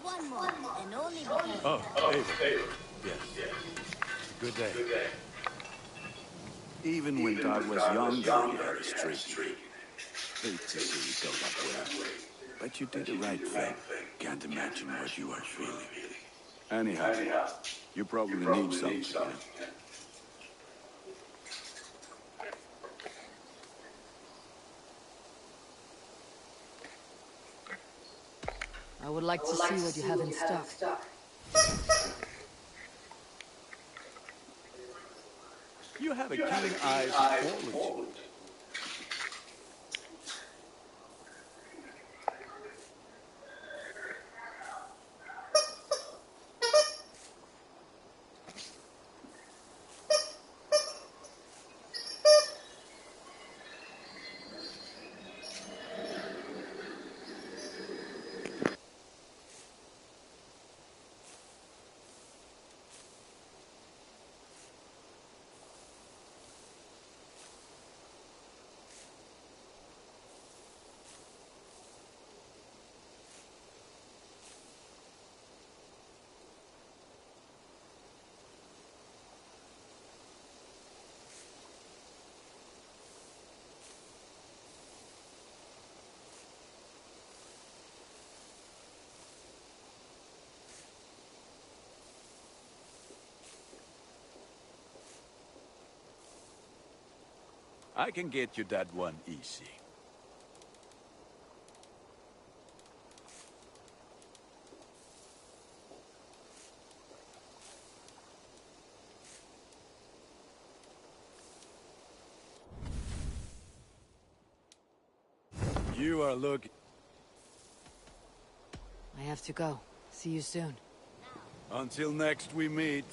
One more, and only because... Oh, David. Yes. Good day. Even when Dad was younger, he had a streak. Hate to see you go that way. But you did the right thing. Can't imagine what you are feeling. Anyhow, you probably need something. I would like to see what you have in stock. You have a keen eye for quality. I can get you that one easy. You are looking... I have to go. See you soon. Until next we meet.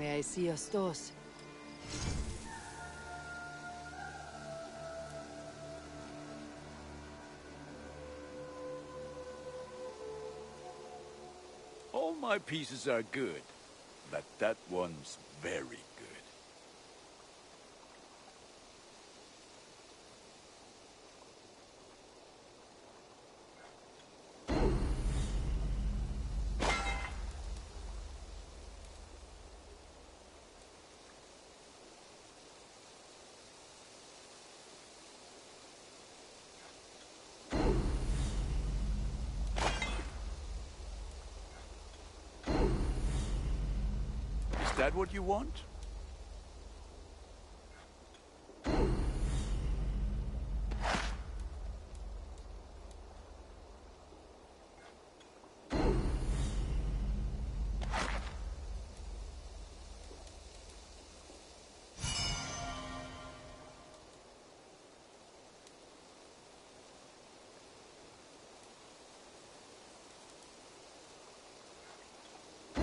May I see your stores? All my pieces are good, but that one's very good. Is that what you want?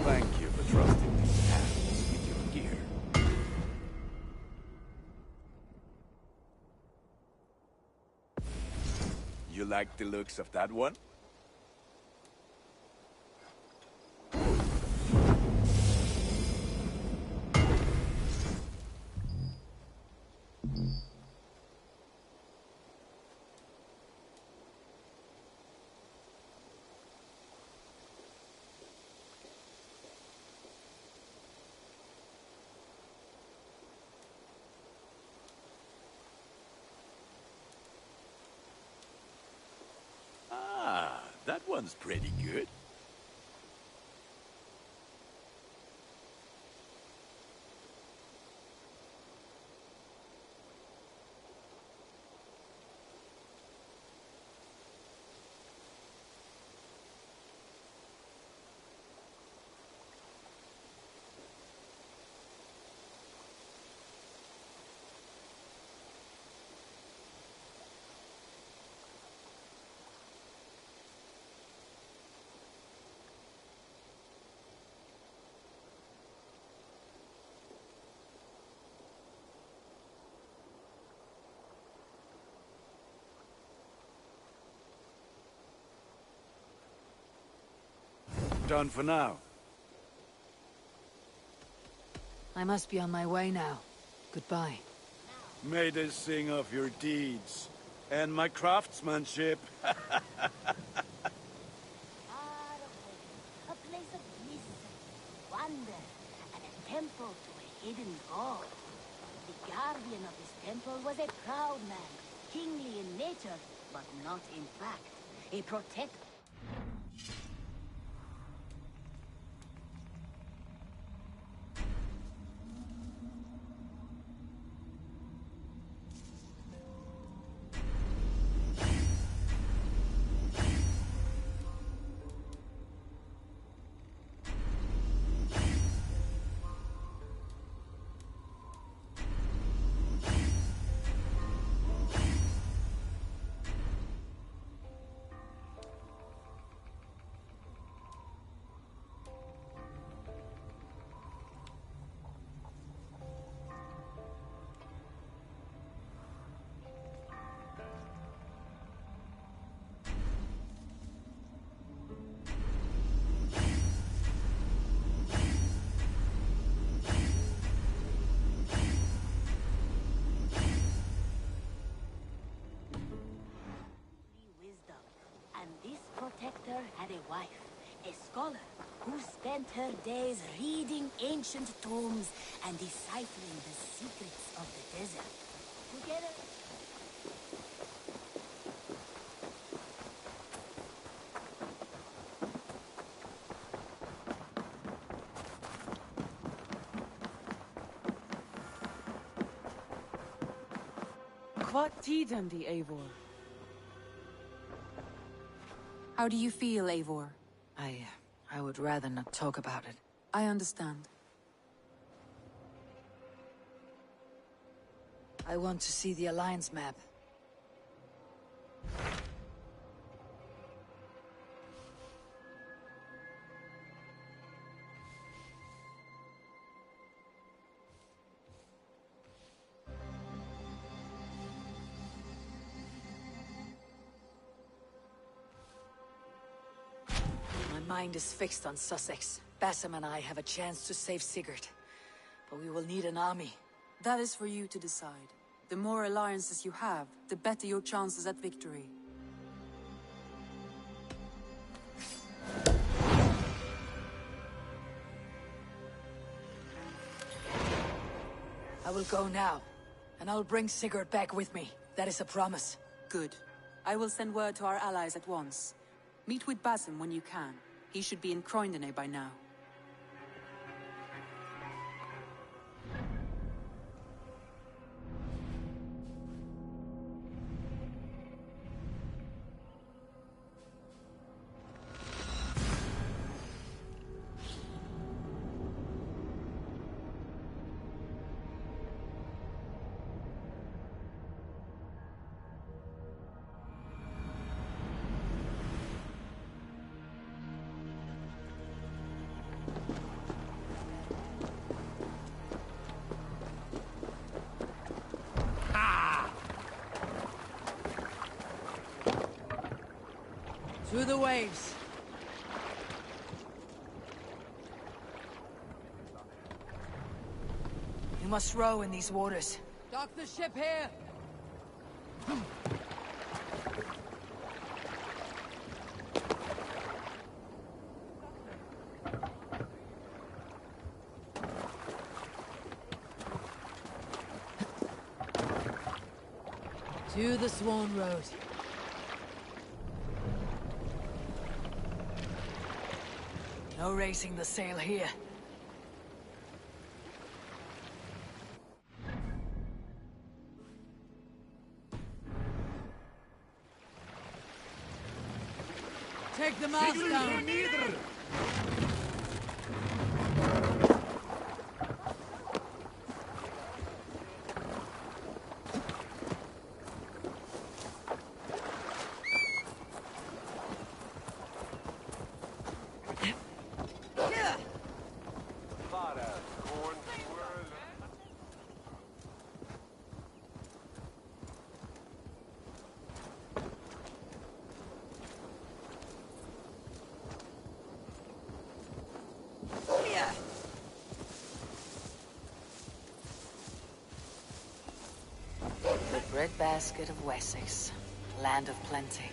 Thank you for trusting these hands with your gear. You like the looks of that one? Ah, that one's pretty good. Done for now. I must be on my way now. Goodbye. May they sing of your deeds and my craftsmanship. Far away, a place of mystery, wonder, and a temple to a hidden god. The guardian of this temple was a proud man, kingly in nature, but not in fact. A protector. And this protector had a wife, a scholar, who spent her days reading ancient tomes and deciphering the secrets of the desert. Together... What tiden the Eivor? How do you feel, Eivor? I would rather not talk about it. I understand. I want to see the Alliance map. mind is fixed on Sussex. Bassam and I have a chance to save Sigurd. But we will need an army. That is for you to decide. The more alliances you have, the better your chances at victory. I will go now, and I'll bring Sigurd back with me. That is a promise. Good. I will send word to our allies at once. Meet with Basim when you can. He should be in Croydon by now. Through the waves. You must row in these waters. Dock the ship here! To the Swan Road. No raising the sail here. Take the mast down. Breadbasket of Wessex, land of plenty.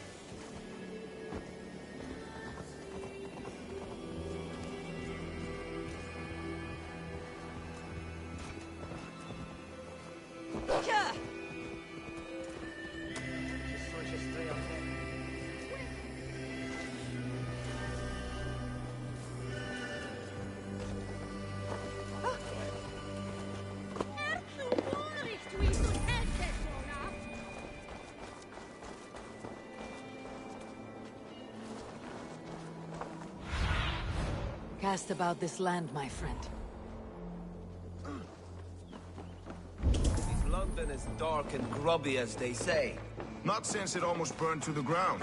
Cast about this land, my friend. If London is dark and grubby, as they say. Not since it almost burned to the ground.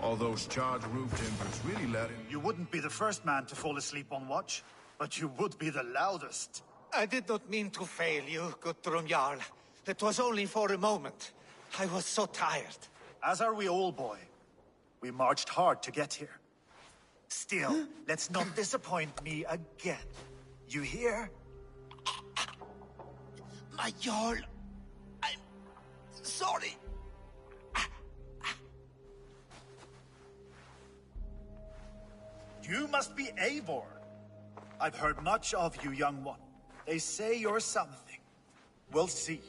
All those charred roof timbers really let in. You wouldn't be the first man to fall asleep on watch, but you would be the loudest. I did not mean to fail you, Guthrum Jarl. It was only for a moment. I was so tired. As are we all, boy. We marched hard to get here. Still, let's not disappoint me again. You hear? My Jarl, I'm sorry. You must be Eivor. I've heard much of you, young one. They say you're something. We'll see.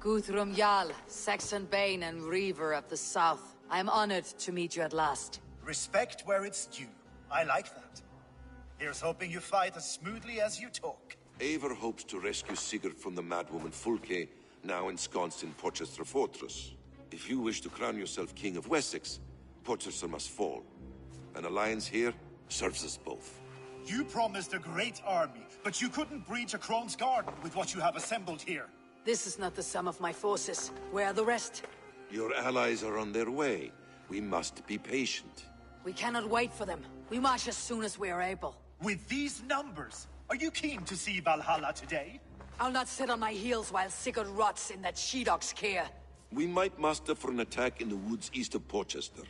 Guthrum Jarl, Saxon Bane and Reaver of the South. I am honored to meet you at last. Respect where it's due. I like that. Here's hoping you fight as smoothly as you talk. Eivor hopes to rescue Sigurd from the madwoman Fulke, now ensconced in Porchester Fortress. If you wish to crown yourself King of Wessex, Porchester must fall. An alliance here serves us both. You promised a great army, but you couldn't breach a Crone's Garden with what you have assembled here. This is not the sum of my forces. Where are the rest? Your allies are on their way. We must be patient. We cannot wait for them. We march as soon as we are able. With these numbers, are you keen to see Valhalla today? I'll not sit on my heels while Sigurd rots in that she-dog's care. We might muster for an attack in the woods east of Porchester.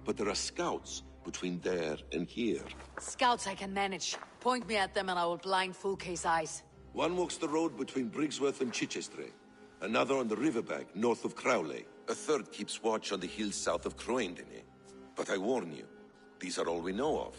But there are scouts between there and here. Scouts I can manage. Point me at them and I will blind Fulke's eyes. One walks the road between Briggsworth and Chichester. Another on the riverbank north of Crowley. A third keeps watch on the hills south of Croendene. But I warn you, these are all we know of.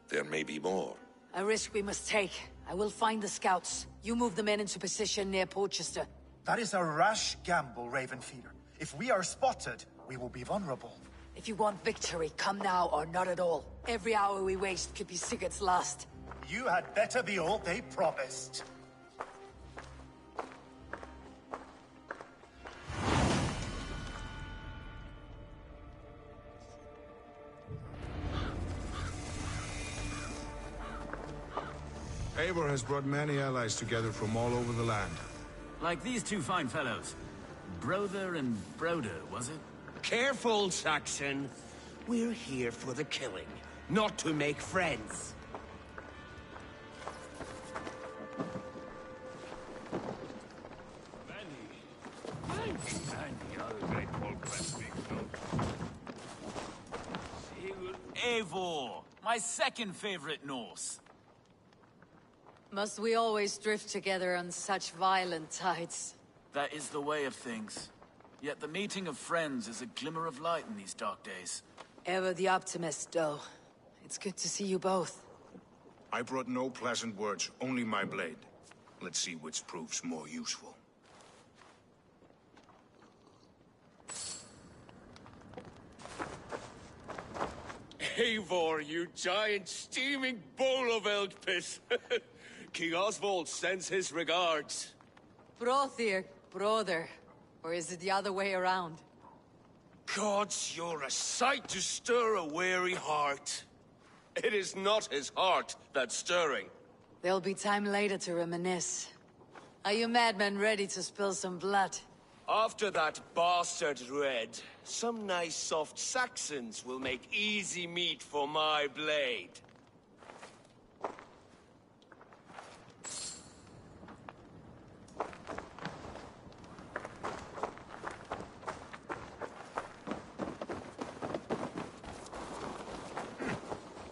There may be more. A risk we must take. I will find the scouts. You move the men into position near Porchester. That is a rash gamble, Ravenfeeder. If we are spotted, we will be vulnerable. If you want victory, come now or not at all. Every hour we waste could be Sigurd's last. You had better be all they promised. Eivor has brought many allies together from all over the land. Like these two fine fellows. Brother and Broder, was it? Careful, Saxon. We're here for the killing, not to make friends. Eivor, my second favorite Norse. Must we always drift together on such violent tides? That is the way of things. Yet the meeting of friends is a glimmer of light in these dark days. Ever the optimist, though. It's good to see you both. I brought no pleasant words, only my blade. Let's see which proves more useful. Eivor, you giant steaming bowl of elk piss. King Oswald sends his regards. Brothir, brother. Or is it the other way around? Gods, you're a sight to stir a weary heart. It is not his heart that's stirring. There'll be time later to reminisce. Are you madmen ready to spill some blood? After that bastard Red, some nice soft Saxons will make easy meat for my blade.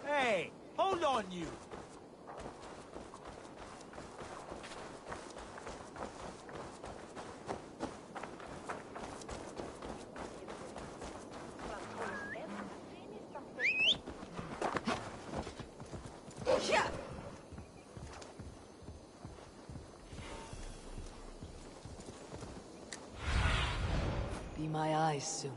Hey, hold on you! Be my eyes, Sunan.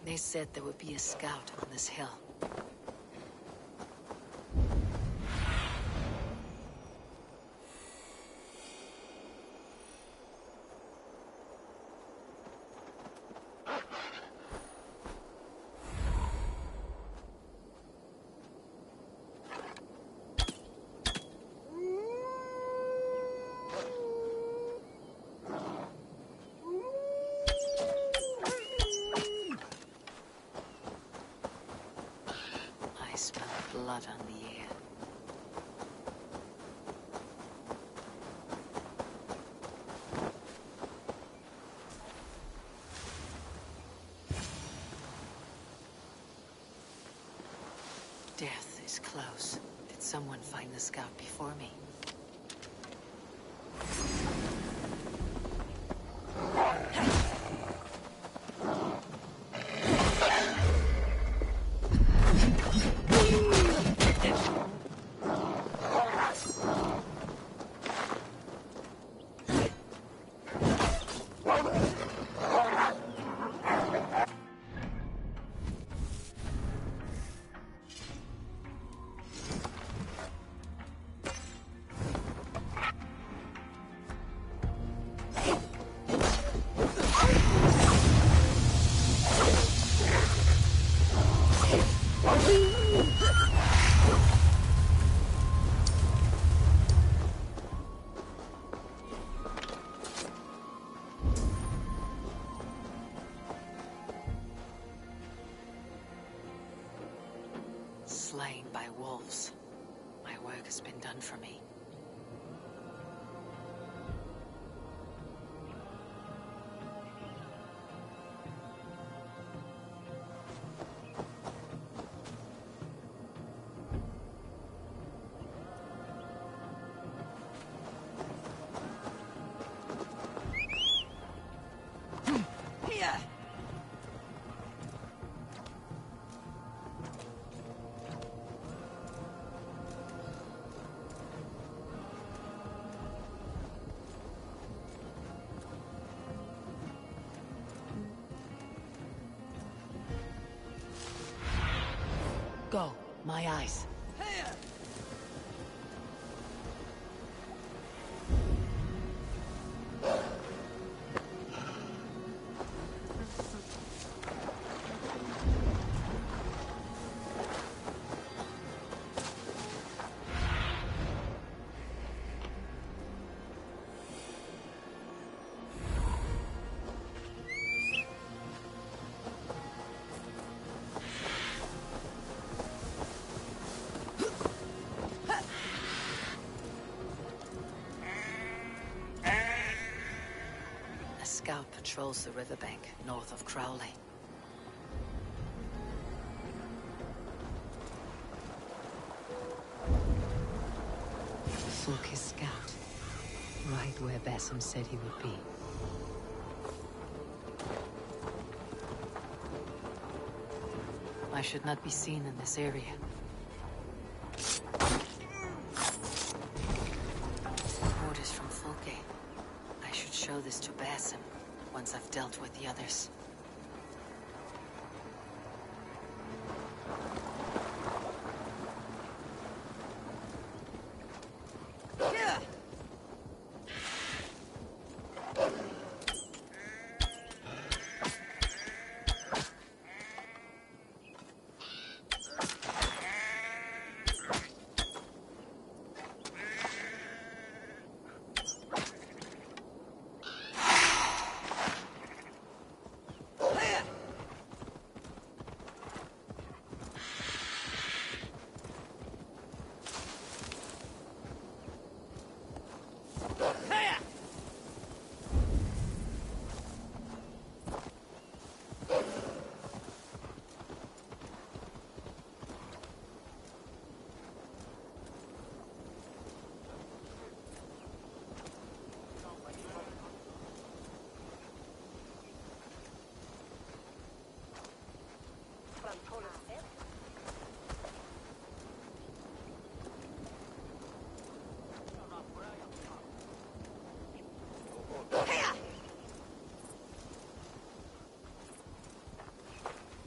They said there would be a scout on this hill. I smell blood on the air. Death is close. Did someone find the scout before me? Slain by wolves. work has been done for me. Go, my eyes. A scout patrols the riverbank north of Crowley. Fulke's scout. Right where Basim said he would be. I should not be seen in this area. Orders from Fulke. I should show this to Basim once I've dealt with the others.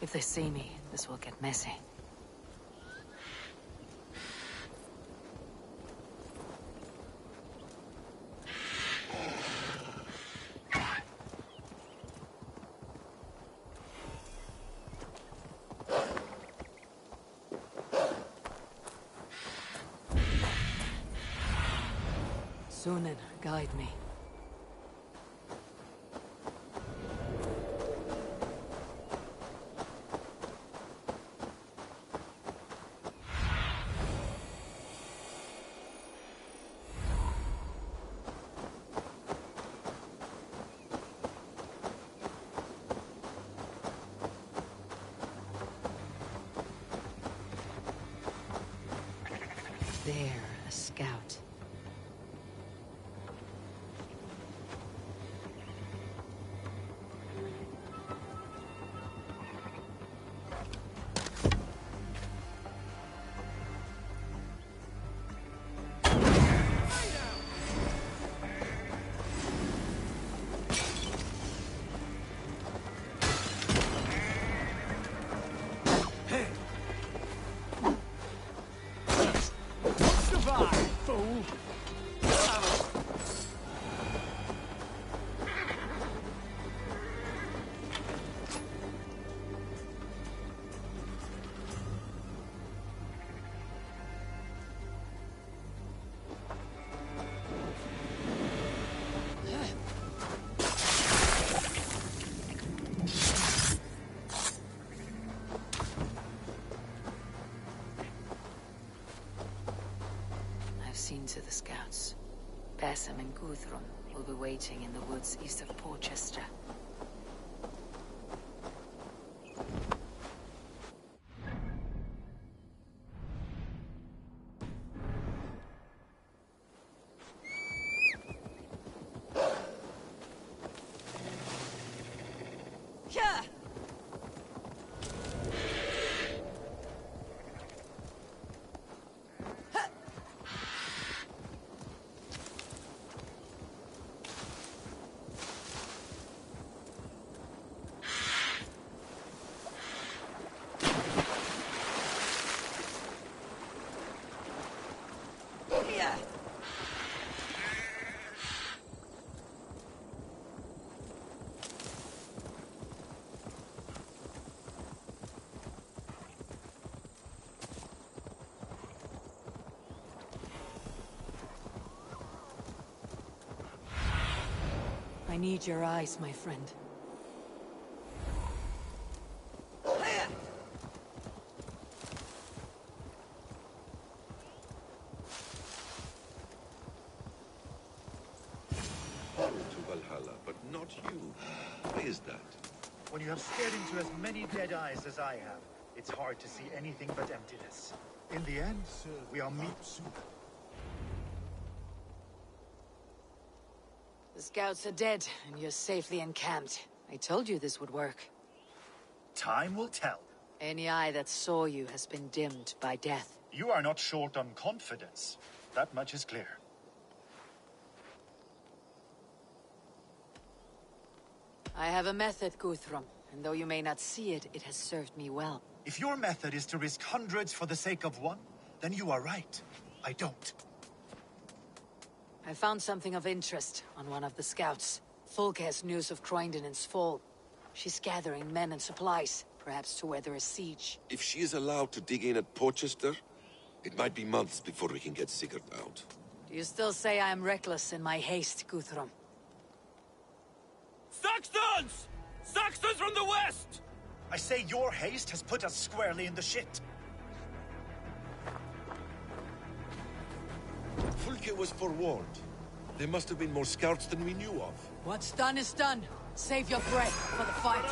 If they see me, this will get messy. Sunan, guide me. There, a scout. Fool! to the scouts. Basim and Guthrum will be waiting in the woods east of Porchester. I need your eyes, my friend. To Valhalla, but not you. Why is that? When you have stared into as many dead eyes as I have, it's hard to see anything but emptiness. In the end, we are meet soon. The scouts are dead, and you're safely encamped. I told you this would work. Time will tell. Any eye that saw you has been dimmed by death. You are not short on confidence. That much is clear. I have a method, Guthrum, and though you may not see it, it has served me well. If your method is to risk hundreds for the sake of one, then you are right. I don't. I found something of interest on one of the scouts. Fulke has news of Croydon's fall. She's gathering men and supplies, perhaps to weather a siege. If she is allowed to dig in at Porchester, it might be months before we can get Sigurd out. Do you still say I am reckless in my haste, Guthrum? Saxons! Saxons from the west! I say your haste has put us squarely in the shit. Fulke was forewarned. There must have been more scouts than we knew of. What's done is done. Save your breath for the fight.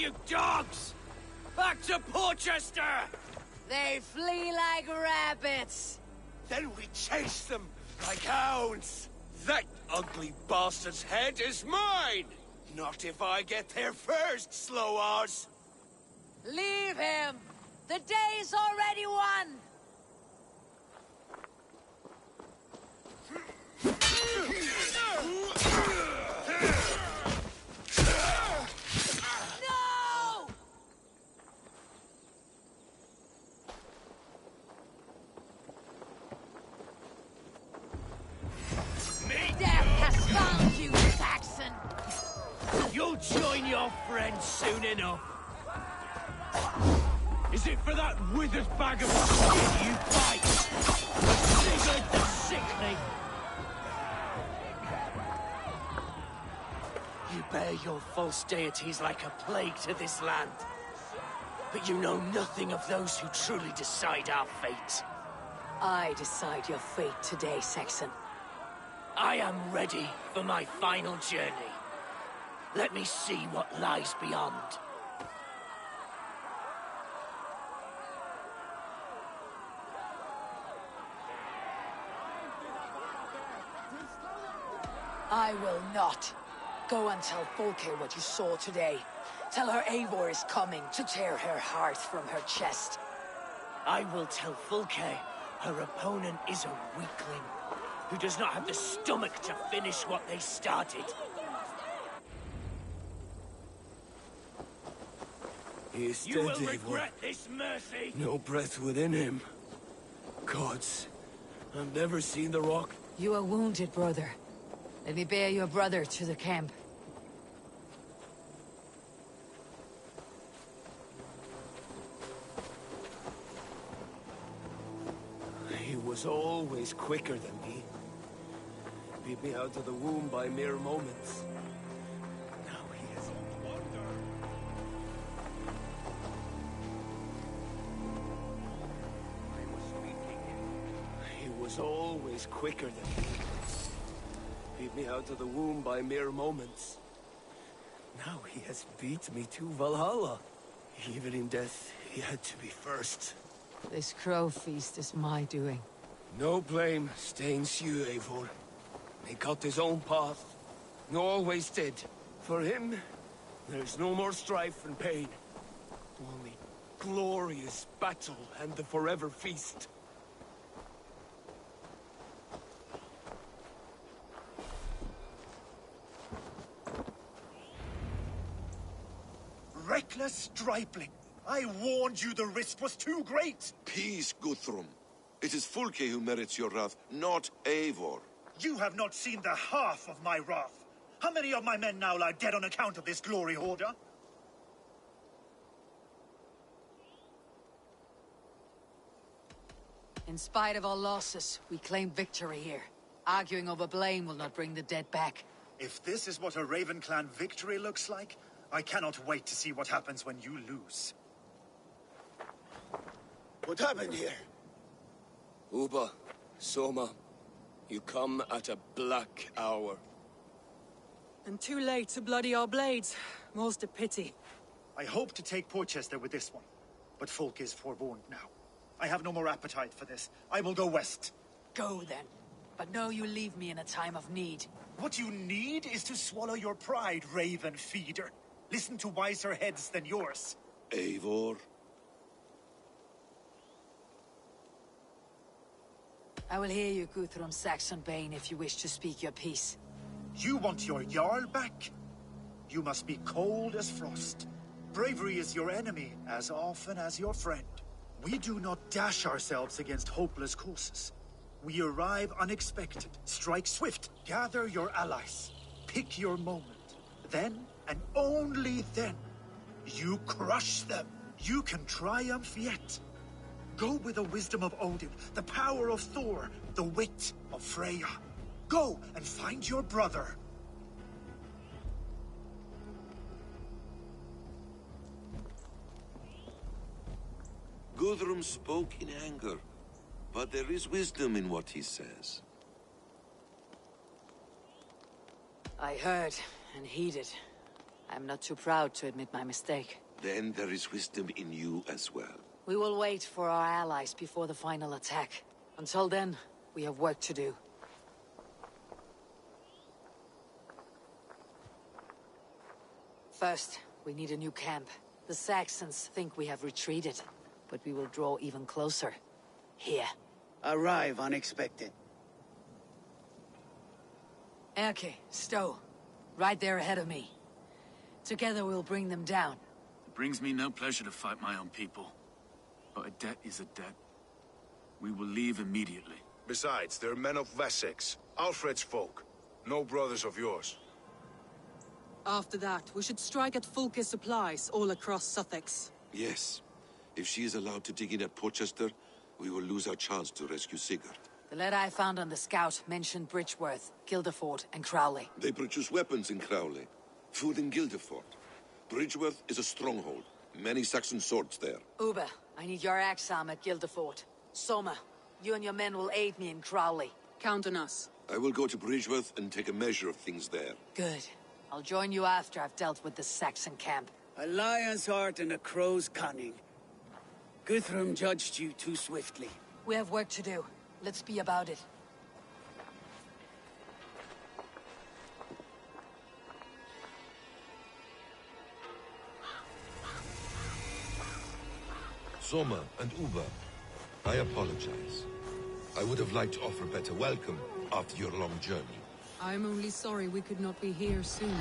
you dogs! Back to Porchester! They flee like rabbits. Then we chase them like hounds. That ugly bastard's head is mine! Not if I get there first, slow-arse! Leave him! The day's already won! No! Death has found you, Saxon! You'll join your friends soon enough. Is it for that withered bag of shit you fight? Sigurd the Sickly! You bear your false deities like a plague to this land. But you know nothing of those who truly decide our fate. I decide your fate today, Saxon. I am ready for my final journey. Let me see what lies beyond. I will not. Go and tell Folke what you saw today. Tell her Eivor is coming to tear her heart from her chest. I will tell Fulke her opponent is a weakling who does not have the stomach to finish what they started. He is You dead, will Eivor. regret this, Mercy! No breath within him. Gods, I've never seen the rock. You are wounded, brother. Let me bear your brother to the camp. He was always quicker than me. Beat me out of the womb by mere moments. Now he is on wonder. I was speaking. He was always quicker than me. Beat me out of the womb by mere moments. Now he has beat me to Valhalla. Even in death, he had to be first. This crow feast is my doing. No blame stains you, Eivor. He got his own path. He always did. For him, there's no more strife and pain. Only glorious battle and the forever feast. Reckless stripling! I warned you the risk was too great! Peace, Guthrum. It is Fulke who merits your wrath, not Eivor. You have not seen the half of my wrath. How many of my men now lie dead on account of this glory hoarder? In spite of our losses, we claim victory here. Arguing over blame will not bring the dead back. If this is what a Raven Clan victory looks like, I cannot wait to see what happens when you lose. What happened here? Uba, Soma, you come at a black hour. And too late to bloody our blades. Most a pity. I hope to take Porchester with this one, but Folk is forewarned now. I have no more appetite for this. I will go west. Go then. But know you leave me in a time of need. What you need is to swallow your pride, Raven Feeder. Listen to wiser heads than yours. Eivor? I will hear you, Guthrum Saxon Bane, if you wish to speak your piece. You want your Jarl back? You must be cold as frost. Bravery is your enemy as often as your friend. We do not dash ourselves against hopeless courses. We arrive unexpected, strike swift, gather your allies, pick your moment. Then, and only then, you crush them. You can triumph yet. Go with the wisdom of Odin, the power of Thor, the wit of Freya. Go and find your brother. Guthrum spoke in anger, but there is wisdom in what he says. I heard and heeded. I'm not too proud to admit my mistake. Then there is wisdom in you as well. We will wait for our allies before the final attack. Until then, we have work to do. First, we need a new camp. The Saxons think we have retreated, but we will draw even closer. Here. Arrive unexpected. Erke, Stowe. Right there ahead of me. Together we'll bring them down. It brings me no pleasure to fight my own people. But a debt is a debt. We will leave immediately. Besides, they're men of Wessex, Alfred's folk. No brothers of yours. After that, we should strike at Fulke's supplies all across Sussex. Yes. If she is allowed to dig in at Portchester, we will lose our chance to rescue Sigurd. The letter I found on the scout mentioned Bridgeworth, Guildeford, and Crowley. They produce weapons in Crowley, food in Guildeford. Bridgeworth is a stronghold. Many Saxon swords there. Uber, I need your axe arm at Guildeford. Soma, you and your men will aid me in Crowley. Count on us. I will go to Bridgeworth and take a measure of things there. Good. I'll join you after I've dealt with the Saxon camp. A lion's heart and a crow's cunning. Guthrum judged you too swiftly. We have work to do. Let's be about it. Soma and Uber, I apologize. I would have liked to offer better welcome after your long journey. I'm only sorry we could not be here sooner.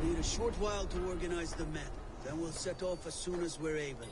We need a short while to organize the men. Then we'll set off as soon as we're able.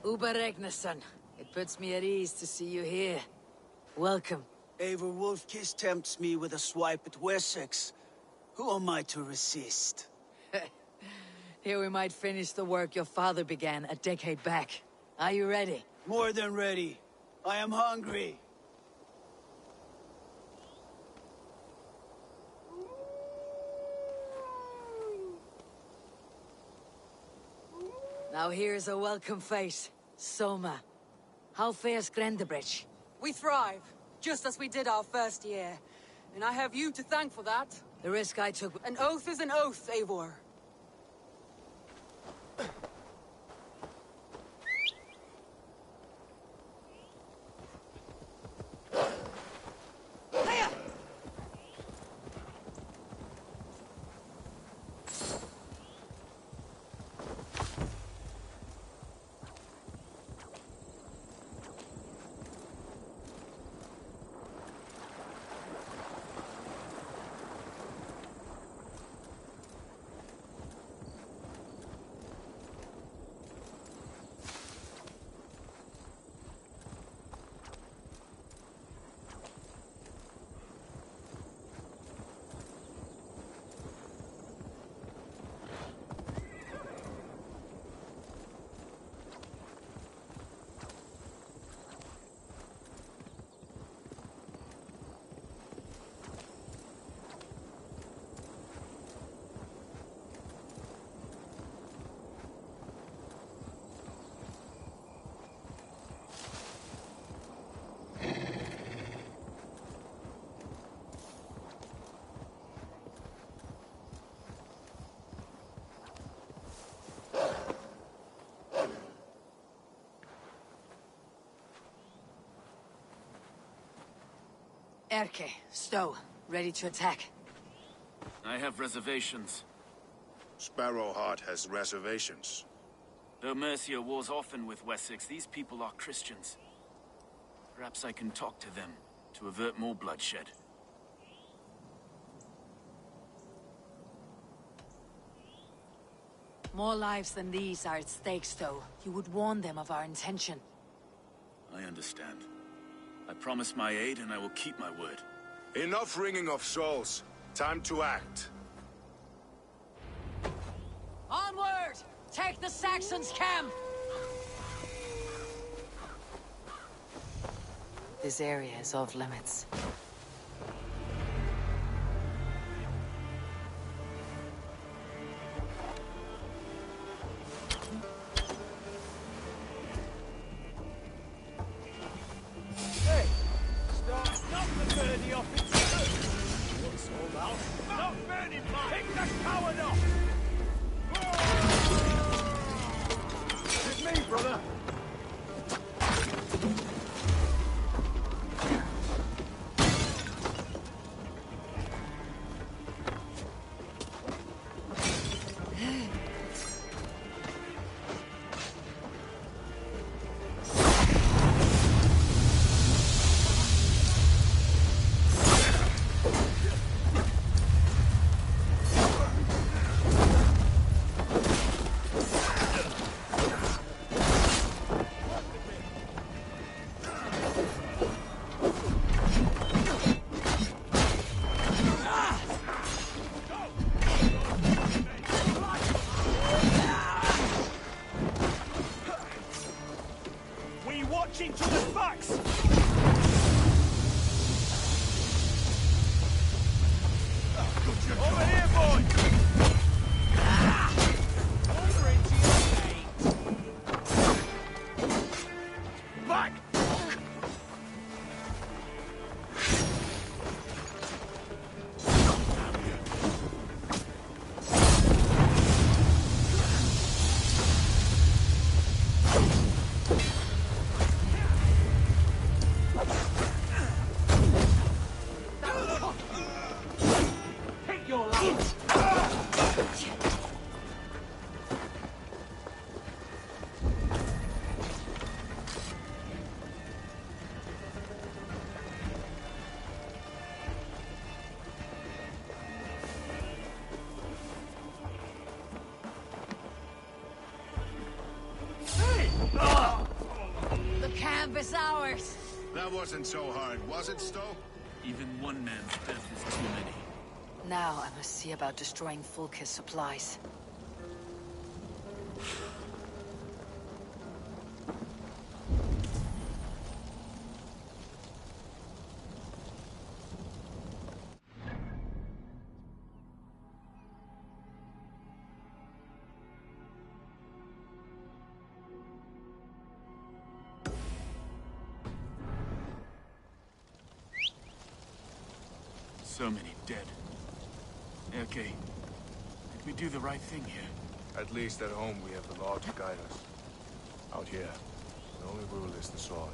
Uber Regnason. It puts me at ease to see you here. Welcome. Eivor Wolfkiss tempts me with a swipe at Wessex. Who am I to resist? Here we might finish the work your father began a decade back. Are you ready? More than ready. I am hungry. Now here's a welcome face. Soma. How fares Grendebridge? We thrive, just as we did our first year. And I have you to thank for that. The risk I took... An oath is an oath, Eivor. Erke, Stowe, ready to attack. I have reservations. Sparrowheart has reservations. Though Mercia wars often with Wessex, these people are Christians. Perhaps I can talk to them, to avert more bloodshed. More lives than these are at stake, Stowe. You would warn them of our intention. I understand. I promise my aid, and I will keep my word. Enough ringing of souls. Time to act. Onward! Take the Saxons' camp! This area is off limits. The camp is ours! That wasn't so hard, was it, Stowe? Even one man's death is too many. Now I must see about destroying Fulke's supplies. So many dead. Okay. Did we do the right thing here? At least at home we have the law to guide us. Out here, the only rule is the sword.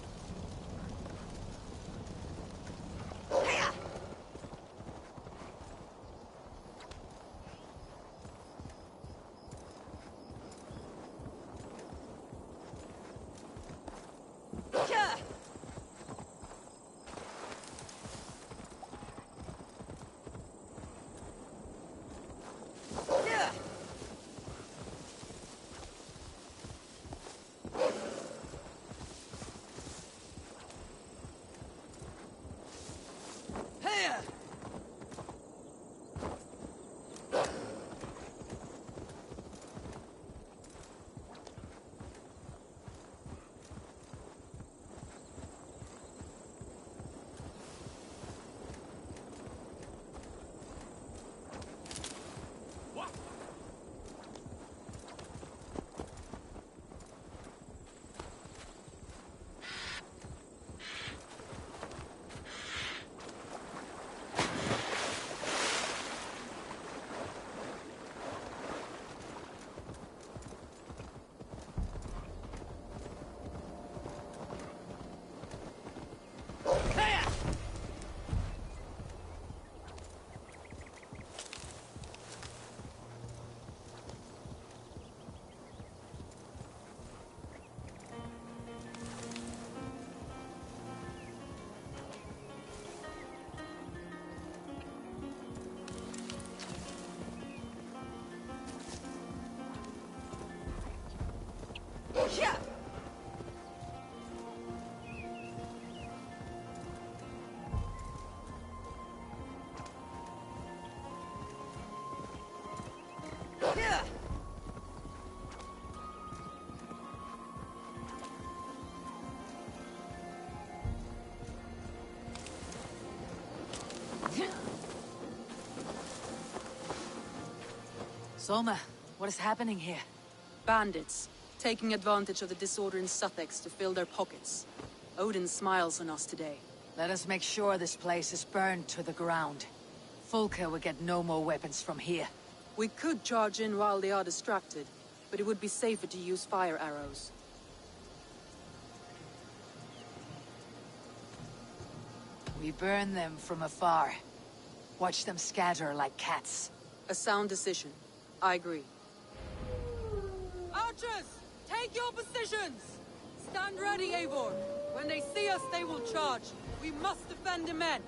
Soma, what is happening here? Bandits, taking advantage of the disorder in Sussex to fill their pockets. Odin smiles on us today. Let us make sure this place is burned to the ground. Fulke will get no more weapons from here. We could charge in while they are distracted, but it would be safer to use fire arrows. We burn them from afar. Watch them scatter like cats. A sound decision. I agree. Archers! Take your positions! Stand ready, Eivor! When they see us, they will charge. We must defend the men!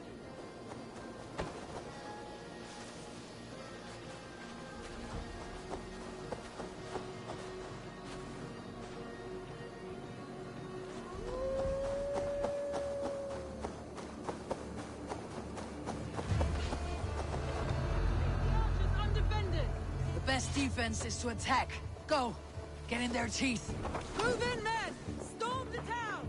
Defense is to attack. Go! Get in their teeth. Move in, men! Storm the town!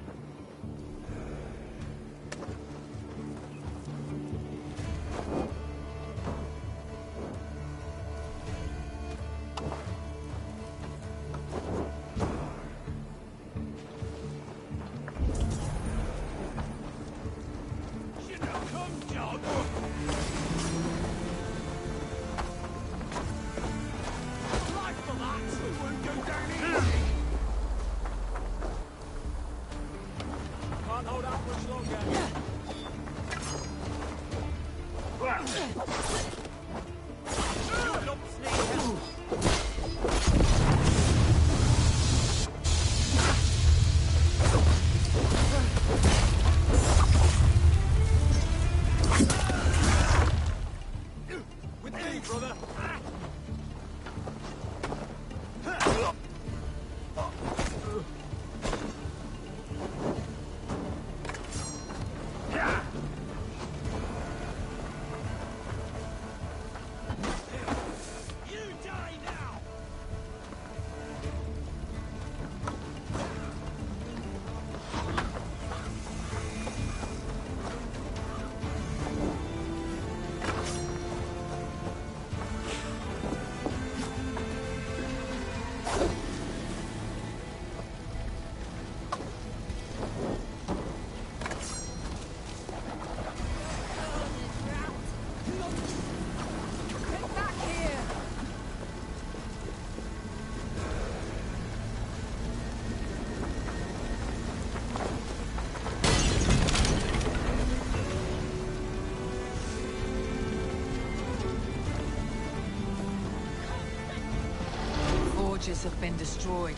forges have been destroyed.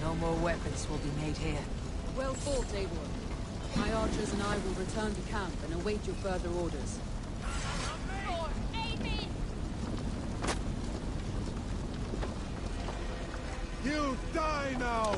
No more weapons will be made here. Well fought, Eivor. My archers and I will return to camp and await your further orders. You die now!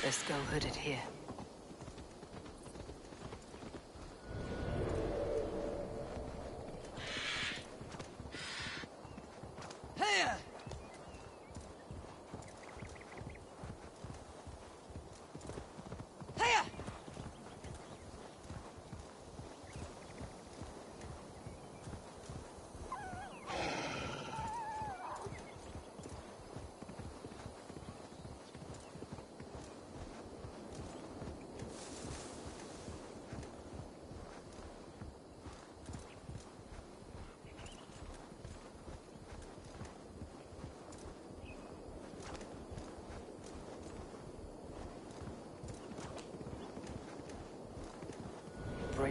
Best go hooded here.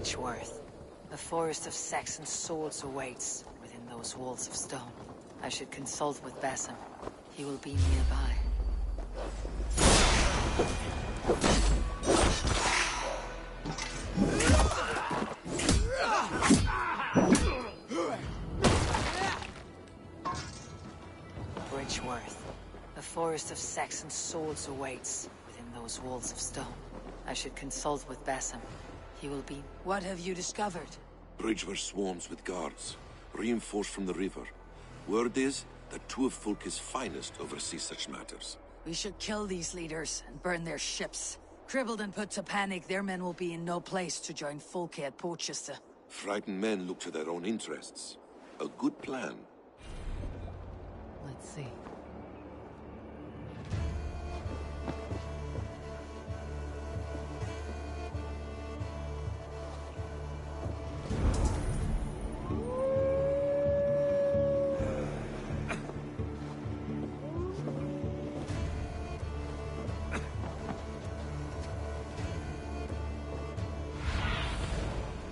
Bridgeworth. A forest of Saxon swords awaits within those walls of stone. I should consult with Basim. He will be nearby. Bridgeworth. A forest of Saxon swords awaits within those walls of stone. I should consult with Basim. He will be... What have you discovered? Bridgeworth swarms with guards, reinforced from the river. Word is that two of Fulke's finest oversee such matters. We should kill these leaders and burn their ships. Crippled and put to panic, their men will be in no place to join Fulke at Porchester. Frightened men look to their own interests. A good plan. Let's see.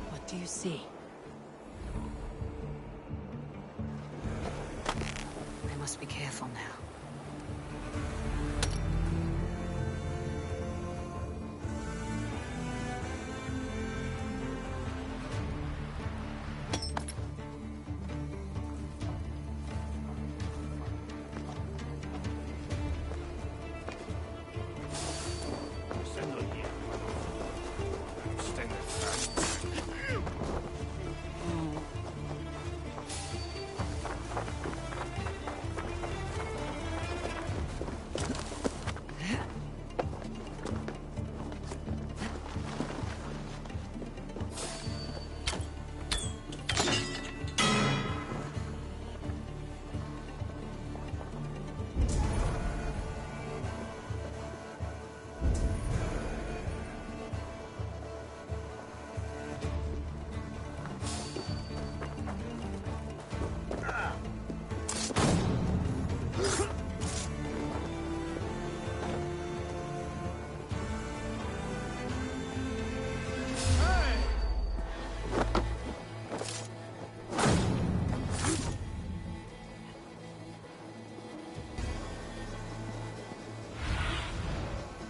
What do you see? I must be careful now.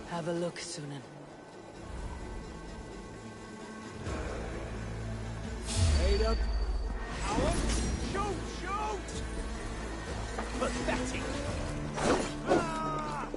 Have a look, Sunan. Head up. Power. Shoot! Shoot! Pathetic! Ah!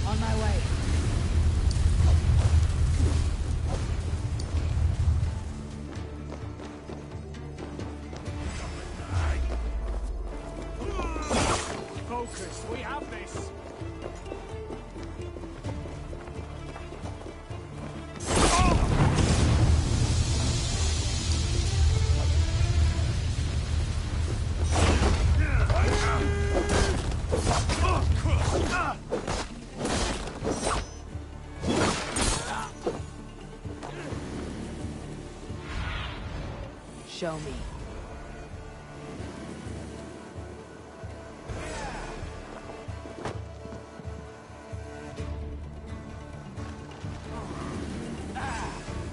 On my way. Focus, we have this. Show me.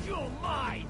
You're mine!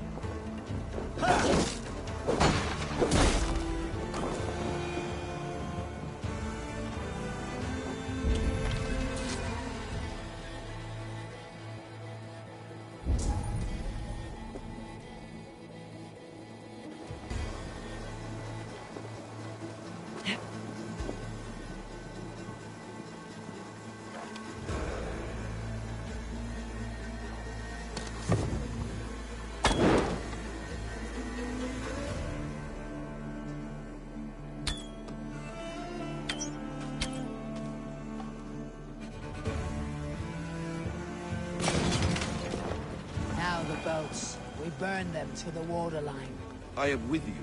burn them to the waterline. I am with you.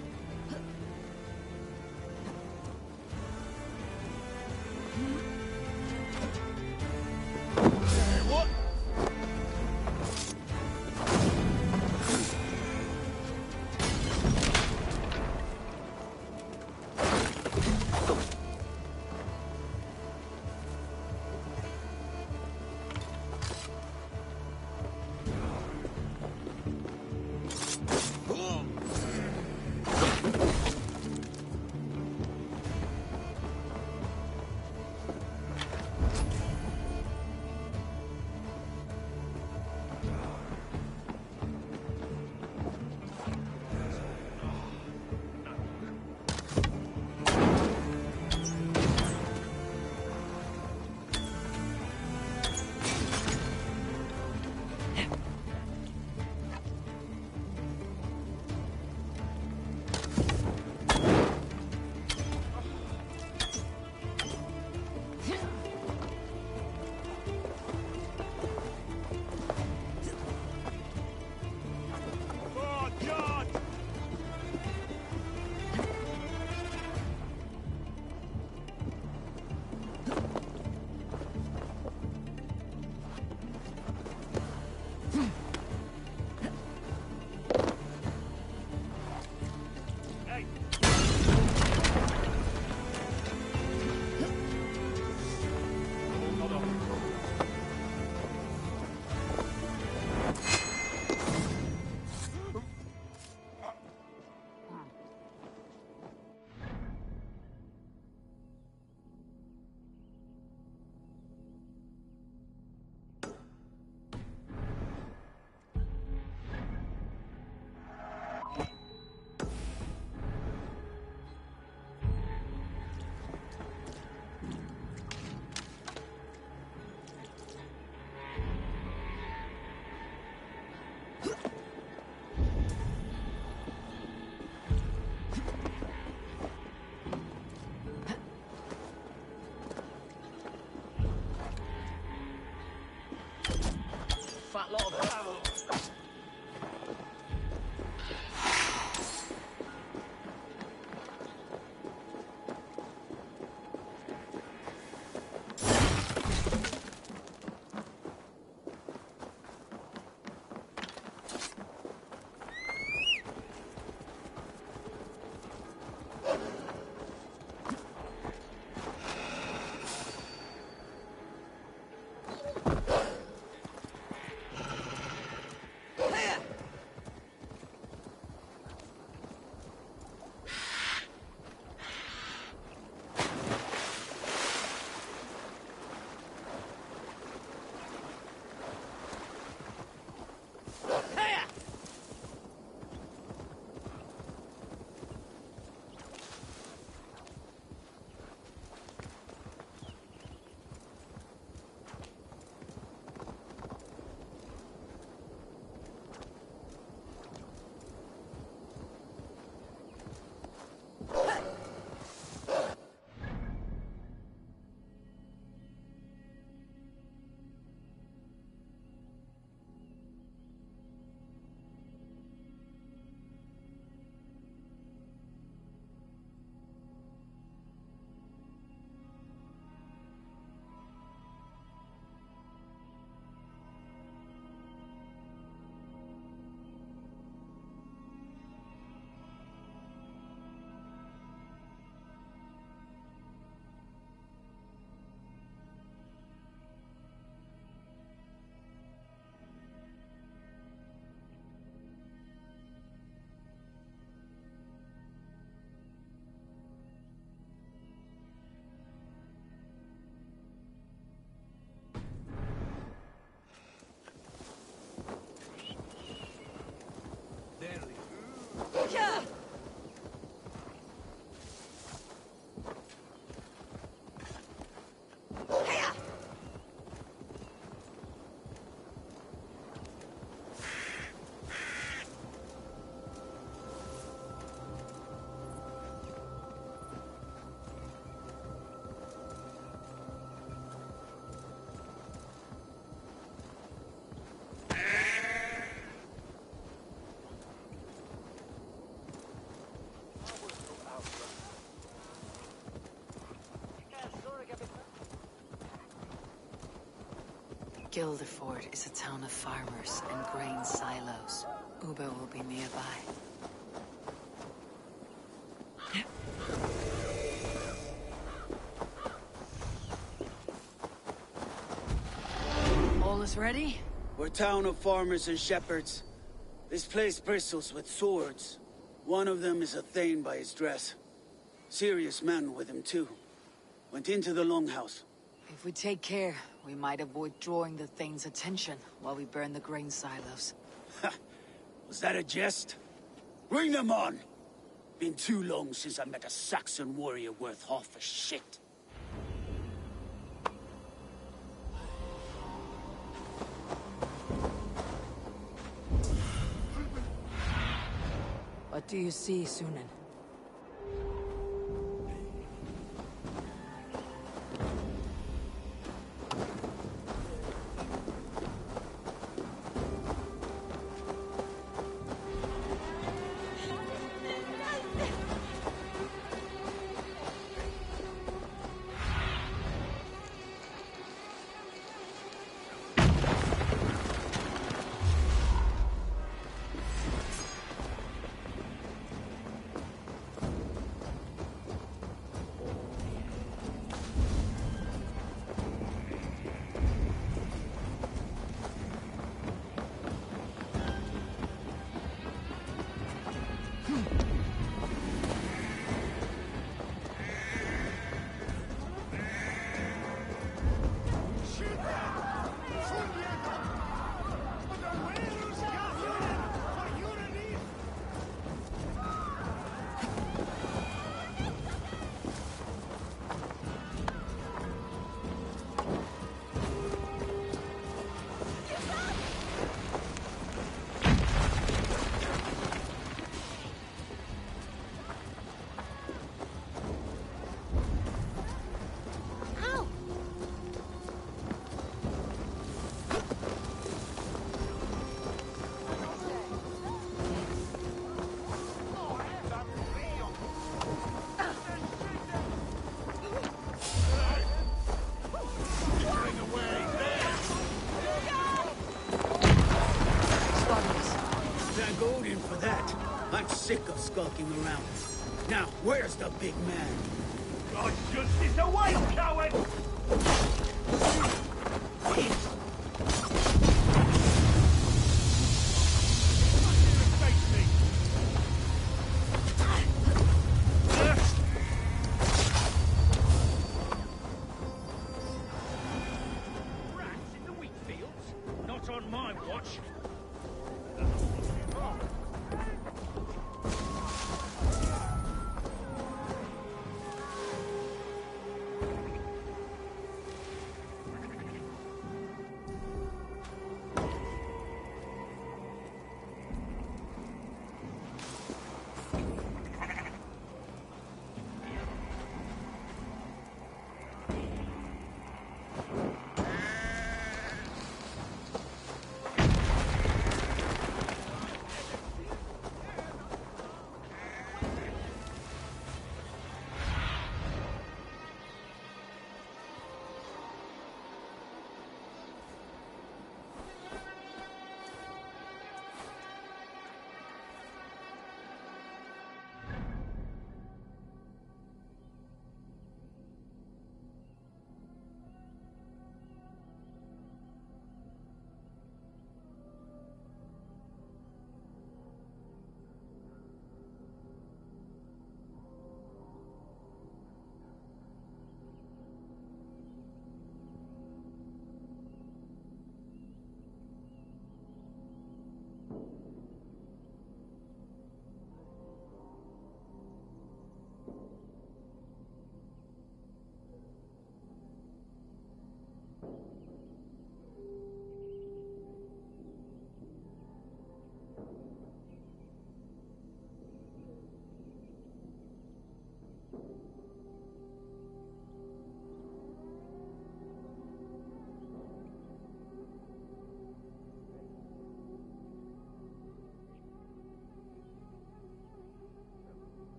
What? Guildeford is a town of farmers and grain silos. Uber will be nearby. All is ready? We're a town of farmers and shepherds. This place bristles with swords. One of them is a Thane by his dress. Serious man with him too. Went into the longhouse. If we take care, we might avoid drawing the Thane's attention while we burn the grain silos. Was that a jest? Bring them on! Been too long since I met a Saxon warrior worth half a shit. What do you see, Sunan? I'm sick of skulking around. Now, where's the big man? God's justice away, coward! Rats in the wheat fields? Not on my watch.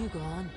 You go on.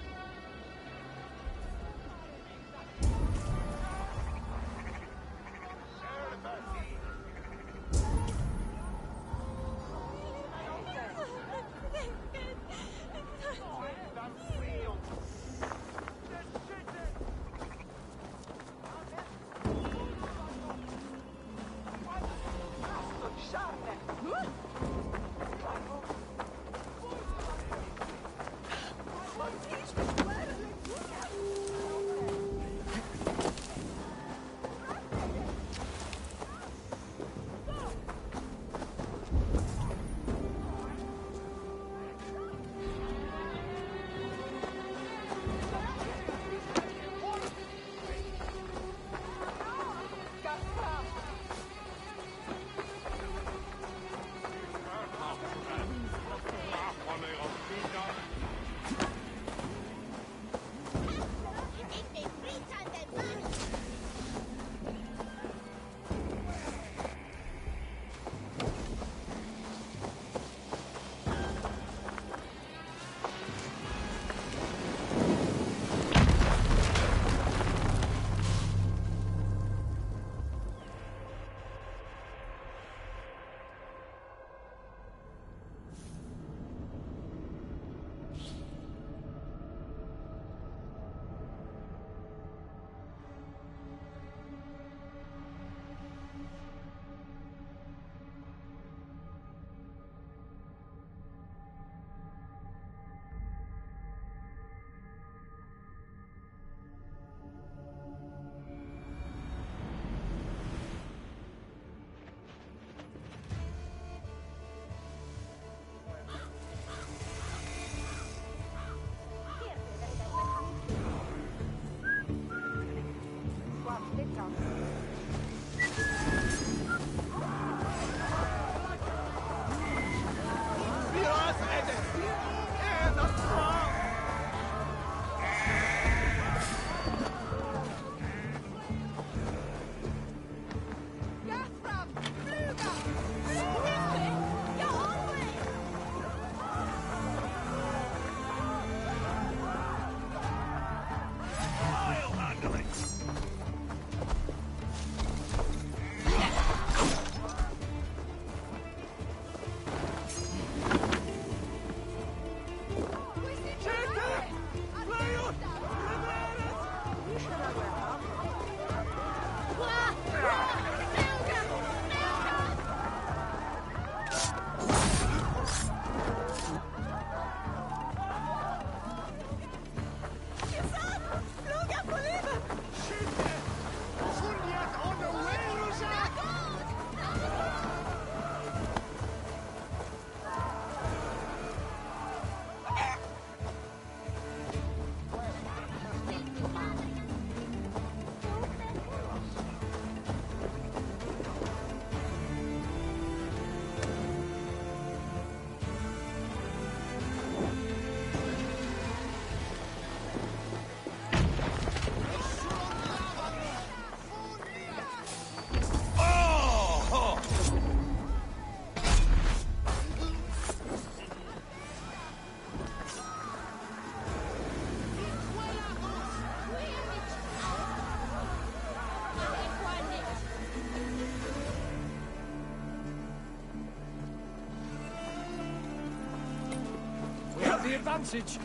The advantage.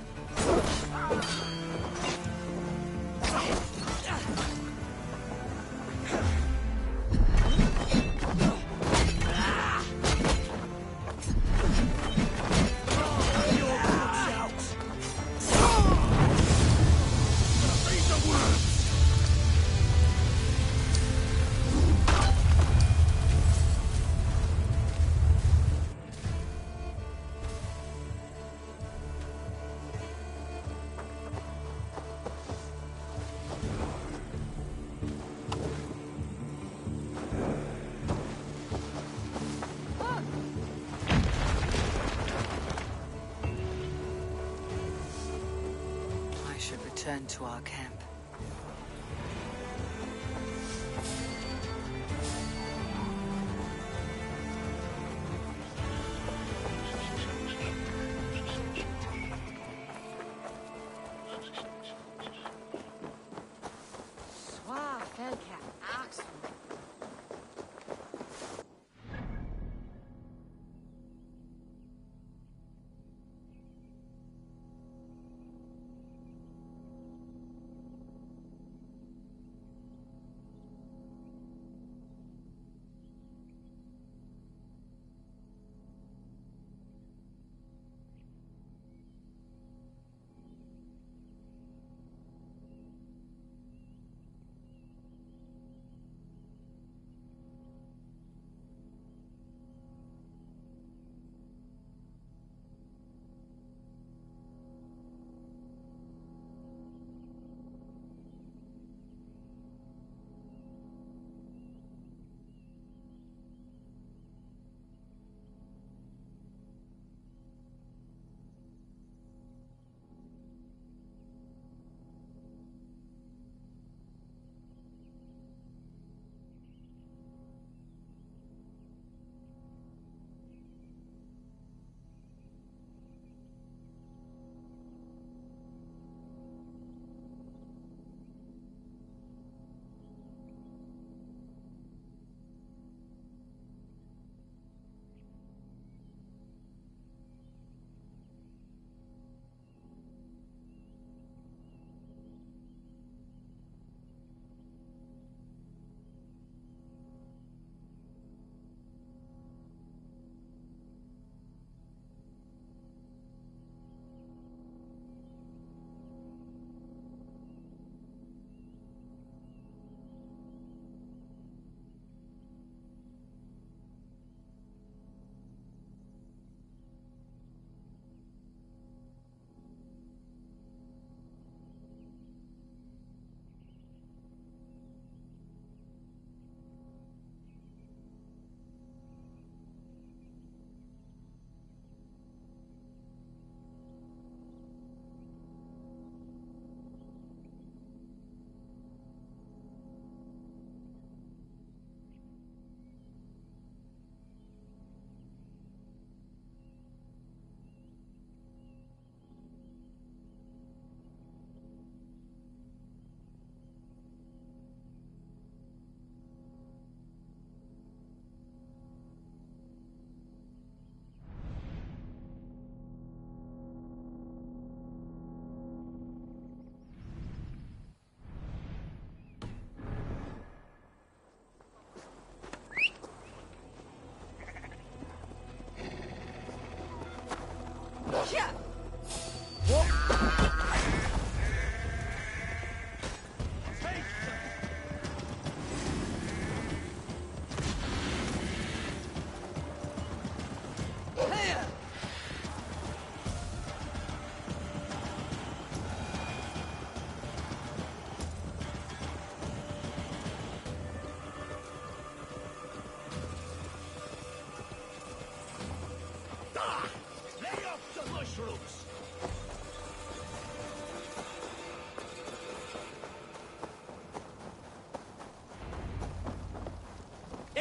Return to our camp.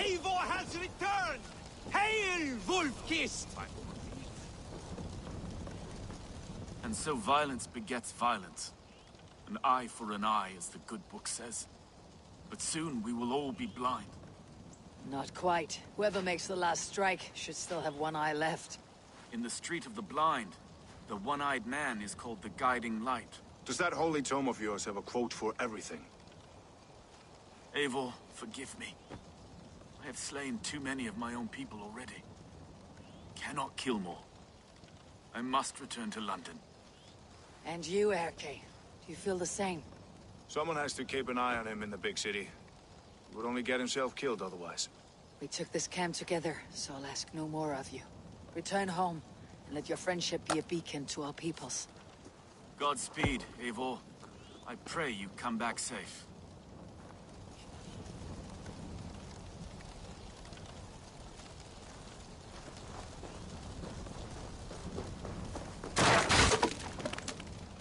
Eivor has returned! Hail, Wolf-Kissed! And so violence begets violence. An eye for an eye, as the good book says. But soon we will all be blind. Not quite. Whoever makes the last strike should still have one eye left. In the Street of the Blind, the one-eyed man is called the Guiding Light. Does that holy tome of yours have a quote for everything? Eivor, forgive me. I have slain too many of my own people already. Cannot kill more. I must return to London. And you, Erke, do you feel the same? Someone has to keep an eye on him in the big city. He would only get himself killed otherwise. We took this camp together, so I'll ask no more of you. Return home, and let your friendship be a beacon to our peoples. Godspeed, Eivor. I pray you come back safe.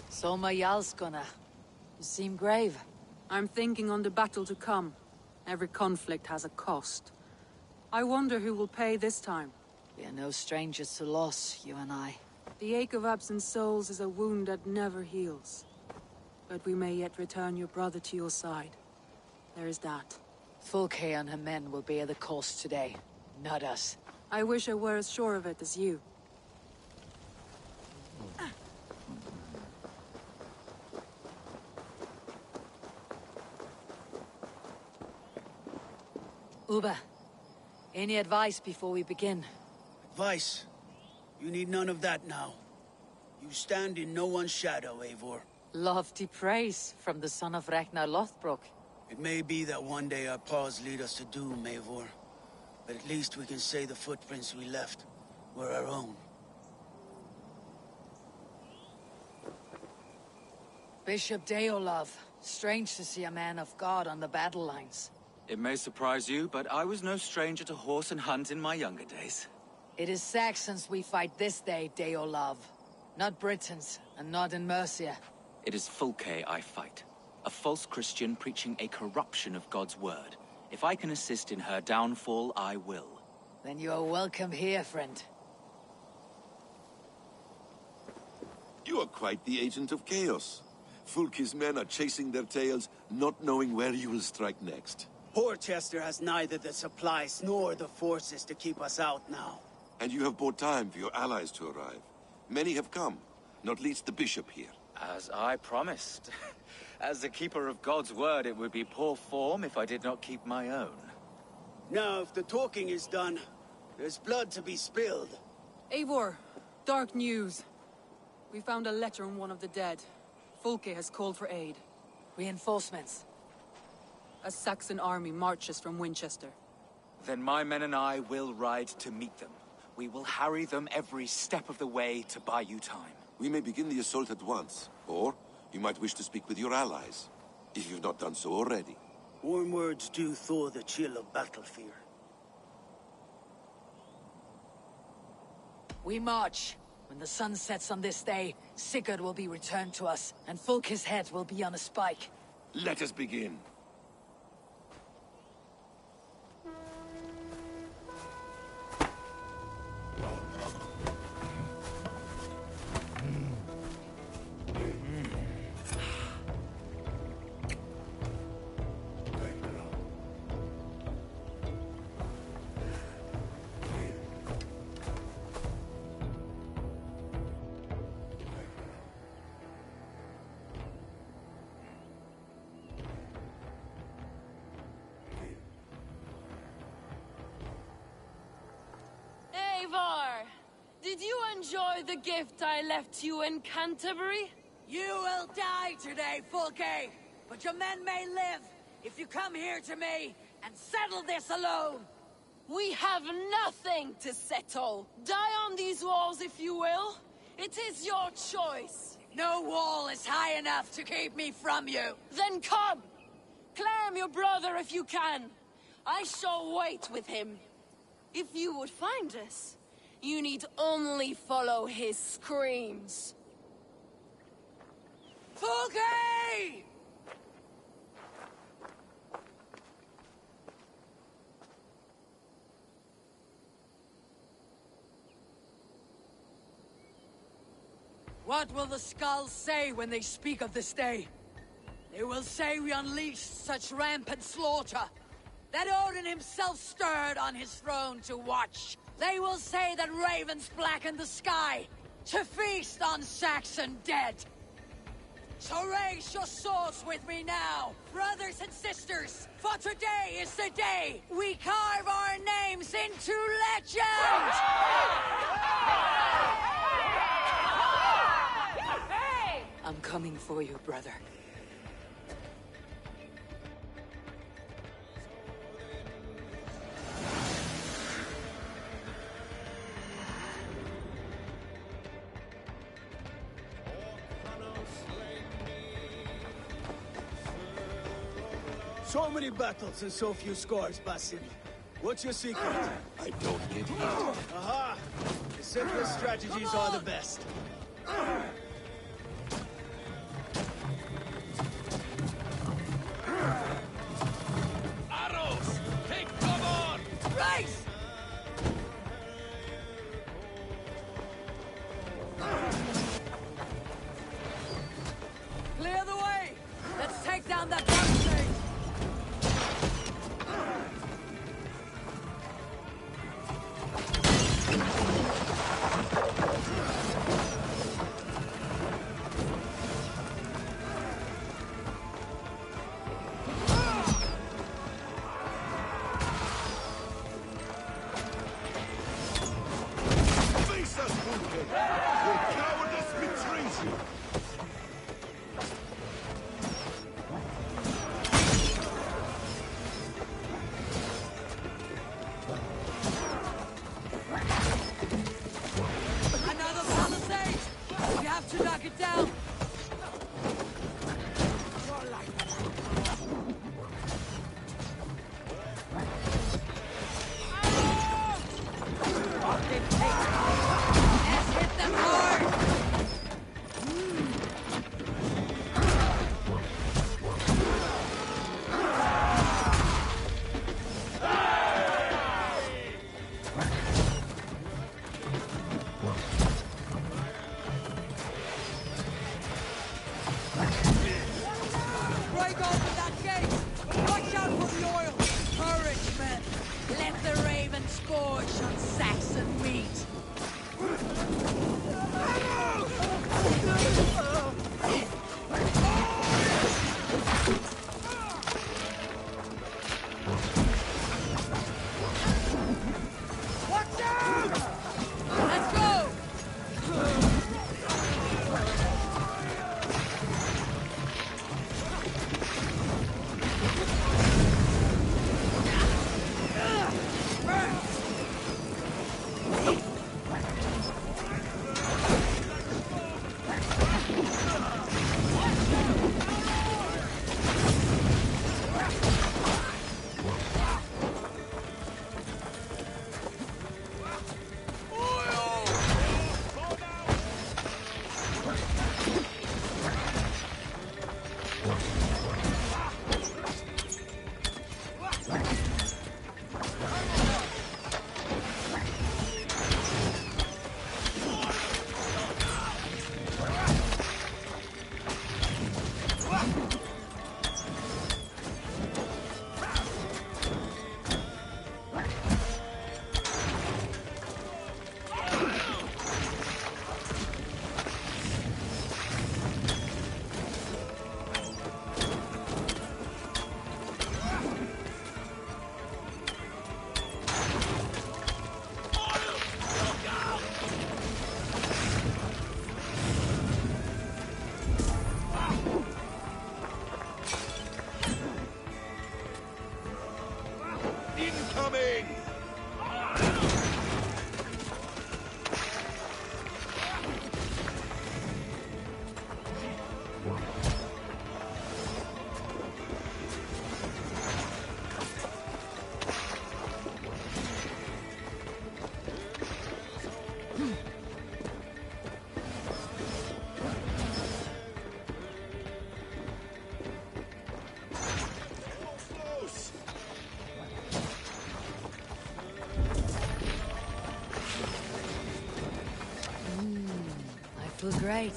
Soma Jarlskona. You seem grave. I'm thinking on the battle to come. Every conflict has a cost. I wonder who will pay this time. We are no strangers to loss, you and I. The ache of absent souls is a wound that never heals. But we may yet return your brother to your side. There is that. Fulke and her men will bear the cost today, not us. I wish I were as sure of it as you. Uba, any advice before we begin? Advice? You need none of that now. You stand in no one's shadow, Eivor. Lofty praise from the son of Ragnar Lothbrok. It may be that one day our paths lead us to doom, Eivor. But at least we can say the footprints we left were our own. Bishop Deolov. Strange to see a man of God on the battle lines. It may surprise you, but I was no stranger to horse and hunt in my younger days. It is Saxons we fight this day, Deolov. Not Britons, and not in Mercia. It is Fulke I fight. A false Christian preaching a corruption of God's word. If I can assist in her downfall, I will. Then you are welcome here, friend. You are quite the agent of chaos. Fulke's men are chasing their tails, not knowing where you will strike next. Porchester has neither the supplies nor the forces to keep us out now. And you have bought time for your allies to arrive. Many have come, not least the bishop here. As I promised. As the keeper of God's word, it would be poor form if I did not keep my own. Now, if the talking is done, there's blood to be spilled. Eivor, dark news. We found a letter on one of the dead. Fulke has called for aid. Reinforcements. A Saxon army marches from Winchester. Then my men and I will ride to meet them. We will harry them every step of the way to buy you time. We may begin the assault at once, or you might wish to speak with your allies, if you've not done so already. Warm words do thaw the chill of battle fear. We march. When the sun sets on this day, Sigurd will be returned to us, and Fulke's head will be on a spike. Let us begin. Did you enjoy the gift I left you in Canterbury? You will die today, Fulke! But your men may live if you come here to me and settle this alone! We have nothing to settle. Die on these walls if you will. It is your choice. No wall is high enough to keep me from you. Then come! Claim your brother if you can. I shall wait with him. If you would find us, you need only follow his screams. Fulke! What will the skulls say when they speak of this day? They will say we unleashed such rampant slaughter, that Odin himself stirred on his throne to watch. They will say that ravens blackened the sky, to feast on Saxon dead. So raise your swords with me now, brothers and sisters, for today is the day we carve our names into legend! I'm coming for you, brother. So many battles and so few scores, Basim. What's your secret? I don't get eat. Aha! The simplest strategies are the best. Arrows! Take cover! Race! Clear the way! Let's take down that backstage! great.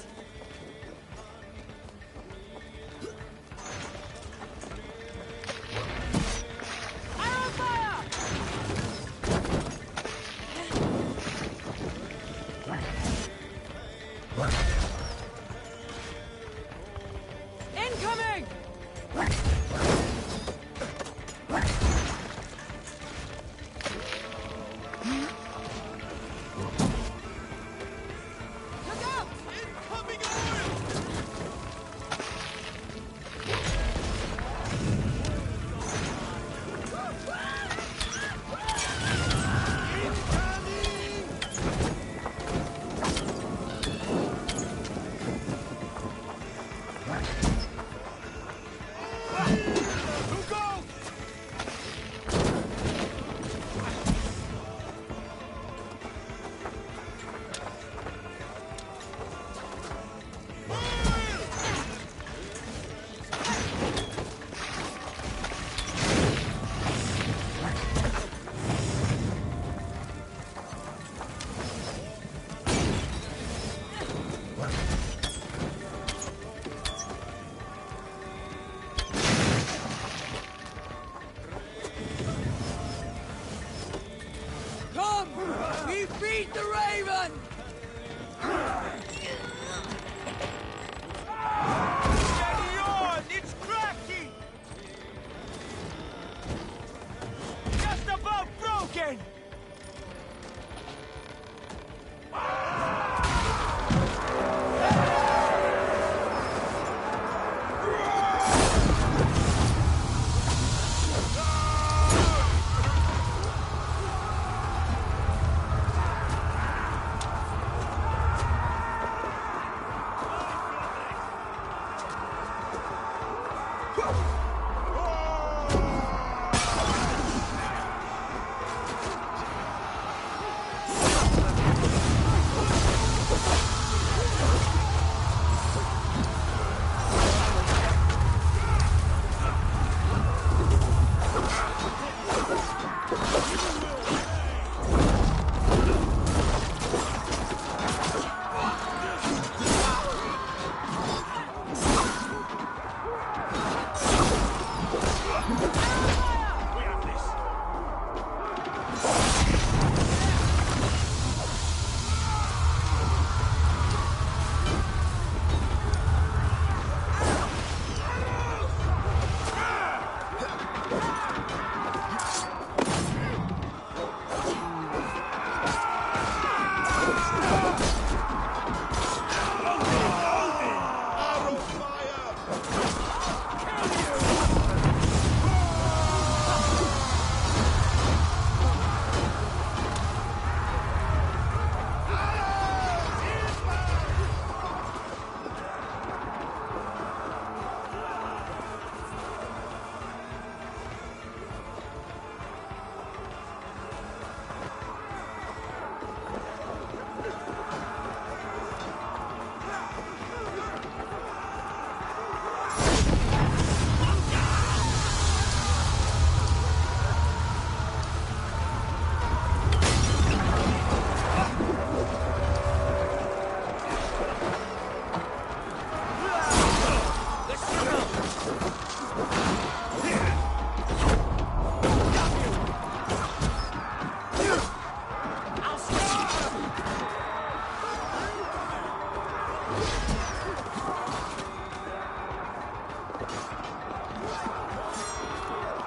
Incoming! Look out! Incoming Come! We beat the Raven! Steady on! It's cracking! Just about broken!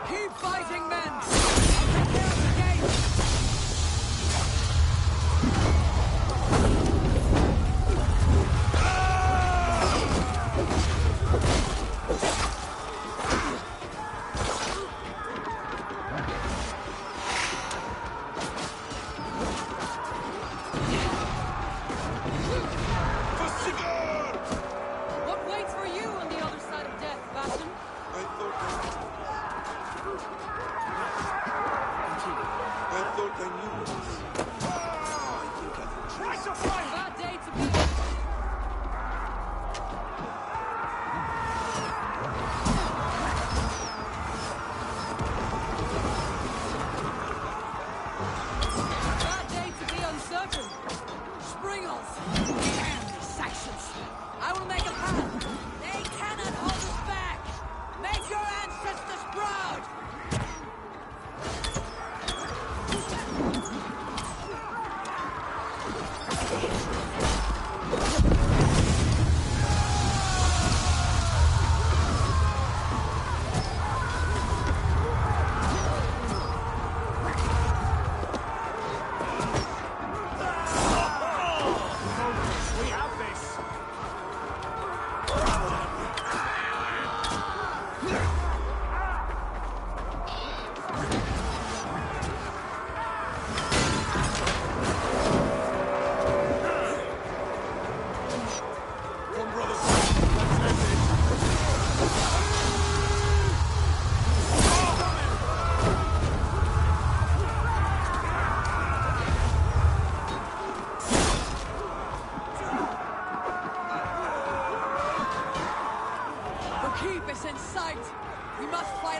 Keep fighting, men! I'll take care of the gate! What waits for you on the other side of death, Bastion? I thought I knew this. Bad day to be... Bad day to be uncertain. Springles! Damn these Saxons!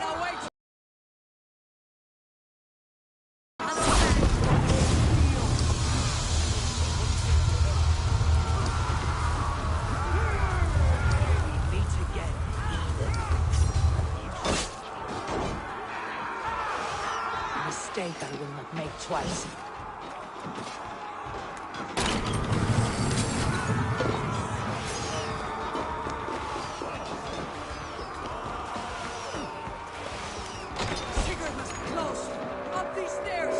awaits. Mistake I will not make twice. Sigurd must be close. Up these stairs.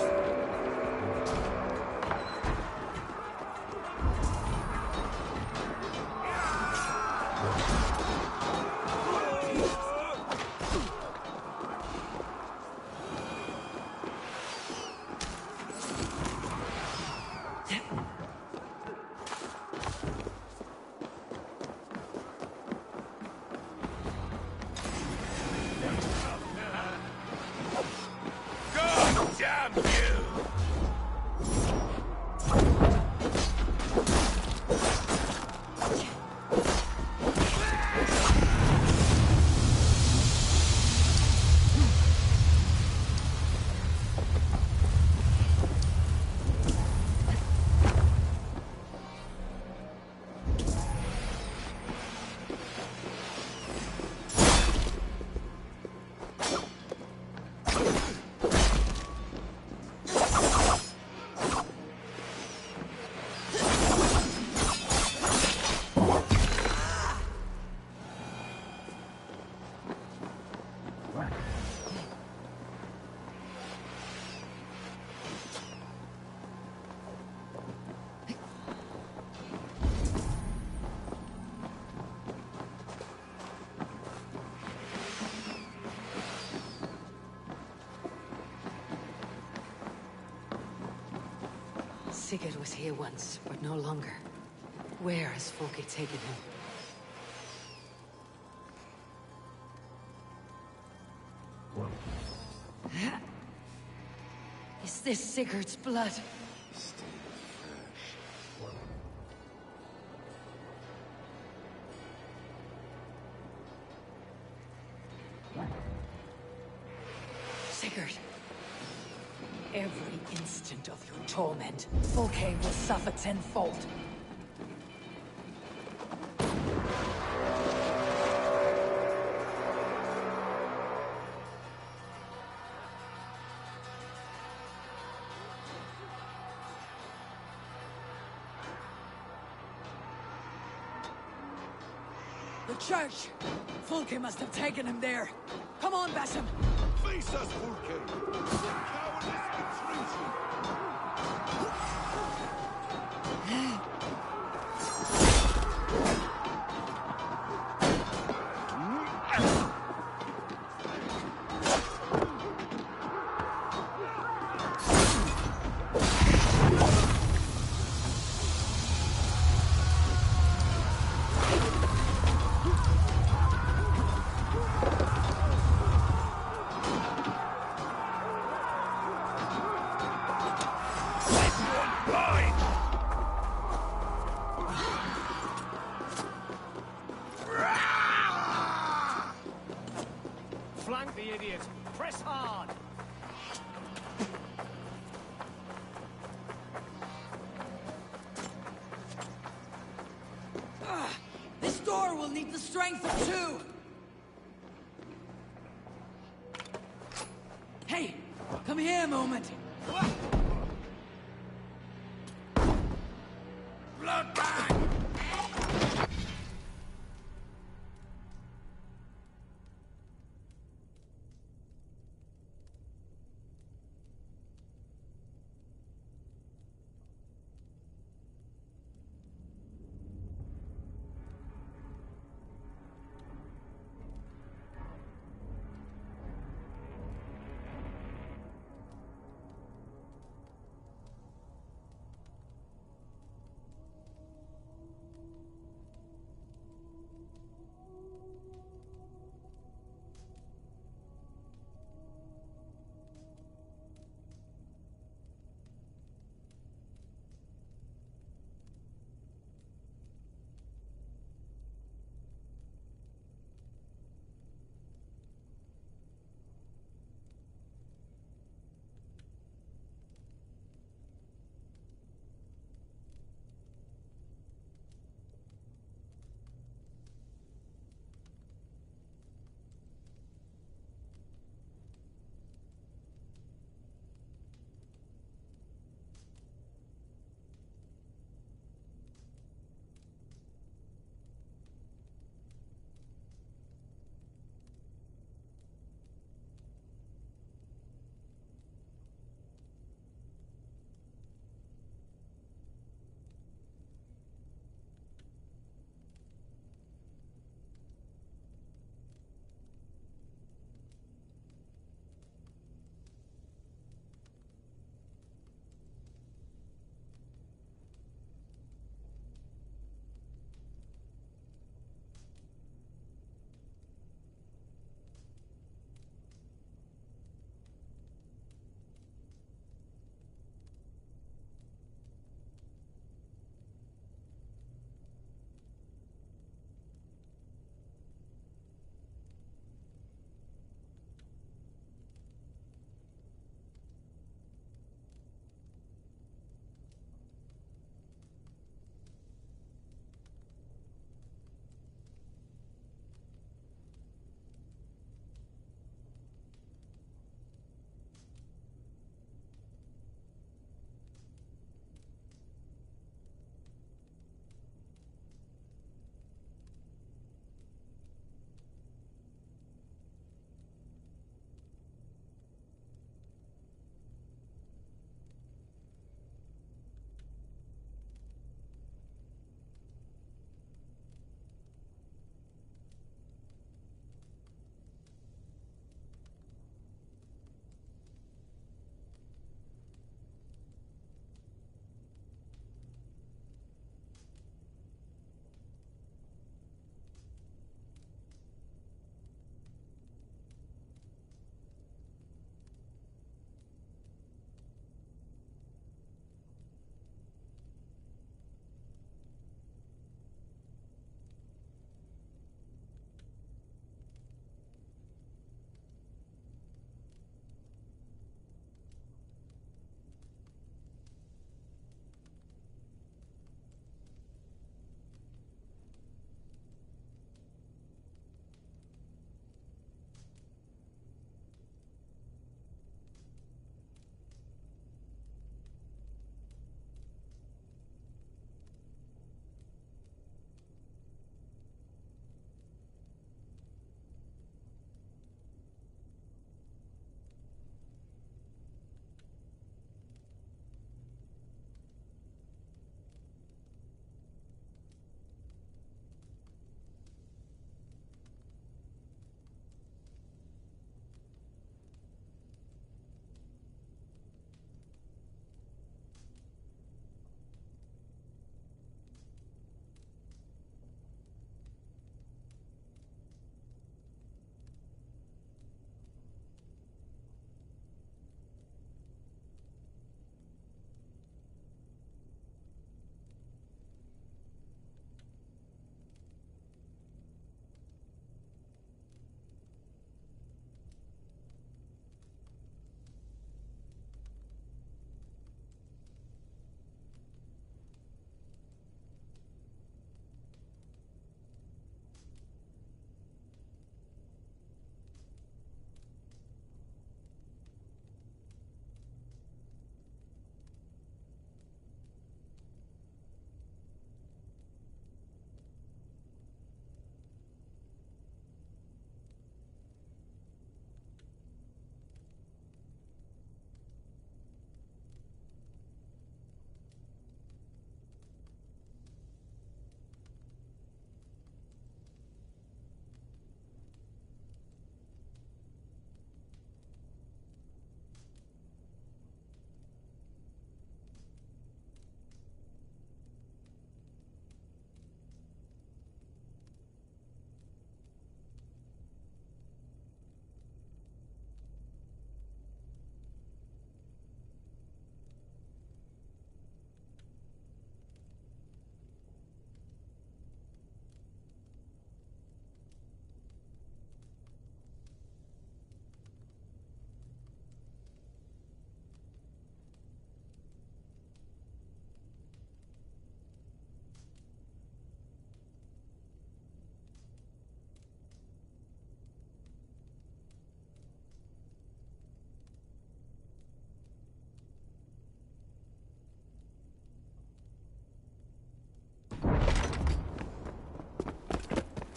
Damn you! Sigurd was here once, but no longer. Where has Folke taken him? Is this Sigurd's blood? Sigurd. Every instant of your torment, Folke will suffer tenfold. The church! Folke must have taken him there. Come on, Basim! Face us, Fulke! Cowardless retreating! Flank the idiot! Press hard! This door will need the strength of two! Hey! Come here a moment! Bloodbag!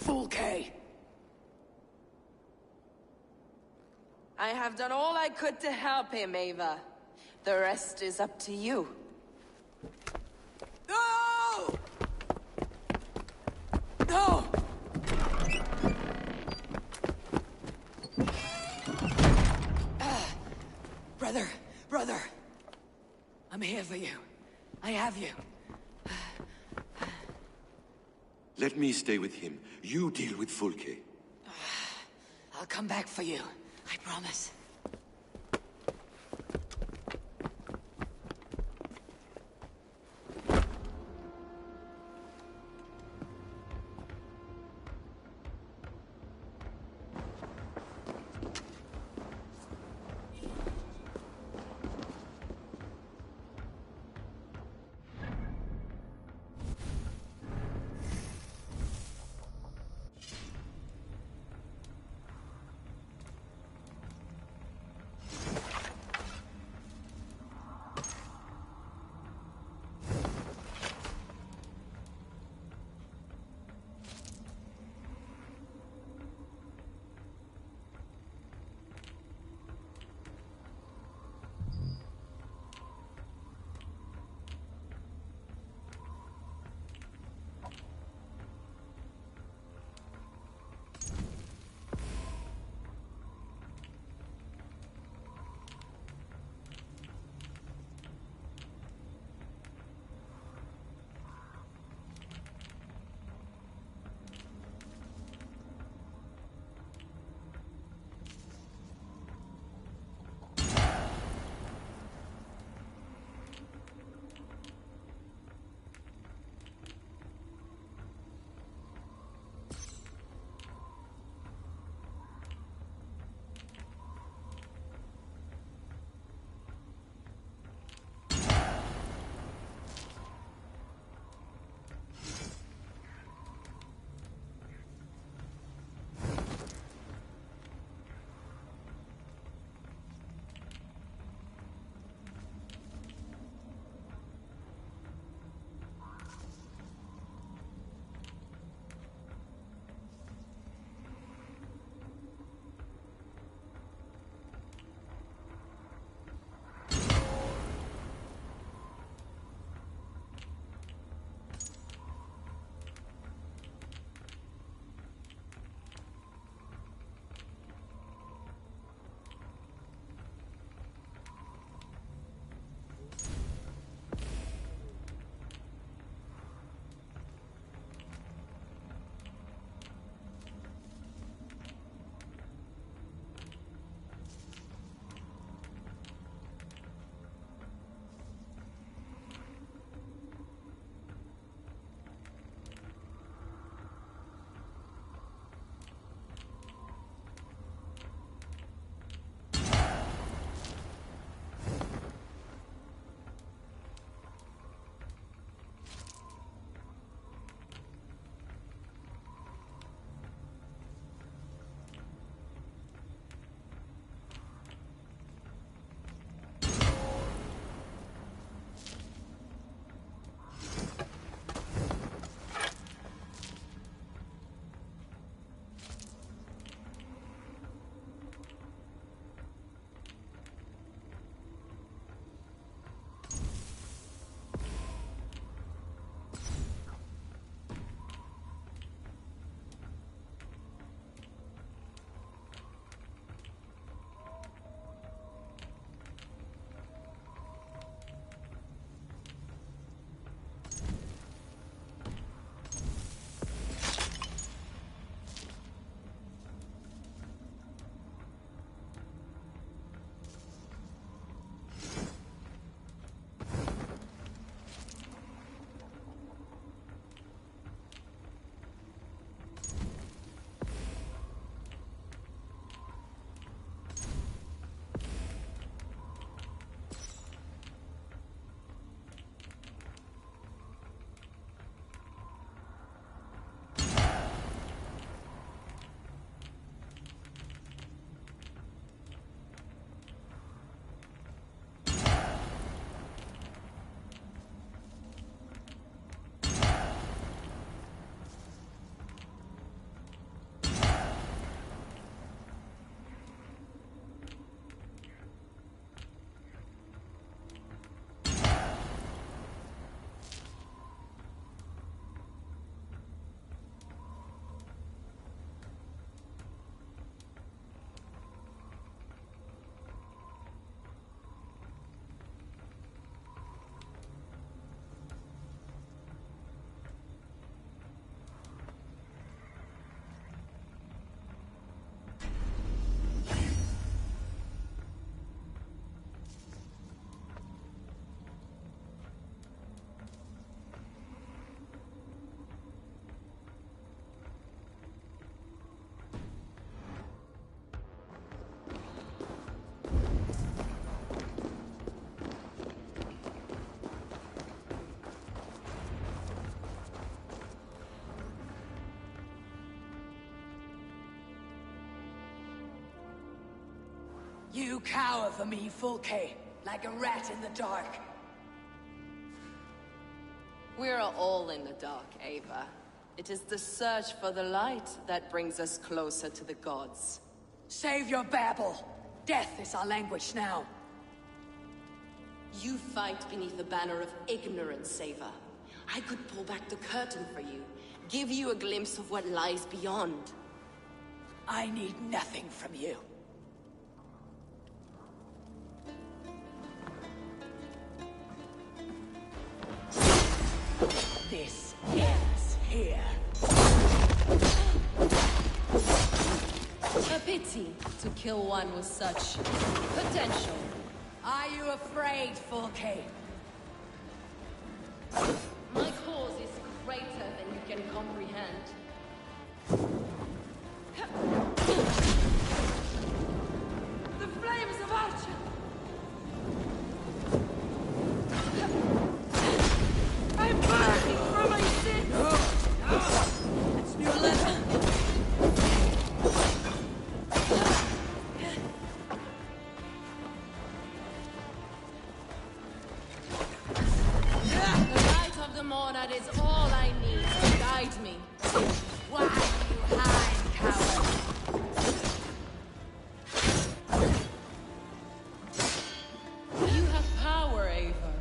Fulke! I have done all I could to help him, Ava. The rest is up to you. No! No! Brother. I'm here for you. I have you. Let me stay with him. You deal with Fulke. I'll come back for you. I promise. You cower for me, Fulke, like a rat in the dark. We're all in the dark, Ava. It is the search for the light that brings us closer to the gods. Save your babble. Death is our language now. You fight beneath the banner of ignorance, Ava. I could pull back the curtain for you, give you a glimpse of what lies beyond. I need nothing from you. This ends here. A pity to kill one with such potential. Are you afraid, Fulke? My cause is greater than you can comprehend. The flames of Archer! I'm burning for my sins! That's new letter. The light of the monad is all I need to guide me. Why you hide, coward? You have power, Ava.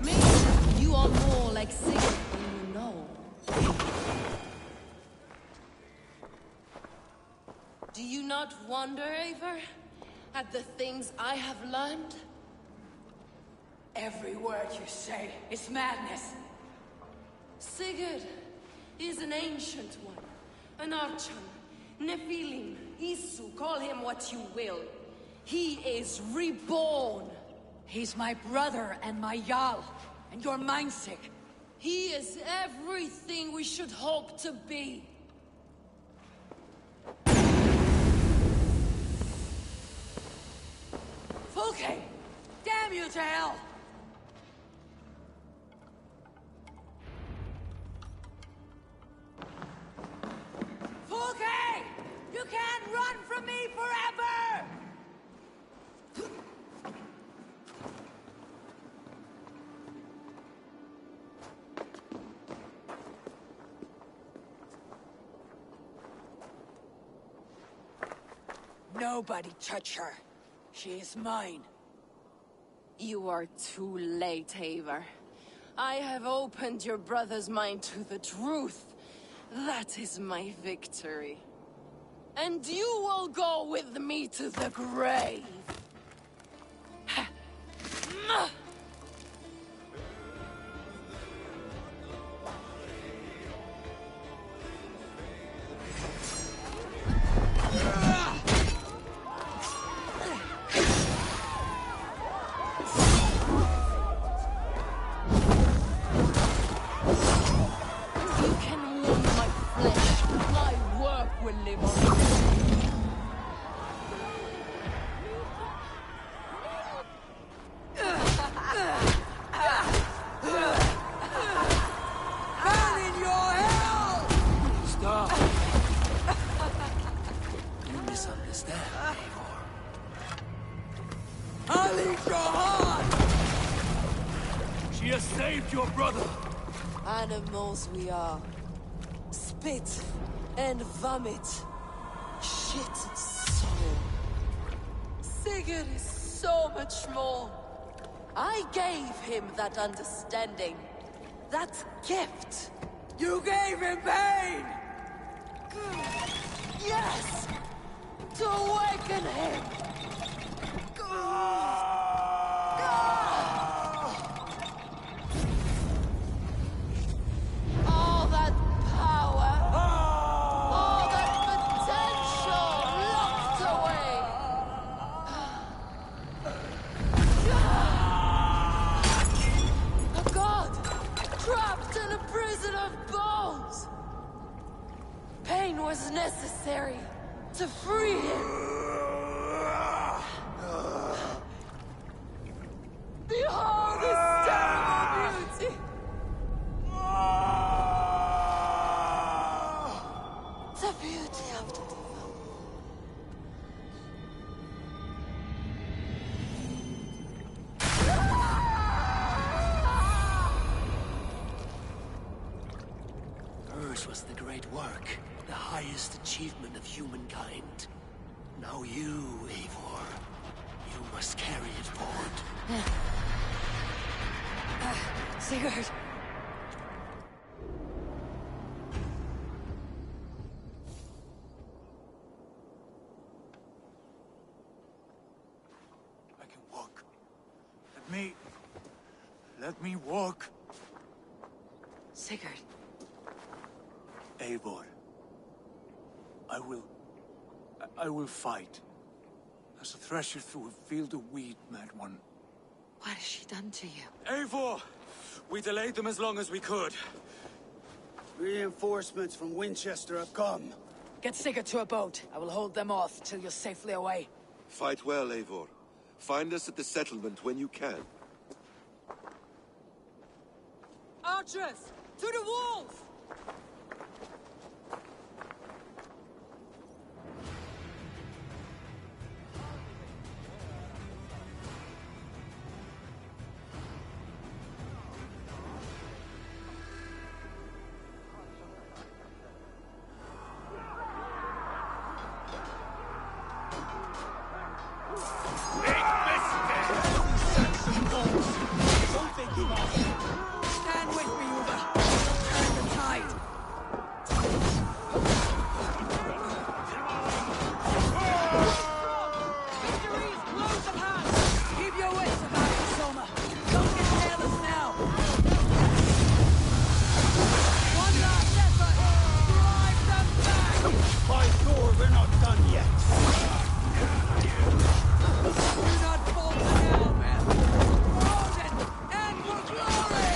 Maybe you are more like Sigurd than you know. Do you not wonder, Ava, at the things I have learned? Every word you say is madness. Sigurd is an ancient one, an Archon, Nephilim, Isu, call him what you will. He is reborn. He's my brother and my Jarl, and you're mindsick. He is everything we should hope to be. Fulke! Damn you to hell! Fulke! You can't run from me forever! Nobody touch her. She is mine. You are too late, Eivor. I have opened your brother's mind to the truth. That is my victory. And you will go with me to the grave. She has saved your brother! Animals we are. Spit and vomit. Shit and soul. Sigurd is so much more. I gave him that understanding. That gift. You gave him pain! Yes! To awaken him! All that power, all that potential locked away. A god trapped in a prison of bones. Pain was necessary to free him. Behold this terrible beauty! The beauty of the devil. Yours was the great work, the highest achievement of humankind. Now you, Eivor, you must carry it forward. Sigurd! I can walk. Let me walk. Sigurd. Eivor. I will fight. As a thresher through a field of wheat, Mad One. What has she done to you? Eivor! We delayed them as long as we could. Reinforcements from Winchester have come. Get Sigurd to a boat. I will hold them off till you're safely away. Fight well, Eivor. Find us at the settlement when you can. Archers! To the walls! Stand with me, Uber. Turn the tide. Victory is close at hand. Keep your wits about it, Soma. Don't get careless now. One last effort. Drive them back. By Thor, we're not done yet. Do not falter now, man. For Odin and for glory!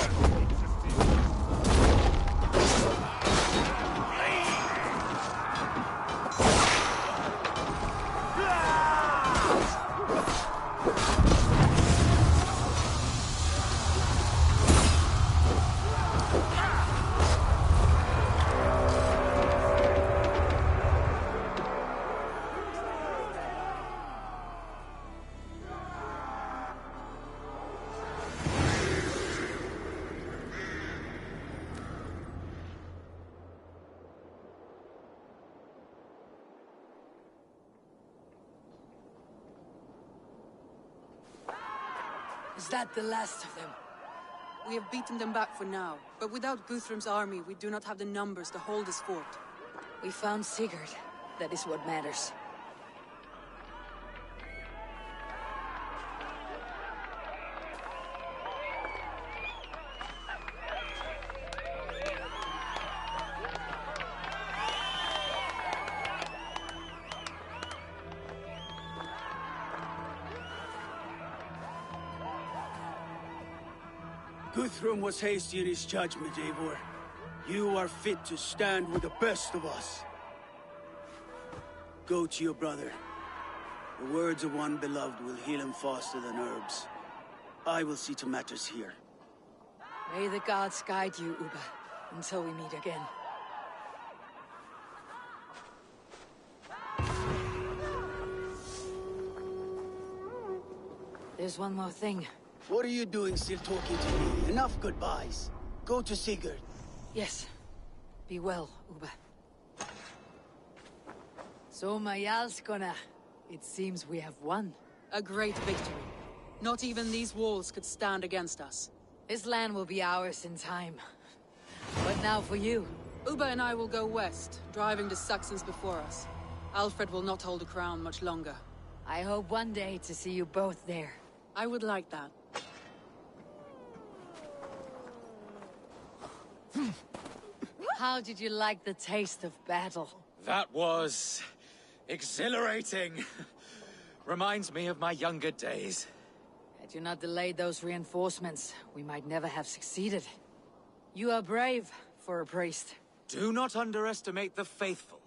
Is that the last of them? We have beaten them back for now, but without Guthrum's army, we do not have the numbers to hold this fort. We found Sigurd. That is what matters. Guthrum was hasty in his judgment, Eivor. You are fit to stand with the best of us. Go to your brother. The words of one beloved will heal him faster than herbs. I will see to matters here. May the gods guide you, Uba, until we meet again. There's one more thing. What are you doing still talking to me? Enough goodbyes. Go to Sigurd. Yes. Be well, Uba. So, Majalskona, it seems we have won. A great victory. Not even these walls could stand against us. This land will be ours in time. But now for you. Uba and I will go west, driving the Saxons before us. Alfred will not hold the crown much longer. I hope one day to see you both there. I would like that. How did you like the taste of battle? That was... exhilarating. Reminds me of my younger days. Had you not delayed those reinforcements, we might never have succeeded. You are brave for a priest. Do not underestimate the faithful.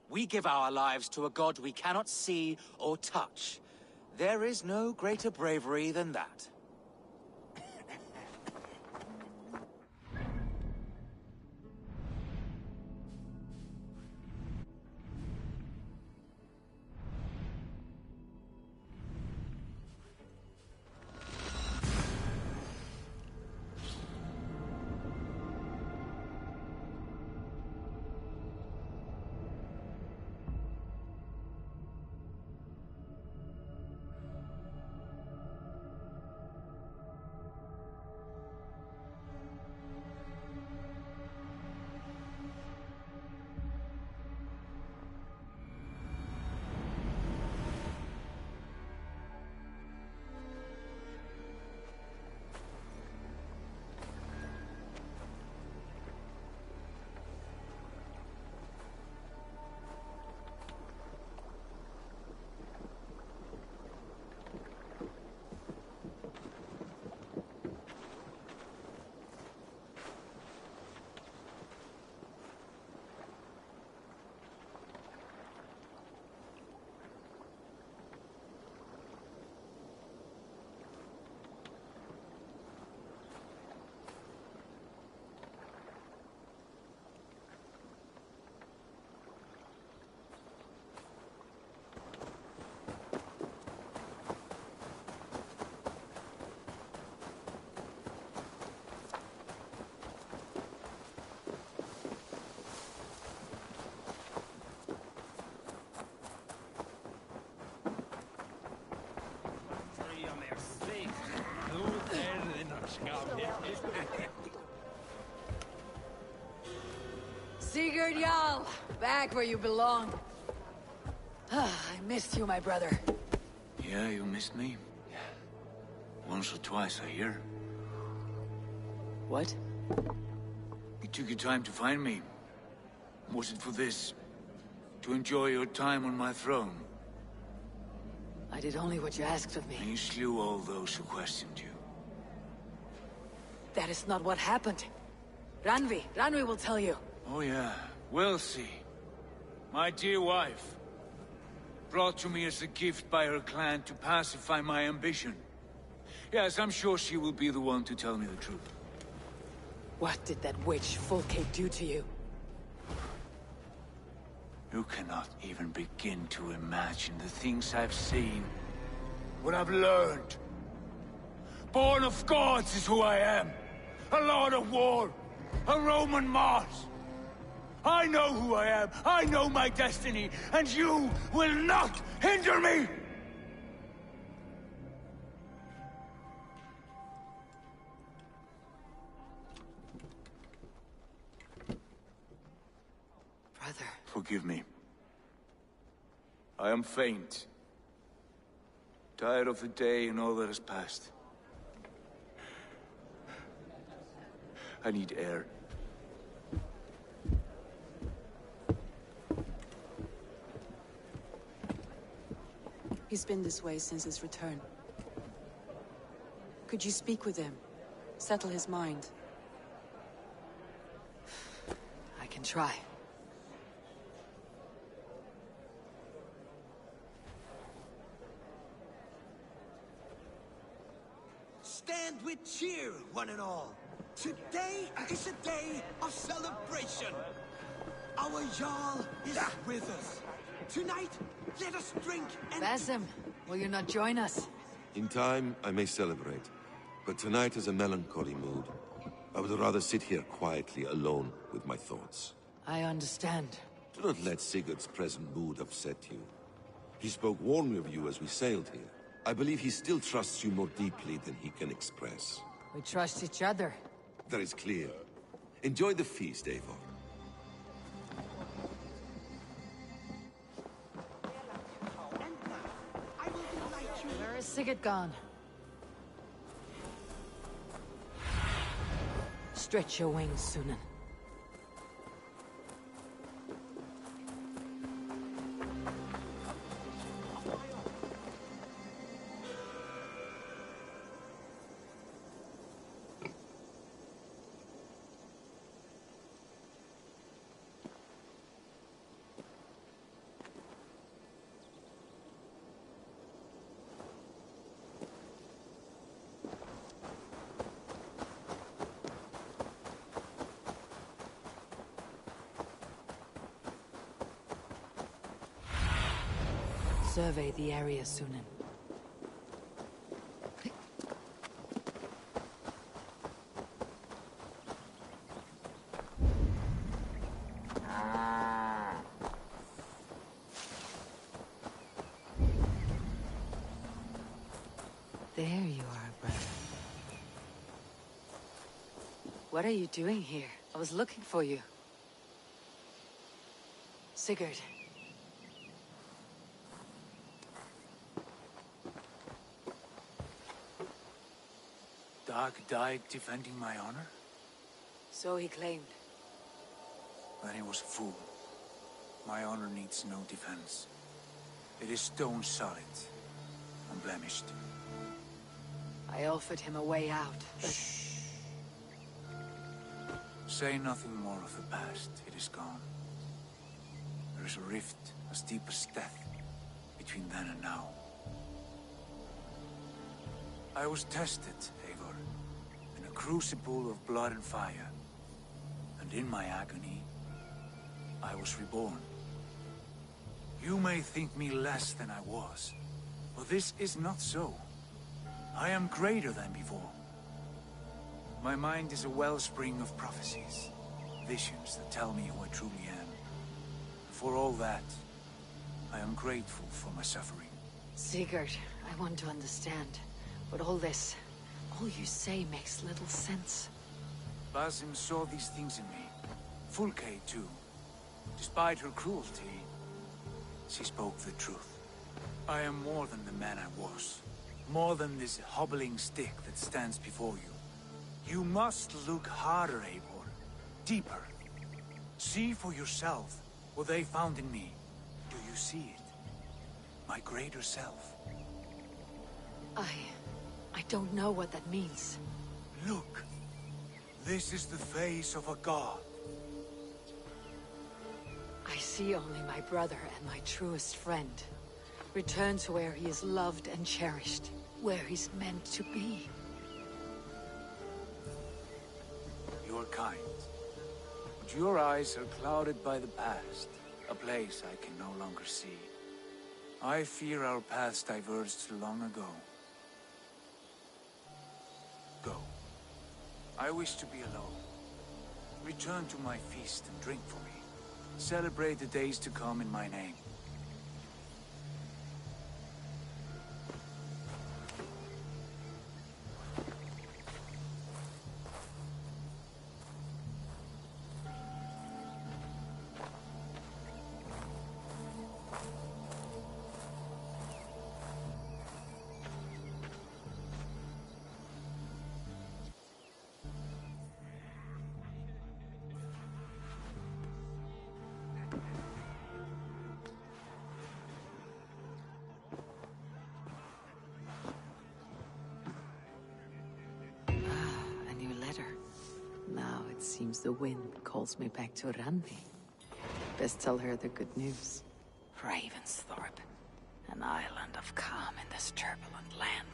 We give our lives to a god we cannot see or touch. There is no greater bravery than that. Sigurd Jarl, back where you belong. I missed you, my brother. Yeah, you missed me. Once or twice, I hear. What? You took your time to find me. Was it for this? To enjoy your time on my throne? I did only what you asked of me. And you slew all those who questioned you. That is not what happened. Ranvi will tell you. Oh yeah, we'll see. My dear wife, brought to me as a gift by her clan to pacify my ambition. Yes, I'm sure she will be the one to tell me the truth. What did that witch Fulke do to you? You cannot even begin to imagine the things I've seen. What I've learned. Born of gods is who I am. A lord of war. A Roman Mars. I know who I am. I know my destiny. And you will not hinder me! Brother. Forgive me. I am faint. Tired of the day and all that has passed. I need air. He's been this way since his return. Could you speak with him? Settle his mind? I can try. Stand with cheer, one and all. Today is a day of celebration. Our Jarl is with us. Tonight, let us drink and... Basim, will you not join us? In time, I may celebrate. But tonight is a melancholy mood. I would rather sit here quietly, alone with my thoughts. I understand. Do not let Sigurd's present mood upset you. He spoke warmly of you as we sailed here. I believe he still trusts you more deeply than he can express. We trust each other. That is clear. Enjoy the feast, Eivor. Where is Sigurd gone? Stretch your wings, Sunan. Survey the area, Sunan. There you are, brother. What are you doing here? I was looking for you. Sigurd. Dag died defending my honor? So he claimed. Then he was a fool. My honor needs no defense. It is stone solid, unblemished. I offered him a way out, but... Shh. Say nothing more of the past. It is gone. There is a rift as deep as death between then and now. I was tested, Eivor, in a crucible of blood and fire. And in my agony, I was reborn. You may think me less than I was, but this is not so. I am greater than before. My mind is a wellspring of prophecies, visions that tell me who I truly am. For all that, I am grateful for my suffering. Sigurd, I want to understand. But all this... All you say makes little sense. Basim saw these things in me. Fulke, too. Despite her cruelty, she spoke the truth. I am more than the man I was. More than this hobbling stick that stands before you. You must look harder, Eivor. Deeper. See for yourself what they found in me. Do you see it? My greater self. I don't know what that means. Look. This is the face of a god. I see only my brother and my truest friend. Return to where he is loved and cherished. Where he's meant to be. You're kind. But your eyes are clouded by the past. A place I can no longer see. I fear our paths diverged long ago. Go. I wish to be alone. Return to my feast and drink for me. Celebrate the days to come in my name. Seems the wind calls me back to Randi. Best tell her the good news. Ravensthorpe. An island of calm in this turbulent land.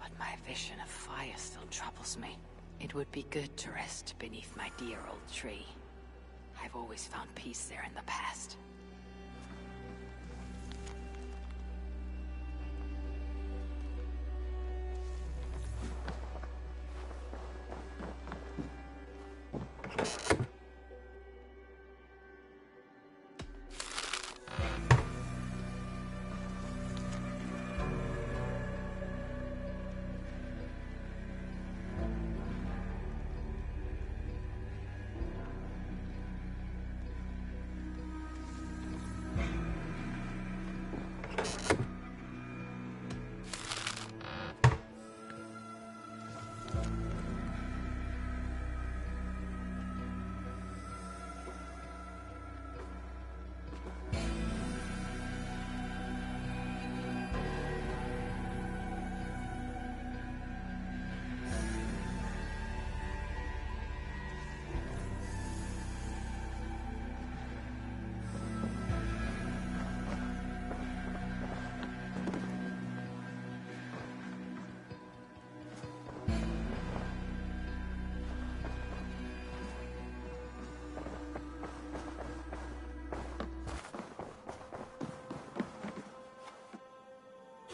But my vision of fire still troubles me. It would be good to rest beneath my dear old tree. I've always found peace there in the past.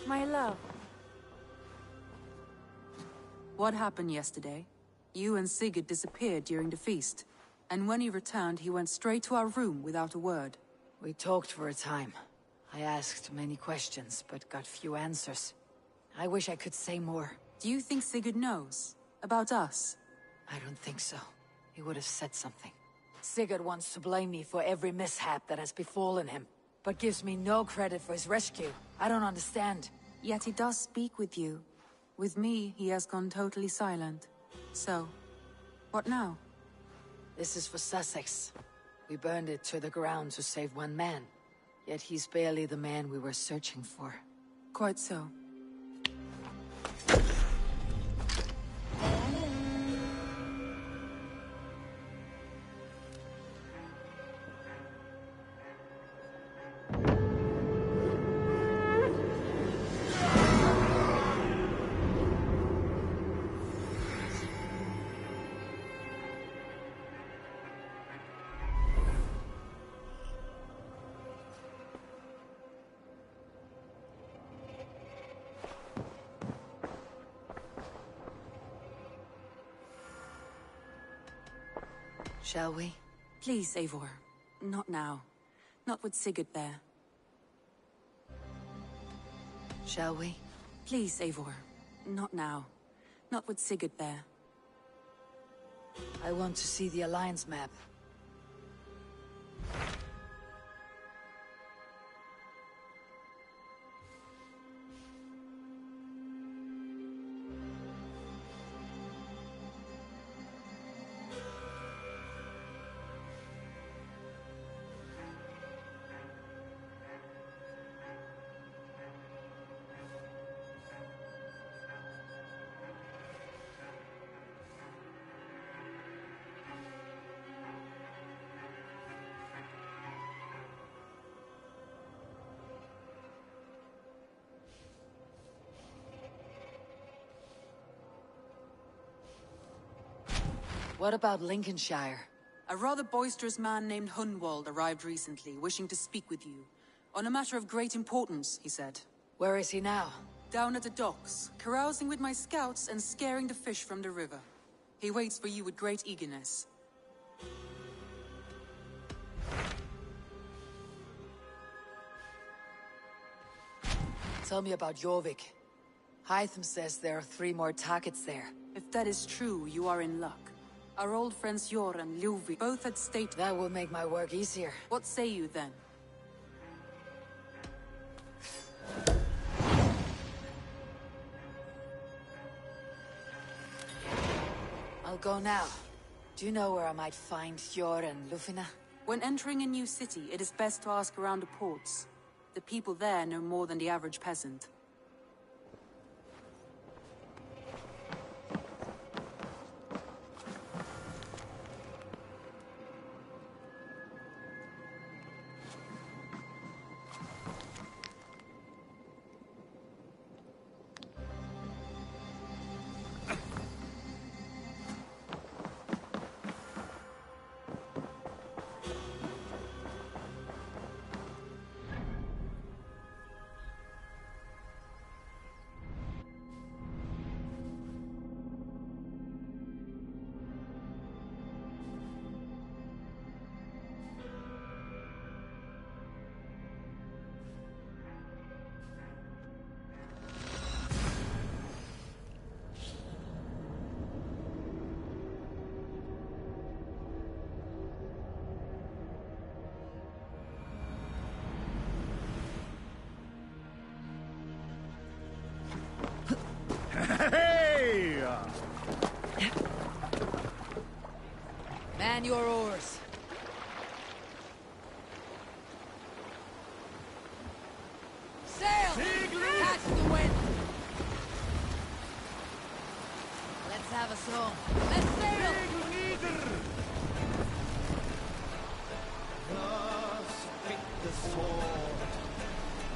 My love. What happened yesterday? You and Sigurd disappeared during the feast. And when he returned, he went straight to our room without a word. We talked for a time. I asked many questions, but got few answers. I wish I could say more. Do you think Sigurd knows? About us? I don't think so. He would have said something. Sigurd wants to blame me for every mishap that has befallen him, but gives me no credit for his rescue. I don't understand. Yet he does speak with you. With me, he has gone totally silent. So, what now? This is for Sussex. We burned it to the ground to save one man. Yet he's barely the man we were searching for. Quite so. Shall we? Please, Eivor. Not now. Not with Sigurd there. Shall we? Please, Eivor. Not now. Not with Sigurd there. I want to see the Alliance map. What about Lincolnshire? A rather boisterous man named Hunwald arrived recently, wishing to speak with you. On a matter of great importance, he said. Where is he now? Down at the docks, carousing with my scouts and scaring the fish from the river. He waits for you with great eagerness. Tell me about Jorvik. Hytham says there are 3 more targets there. If that is true, you are in luck. Our old friends Jor and Ljuvik both had stated... That will make my work easier. What say you then? I'll go now. Do you know where I might find Jor and Lufina? When entering a new city, it is best to ask around the ports. The people there know more than the average peasant. Hey! Man your oars. Sail! Catch the wind! Let's have a song. Let's sail! Thus pick the sword,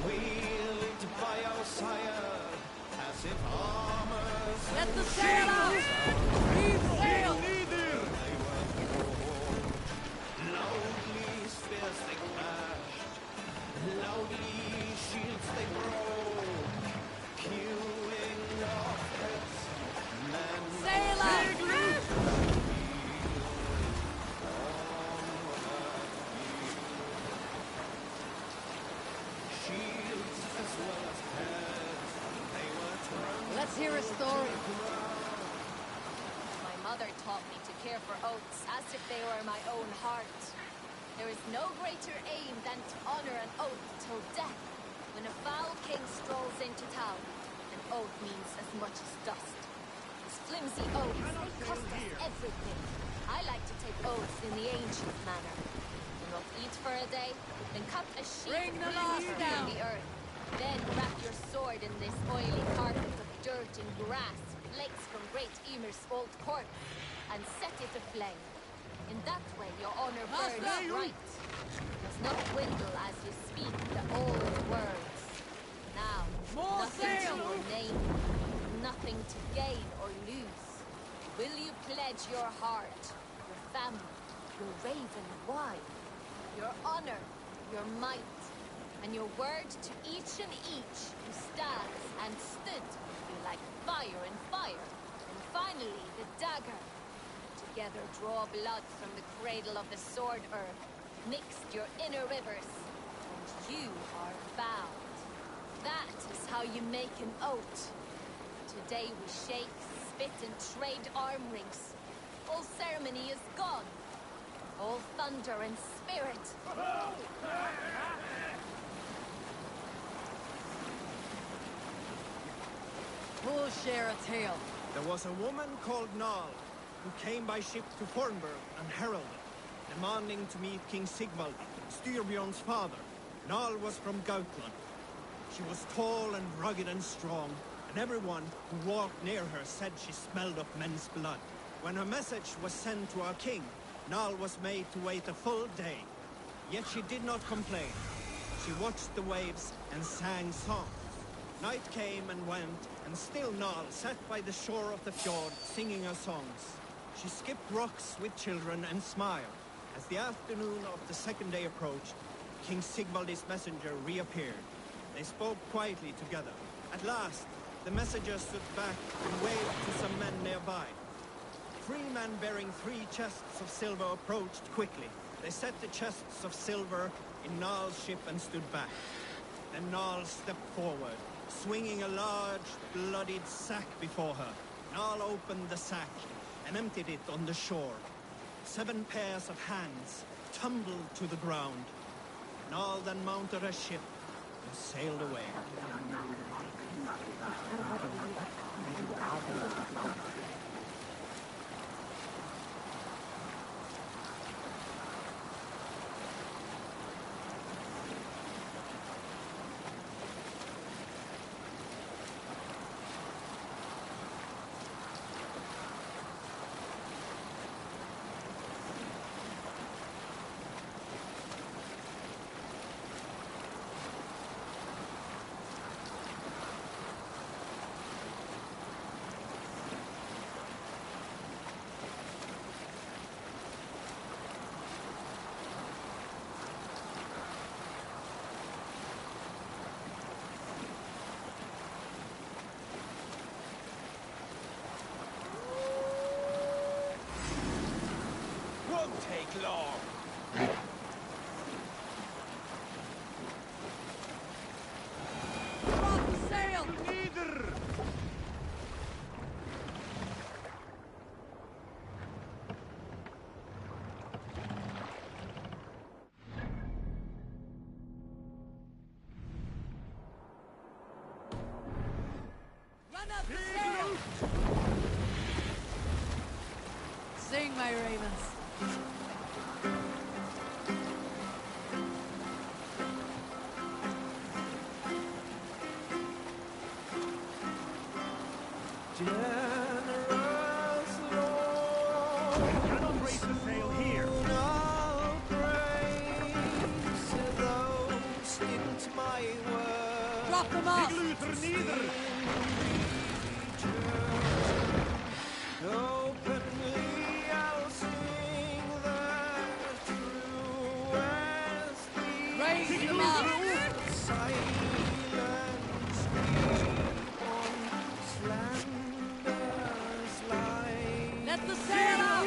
wielded by our sire, as if armors. Let the sail out! Reef sail! Loudly spears they clashed, loudly shields they broke, hewing off heads, men. Sail out! Shields as well as heads, they were trampled. Let's hear a story. My mother taught me to care for oaths as if they were my own heart. There is no greater aim than to honor an oath till death. When a foul king strolls into town, an oath means as much as dust. These flimsy oaths, they cost us everything. I like to take oaths in the ancient manner. Do not eat for a day, then cut a sheet Bring the last down. in the earth. Then wrap your sword in this oily carpet of dirt and grass, flakes from Great Ymir's old corpse, and set it aflame. In that way your honor burns bright. Does not dwindle as you speak the old words. Now, nothing to your name, nothing to gain or lose. Will you pledge your heart, your family, your raven wife, your honor, your might, and your word to each and each who stands and stood with you like fire and fire, and finally the dagger? Together draw blood from the cradle of the sword earth, mixed your inner rivers, and you are bound. That is how you make an oath. To Today we shake, spit, and trade arm rings. All ceremony is gone. All thunder and spirit. Who'll share a tale? There was a woman called Nal, who came by ship to Fornburg and heralded, demanding to meet King Sigvald, Styrbjorn's father. Nal was from Gautland. She was tall and rugged and strong, and everyone who walked near her said she smelled of men's blood. When her message was sent to our king, Nal was made to wait a full day. Yet she did not complain. She watched the waves and sang songs. Night came and went, and still Nal sat by the shore of the fjord singing her songs. She skipped rocks with children and smiled. As the afternoon of the second day approached, King Sigvald's messenger reappeared. They spoke quietly together. At last, the messenger stood back and waved to some men nearby. 3 men bearing 3 chests of silver approached quickly. They set the chests of silver in Nal's ship and stood back. Then Nal stepped forward, swinging a large, bloodied sack before her. Nal opened the sack and emptied it on the shore. 7 pairs of hands tumbled to the ground. Nal then mounted a ship and sailed away. Take long. Drop the sail! Neither! Run up the sail! Sing, my ravens. Drop them off! Raise them up! Let the sail out!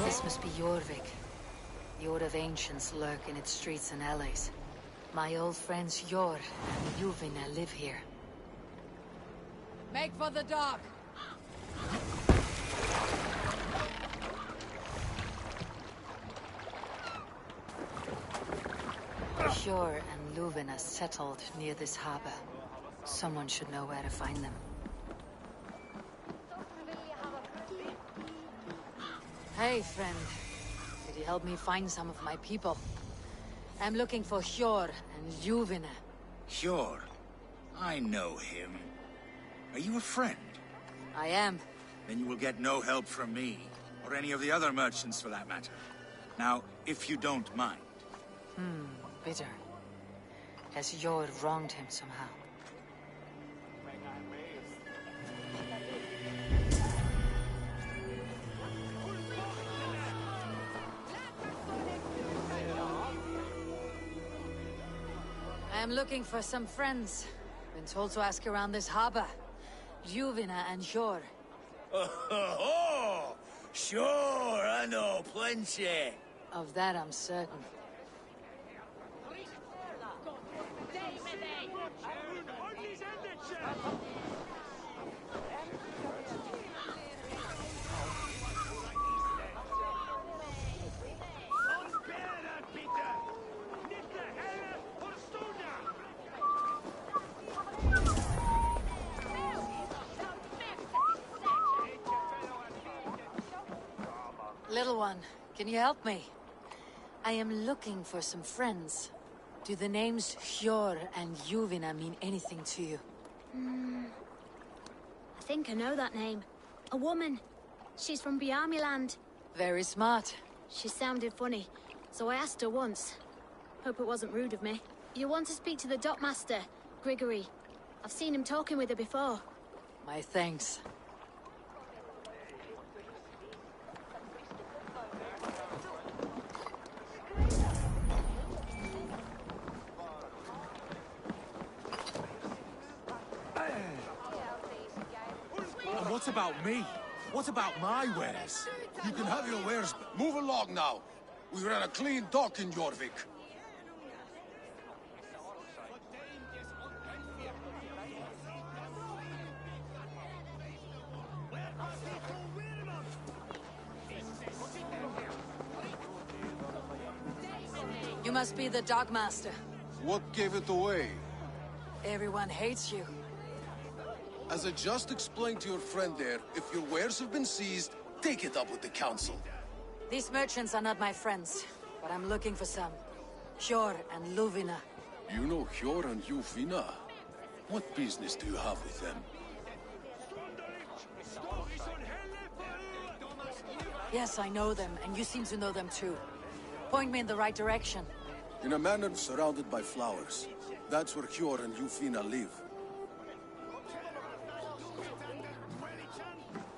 This must be Jorvik. The Order of Ancients lurk in its streets and alleys. My old friends Jor and Juvina live here. Make for the dock! Jor and Luvina settled near this harbor. Someone should know where to find them. Hey, friend. Could you help me find some of my people? I'm looking for Hjor and Juvina. Sure. I know him. Are you a friend? I am. Then you will get no help from me, or any of the other merchants for that matter. Now, if you don't mind. Bitter. Has Jord wronged him somehow? I am looking for some friends. Been told to ask around this harbor. Juvina and Jor. Oh, sure, I know plenty. Of that I'm certain. Little one, can you help me? I am looking for some friends. Do the names Hjor and Juvina mean anything to you? I think I know that name. A woman. She's from Biamiland. Very smart. She sounded funny, so I asked her once. Hope it wasn't rude of me. You want to speak to the dockmaster, Grigory. I've seen him talking with her before. My thanks. And what about me? What about my wares? You can have your wares, but move along now. We ran a clean dock in Jorvik. You must be the Dogmaster. What gave it away? Everyone hates you. As I just explained to your friend there, if your wares have been seized, take it up with the council. These merchants are not my friends, but I'm looking for some. Hjor and Luvina. You know Hjor and Juvina? What business do you have with them? Yes, I know them, and you seem to know them too. Point me in the right direction. In a manor surrounded by flowers. That's where Hjor and Juvina live.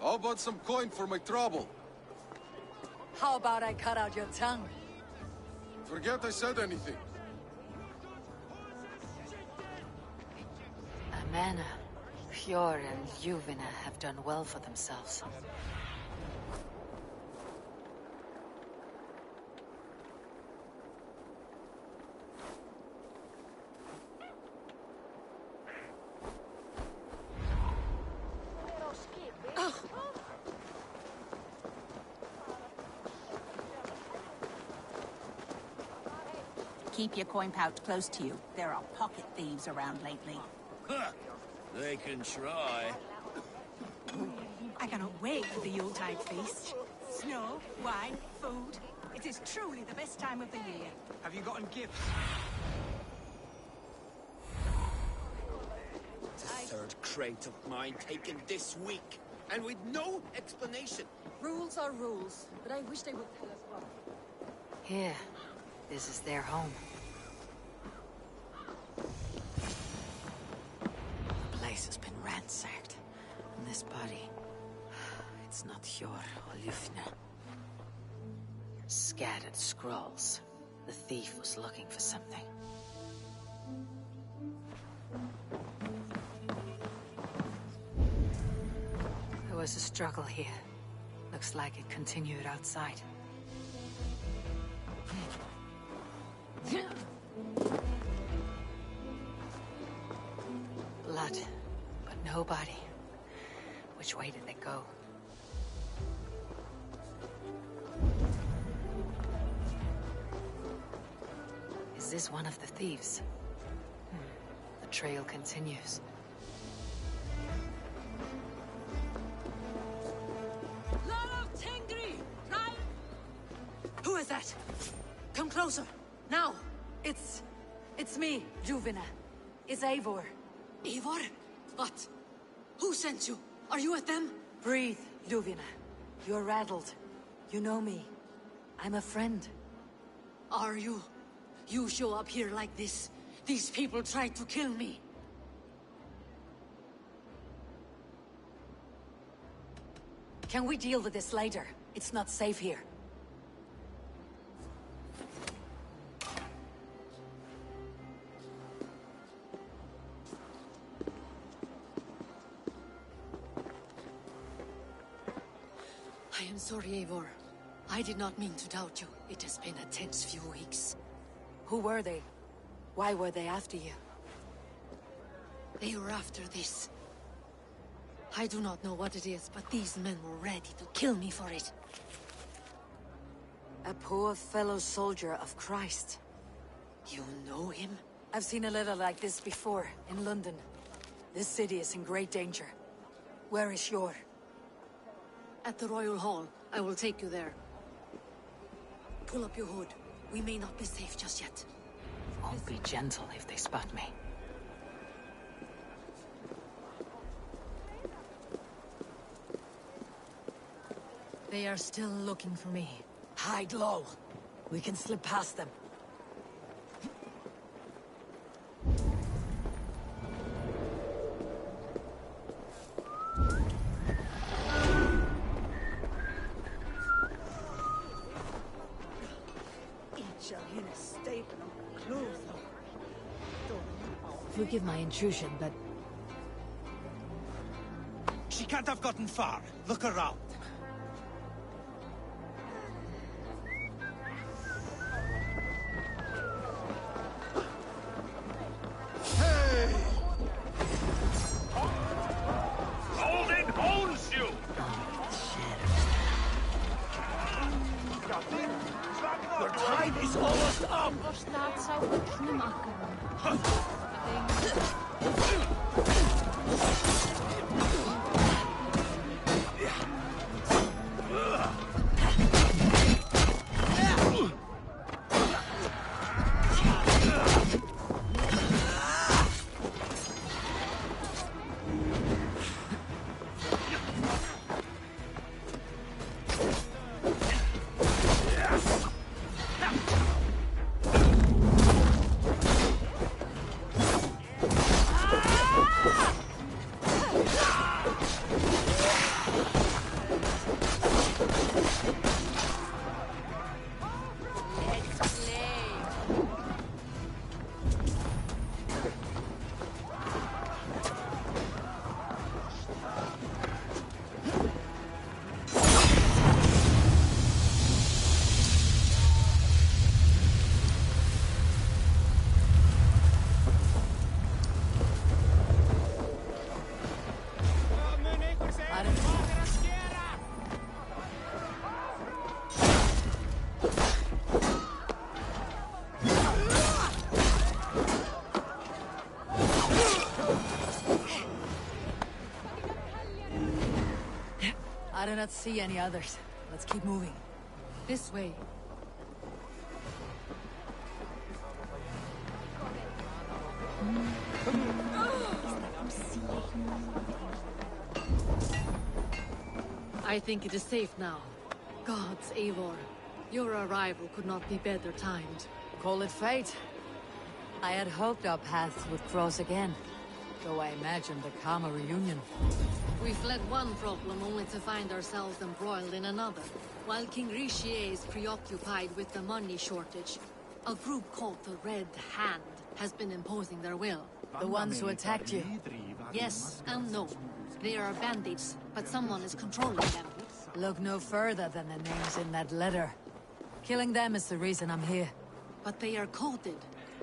How about some coin for my trouble? How about I cut out your tongue? Forget I said anything. Amana, Hjor and Juvina have done well for themselves. Keep your coin pouch close to you. There are pocket thieves around lately. Huh. They can try. I cannot wait for the Yuletide feast. Snow, wine, food. It is truly the best time of the year. Have you gotten gifts? The third crate of mine taken this week, and with no explanation. Rules are rules, but I wish they would tell us what. Here, this is their home. The place has been ransacked. And this body... It's not Hjor or Juvina. Scattered scrolls. The thief was looking for something. There was a struggle here. Looks like it continued outside. Blood, but no body. Which way did they go? Is this one of the thieves? The trail continues. Who is that? Come closer. Now. It's me, Juvina. It's Eivor. Eivor? What? Who sent you? Are you with them? Breathe, Juvina. You're rattled. You know me. I'm a friend. Are you? You show up here like this. These people tried to kill me. Can we deal with this later? It's not safe here. I am sorry, Eivor. I did not mean to doubt you. It has been a tense few weeks. Who were they? Why were they after you? They were after this. I do not know what it is, but these men were ready to kill me for it. A poor fellow soldier of Christ. You know him? I've seen a letter like this before, in London. This city is in great danger. Where is Yor? At the Royal Hall. I will take you there. Pull up your hood. We may not be safe just yet. I'll be gentle if they spot me. They are still looking for me. Hide low. We can slip past them. Forgive my intrusion, but... She can't have gotten far. Look around. Odin owns you! Your time is almost up! I do not see any others. Let's keep moving. This way. I think it is safe now. Gods, Eivor. Your arrival could not be better timed. Call it fate. I had hoped our paths would cross again, though I imagined a calmer reunion. We fled one problem only to find ourselves embroiled in another. While King Richier is preoccupied with the money shortage, a group called the Red Hand has been imposing their will. The ones who attacked you? Yes and no. They are bandits, but someone is controlling them. Look no further than the names in that letter. Killing them is the reason I'm here. But they are coded.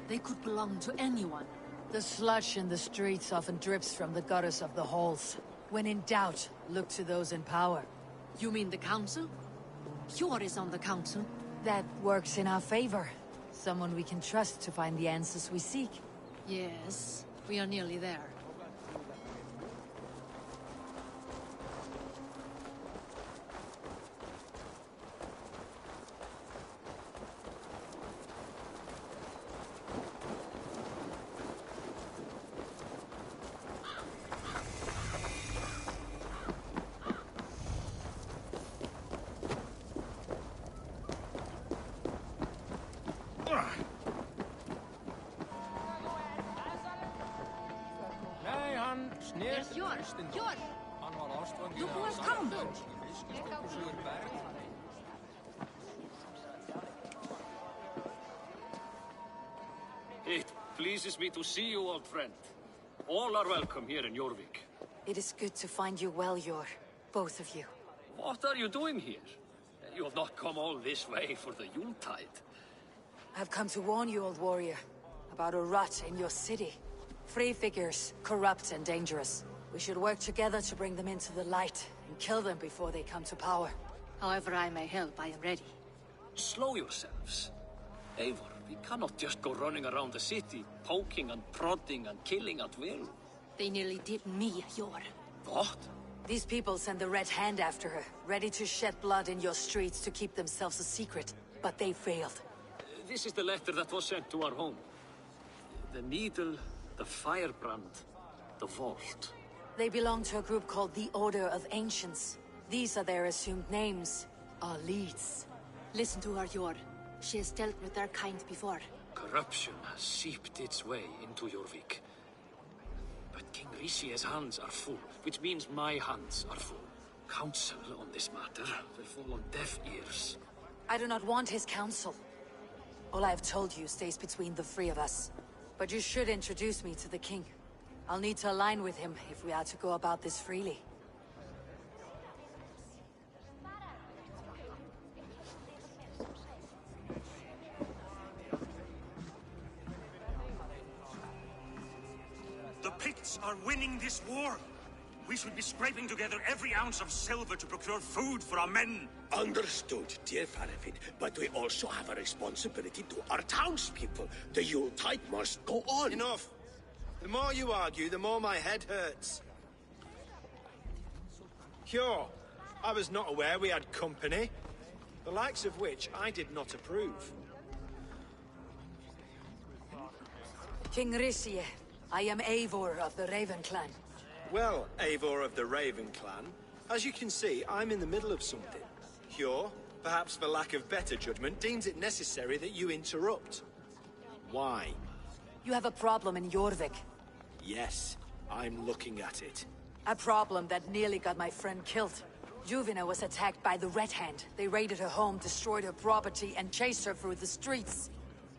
They could belong to anyone. The sludge in the streets often drips from the gutters of the halls. When in doubt, look to those in power. You mean the council? Yor is on the council. That works in our favor. Someone we can trust to find the answers we seek. Yes, we are nearly there. Nei, hann snerti Kristinn. Hann var ástfanginn af samfélsku fiskistöngusugur berg. It pleases me to see you, old friend. All are welcome here in Jorvik. It is good to find you well, Yor. Both of you. What are you doing here? You have not come all this way for the Yuletide. I've come to warn you, old warrior, about a rot in your city. Free figures, corrupt and dangerous. We should work together to bring them into the light and kill them before they come to power. However I may help, I am ready. Slow yourselves. Eivor, we cannot just go running around the city, poking and prodding and killing at will. They nearly did me, Yor. What? These people send the Red Hand after her, ready to shed blood in your streets to keep themselves a secret. But they failed. This is the letter that was sent to our home. The needle, the firebrand, the vault. They belong to a group called the Order of Ancients. These are their assumed names, our leads. Listen to her, Yor. She has dealt with their kind before. Corruption has seeped its way into Jorvik. But King Rishi's hands are full, which means my hands are full. Counsel on this matter will fall on deaf ears. I do not want his counsel. All I have told you stays between the three of us. But you should introduce me to the king. I'll need to align with him if we are to go about this freely. The Picts are winning this war. We should be scraping together every ounce of silver to procure food for our men. Understood, dear Faravid, but we also have a responsibility to our townspeople. The Yuletide must go on. Enough. The more you argue, the more my head hurts. Cure, I was not aware we had company, the likes of which I did not approve. King Risie, I am Eivor of the Raven Clan. Well, Eivor of the Raven Clan, as you can see, I'm in the middle of something. Cure, perhaps for lack of better judgment, deems it necessary that you interrupt. Why? You have a problem in Jorvik. Yes, I'm looking at it. A problem that nearly got my friend killed. Juvina was attacked by the Red Hand. They raided her home, destroyed her property, and chased her through the streets.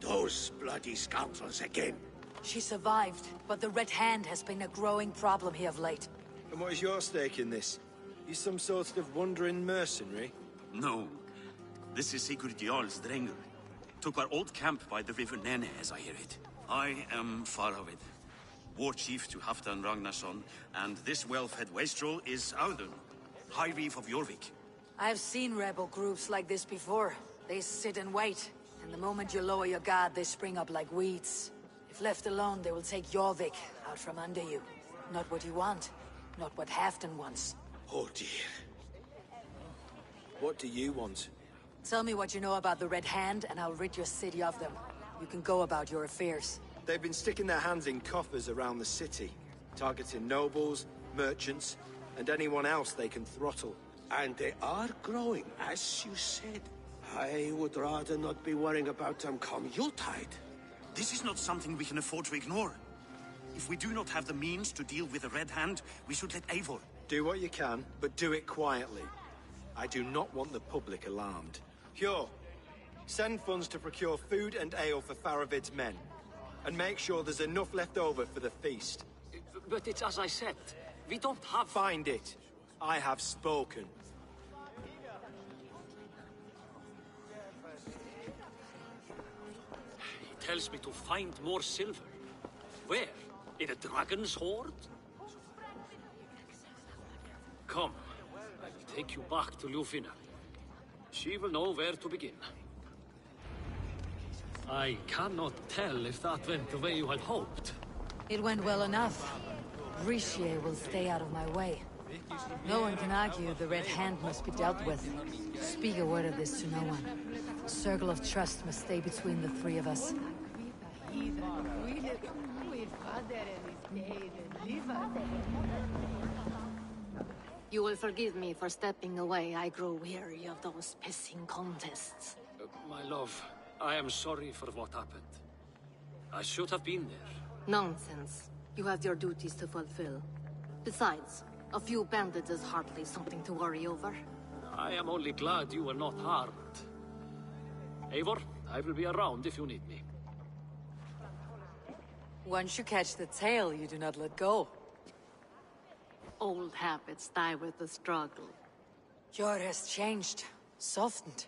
Those bloody scoundrels again. She survived, but the Red Hand has been a growing problem here of late. And what is your stake in this? You some sort of wandering mercenary? No. This is Sigurd Jarl's Drengr. Took our old camp by the river Nene, as I hear it. I am Faravid, war chief to Halfdan Ragnarsson, and this well-fed wastrel is Audun, High Reef of Jorvik. I've seen rebel groups like this before. They sit and wait, and the moment you lower your guard, they spring up like weeds. If left alone, they will take Jorvik out from under you. Not what you want, not what Halfdan wants. Oh dear. What do you want? Tell me what you know about the Red Hand, and I'll rid your city of them. You can go about your affairs. They've been sticking their hands in coffers around the city, targeting nobles, merchants, and anyone else they can throttle. And they are growing, as you said. I would rather not be worrying about them come Yuletide. This is not something we can afford to ignore. If we do not have the means to deal with the Red Hand, we should let Eivor. Do what you can, but do it quietly. I do not want the public alarmed. Cure, send funds to procure food and ale for Faravid's men. And make sure there's enough left over for the feast. But it's as I said, we don't have... Find it. I have spoken. He tells me to find more silver. Where? In a dragon's hoard? Come, I will take you back to Ljufina. She will know where to begin. I cannot tell if that went the way you had hoped. It went well enough. Risie will stay out of my way. No one can argue the Red Hand must be dealt with. Speak a word of this to no one. A circle of trust must stay between the three of us. You will forgive me for stepping away. I grow weary of those pissing contests. My love, I am sorry for what happened. I should have been there. Nonsense. You have your duties to fulfill. Besides, a few bandits is hardly something to worry over. I am only glad you were not harmed. Eivor, I will be around if you need me. Once you catch the tail, you do not let go. Old habits die with the struggle. Jor has changed, softened.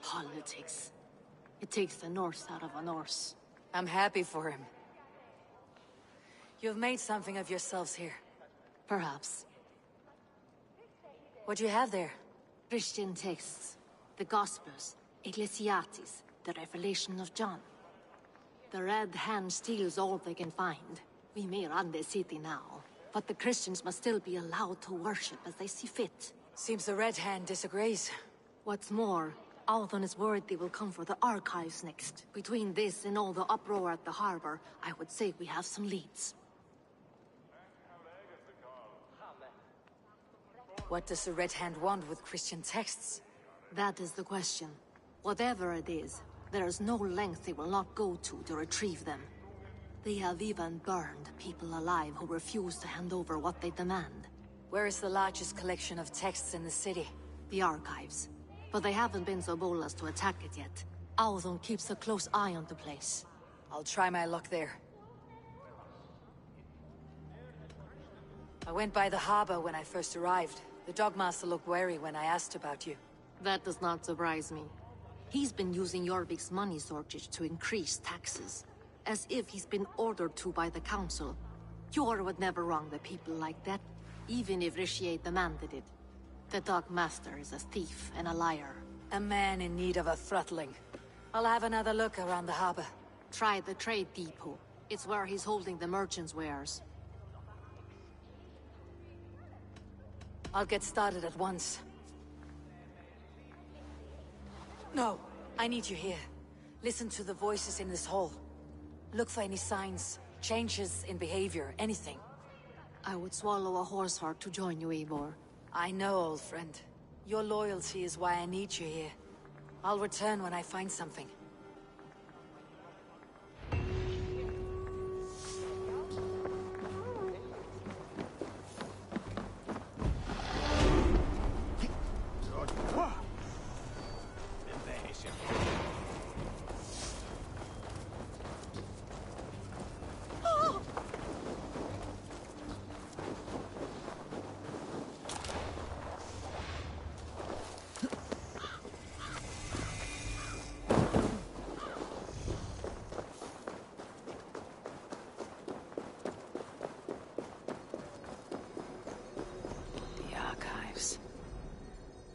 Politics. It takes the Norse out of a Norse. I'm happy for him. You've made something of yourselves here. Perhaps. What do you have there? Christian texts. The Gospels. Ecclesiastes. The Revelation of John. The Red Hand steals all they can find. We may run the city now, but the Christians must still be allowed to worship as they see fit. Seems the Red Hand disagrees. What's more, Althon is worried they will come for the archives next. Between this and all the uproar at the harbor, I would say we have some leads. What does the Red Hand want with Christian texts? That is the question. Whatever it is, there is no length they will not go to retrieve them. They have even burned people alive who refuse to hand over what they demand. Where is the largest collection of texts in the city? The archives. But they haven't been so bold as to attack it yet. Althon keeps a close eye on the place. I'll try my luck there. I went by the harbor when I first arrived. The Dogmaster looked wary when I asked about you. That does not surprise me. He's been using Jorvik's money shortage to increase taxes. As if he's been ordered to by the council. Jor would never wrong the people like that, even if Rishi demanded it. The Dogmaster is a thief and a liar. A man in need of a throttling. I'll have another look around the harbor. Try the trade depot. It's where he's holding the merchants' wares. I'll get started at once. No, I need you here. Listen to the voices in this hall. Look for any signs, changes in behavior, anything. I would swallow a horse heart to join you, Eivor. I know, old friend. Your loyalty is why I need you here. I'll return when I find something.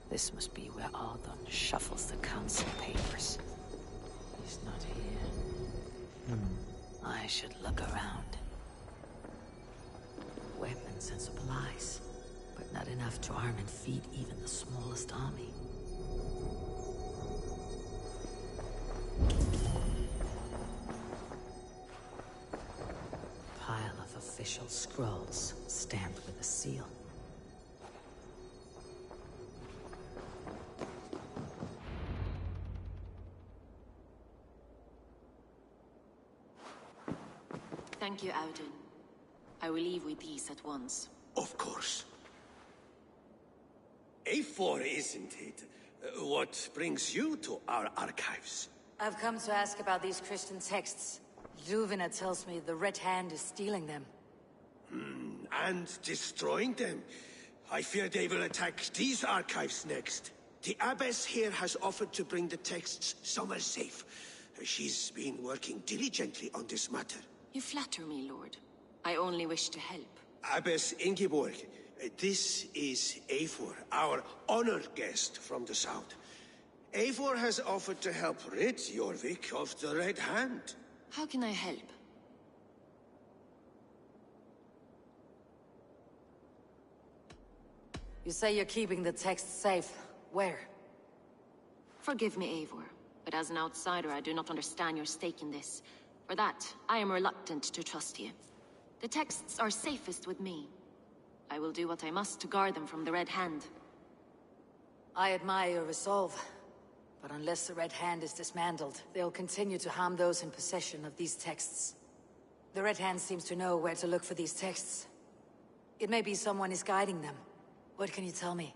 This must be where Althon shuffles the council papers. He's not here. I should look around. Weapons and supplies, but not enough to arm and feed even the smallest army. Pile of official scrolls, stamped with a seal. Thank you, Audun. I will leave with these at once. Of course. Eivor, isn't it? What brings you to our archives? I've come to ask about these Christian texts. Ljuvina tells me the Red Hand is stealing them. And destroying them. I fear they will attack these archives next. The Abbess here has offered to bring the texts somewhere safe. She's been working diligently on this matter. You flatter me, Lord. I only wish to help. Abbess Ingeborg, this is Eivor, our honored guest from the south. Eivor has offered to help rid Jorvik of the Red Hand. How can I help? You say you're keeping the texts safe. Where? Forgive me, Eivor, but as an outsider, I do not understand your stake in this. For that, I am reluctant to trust you. The texts are safest with me. I will do what I must to guard them from the Red Hand. I admire your resolve. But unless the Red Hand is dismantled, they'll continue to harm those in possession of these texts. The Red Hand seems to know where to look for these texts. It may be someone is guiding them. What can you tell me?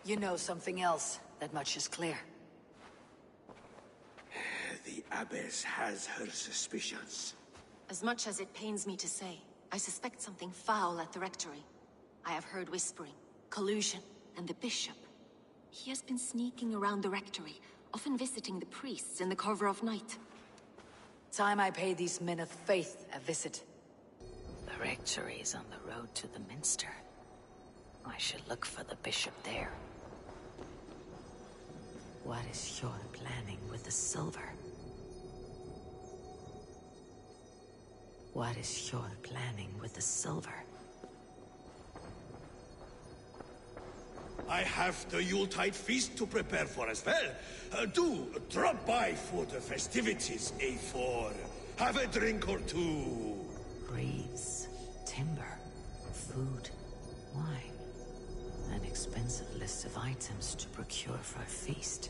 You know something else. That much is clear. The Abbess has her suspicions. As much as it pains me to say, I suspect something foul at the Rectory. I have heard whispering, collusion, and the Bishop. He has been sneaking around the Rectory, often visiting the priests in the cover of night. Time I pay these men of faith a visit. The Rectory is on the road to the Minster. I should look for the Bishop there. What is your planning with the silver? What is your planning with the silver? I have the Yuletide feast to prepare for as well. Do drop by for the festivities, Eivor. Have a drink or two. Reeds, timber, food, wine. An expensive list of items to procure for a feast.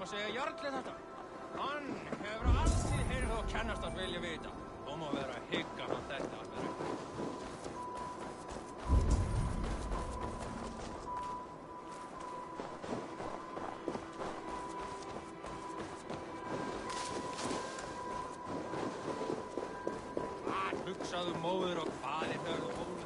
segja Jarli þetta. Hann hefur aldrei heyrð og kennastars vilja vita. Þá má vera að hygga hann þetta að vera. Hvað hugsaðu móður og hvað hörðu hóla?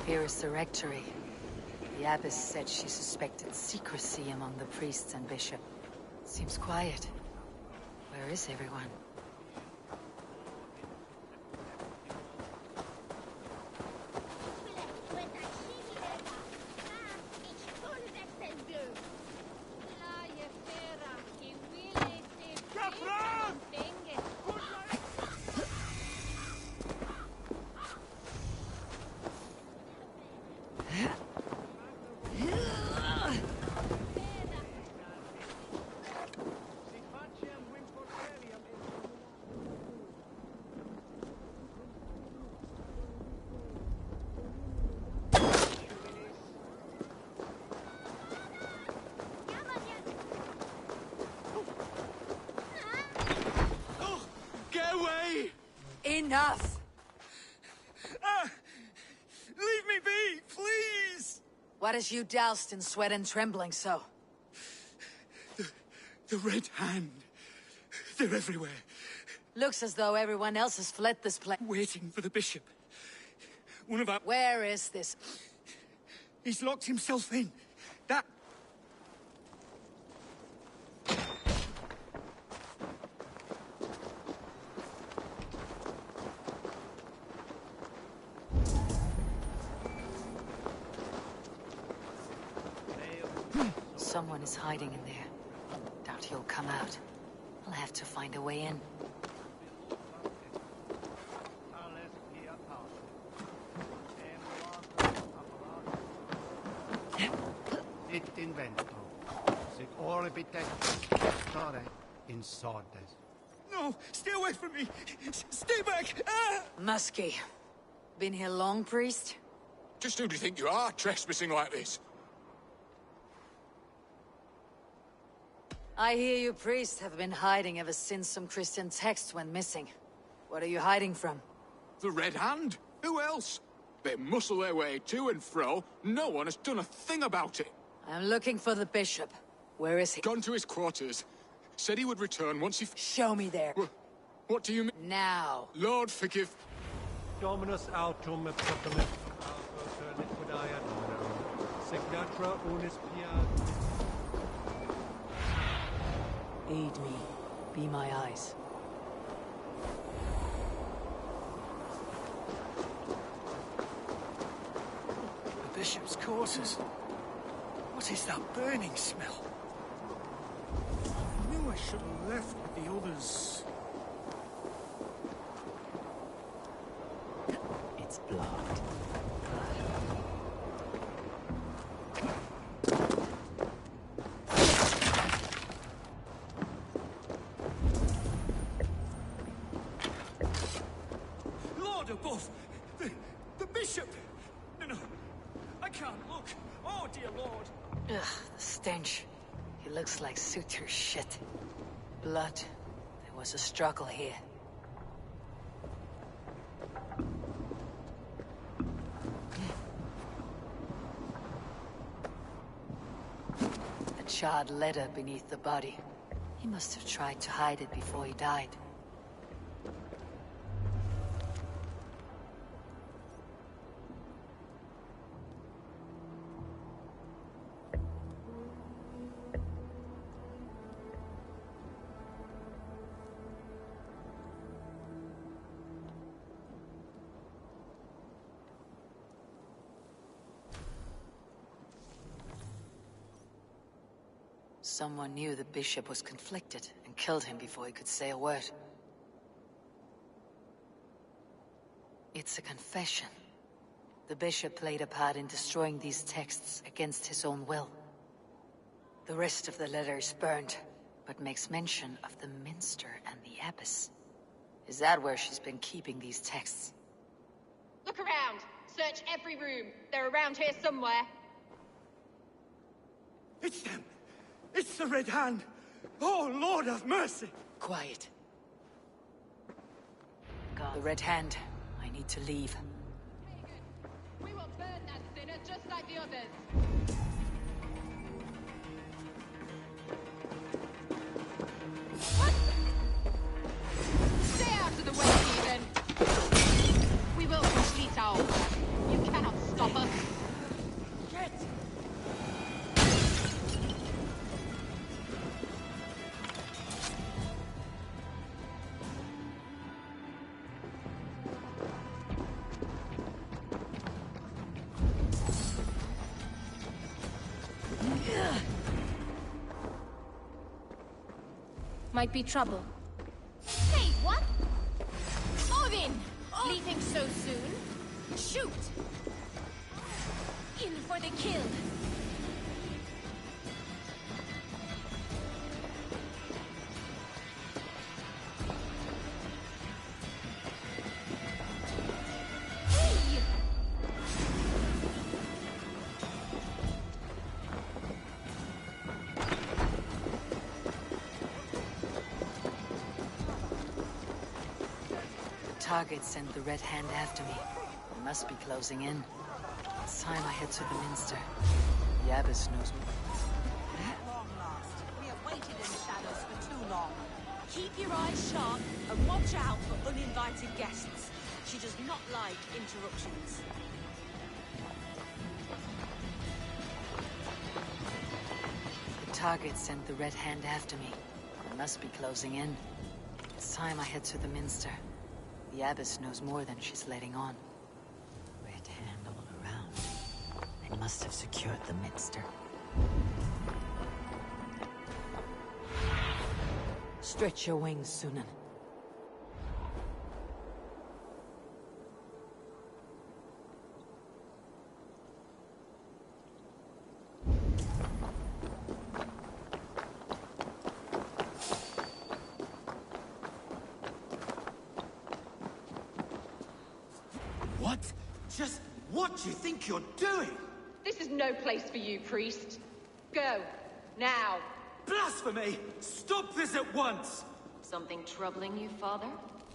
Here is the rectory. The abbess said she suspected secrecy among the priests and bishop. Seems quiet. Where is everyone? Enough! Leave me be, please! What has you doused in sweat and trembling so? The Red Hand. They're everywhere. Looks as though everyone else has fled this place. Waiting for the bishop. One of our... Where is this? He's locked himself in. That... Someone is hiding in there. Doubt he'll come out. I'll have to find a way in. Ditt invento. Sic orbite stare in sordes. No! Stay away from me! Stay back! Ah! Muskie. Been here long, priest? Just who do you think you are, trespassing like this? I hear you priests have been hiding ever since some Christian texts went missing. What are you hiding from? The Red Hand? Who else? They muscle their way to and fro. No one has done a thing about it. I'm looking for the bishop. Where is he? Gone to his quarters. Said he would return once he... Show me there. What do you mean? Now. Lord, forgive... Dominus autum proprimus autor liquidae domino. Signatra unis pia... Aid me. Be my eyes. The bishop's quarters. What is that burning smell? I knew I should have left with the others. It's blood. Lord above! The bishop! No, I can't look. Oh, dear Lord. Ugh, the stench. He looks like suture shit. Blood. There was a struggle here. A charred letter beneath the body. He must have tried to hide it before he died. Someone knew the bishop was conflicted and killed him before he could say a word. It's a confession. The bishop played a part in destroying these texts against his own will. The rest of the letter is burned, but makes mention of the minster and the abbess. Is that where she's been keeping these texts? Look around. Search every room. They're around here somewhere. It's them! It's the Red Hand! Oh, Lord have mercy! Quiet. The Red Hand. I need to leave. We will burn that sinner just like the others. What? Stay out of the way, Stephen! We will complete our work. You cannot stop us. Get! Might be trouble. Hey, what? Odin! Leaving so soon? Shoot! In for the kill! Hey! target sent the Red Hand after me. They must be closing in. It's time I head to the Minster. The Abbess knows me. At long last. We have waited in the shadows for too long. Keep your eyes sharp and watch out for uninvited guests. She does not like interruptions. The target sent the Red Hand after me. They must be closing in. It's time I head to the Minster. The Abbess knows more than she's letting on. Red Hand all around. They must have secured the Minster. Stretch your wings, Sunan. What? Just what do you think you're doing? This is no place for you, priest. Go. Now. Blasphemy! Stop this at once! Something troubling you, Father?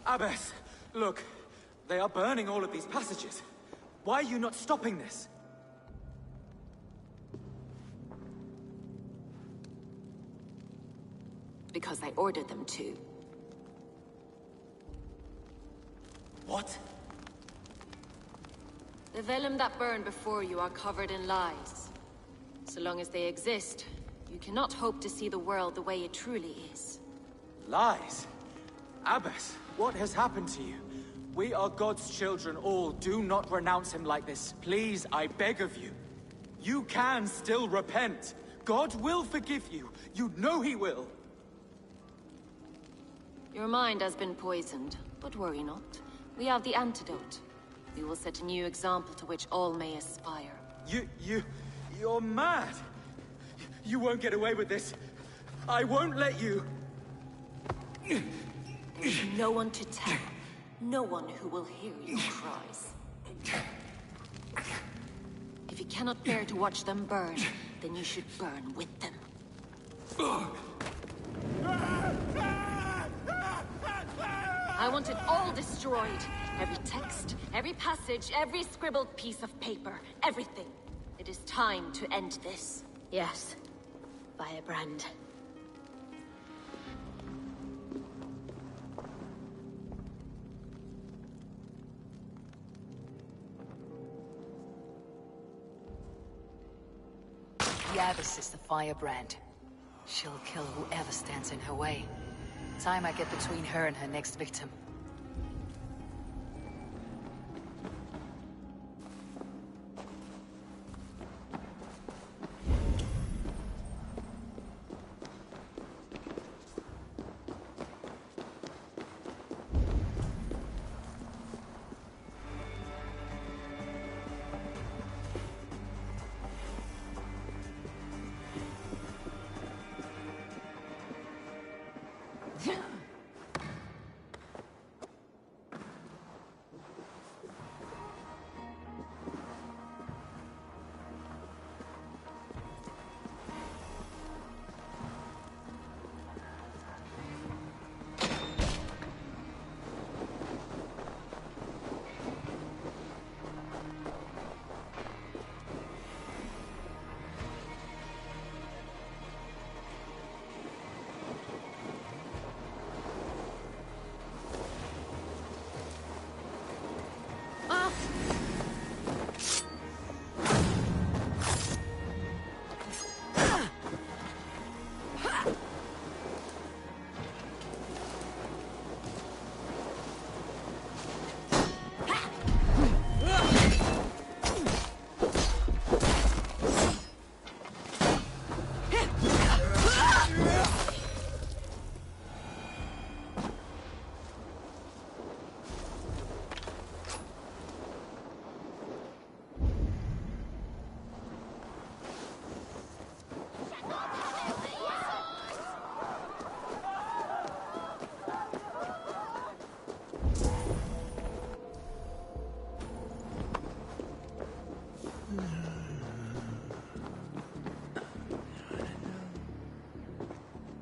Abbess, look. They are burning all of these passages. Why are you not stopping this? Because I ordered them to. What? The vellum that burn before you are covered in lies. So long as they exist, you cannot hope to see the world the way it truly is. Lies? Abbess, what has happened to you? We are God's children all. Do not renounce him like this. Please, I beg of you. You can still repent. God will forgive you. You know he will. Your mind has been poisoned, but worry not. We have the antidote. We will set a new example to which all may aspire. You're mad. You won't get away with this. I won't let you. There's no one to tell. No one who will hear your cries. If you cannot bear to watch them burn, then you should burn with them. I want it all destroyed. Every text, every passage, every scribbled piece of paper. Everything. It is time to end this. Yes. Firebrand. The Abbess is the firebrand. She'll kill whoever stands in her way. Time I get between her and her next victim.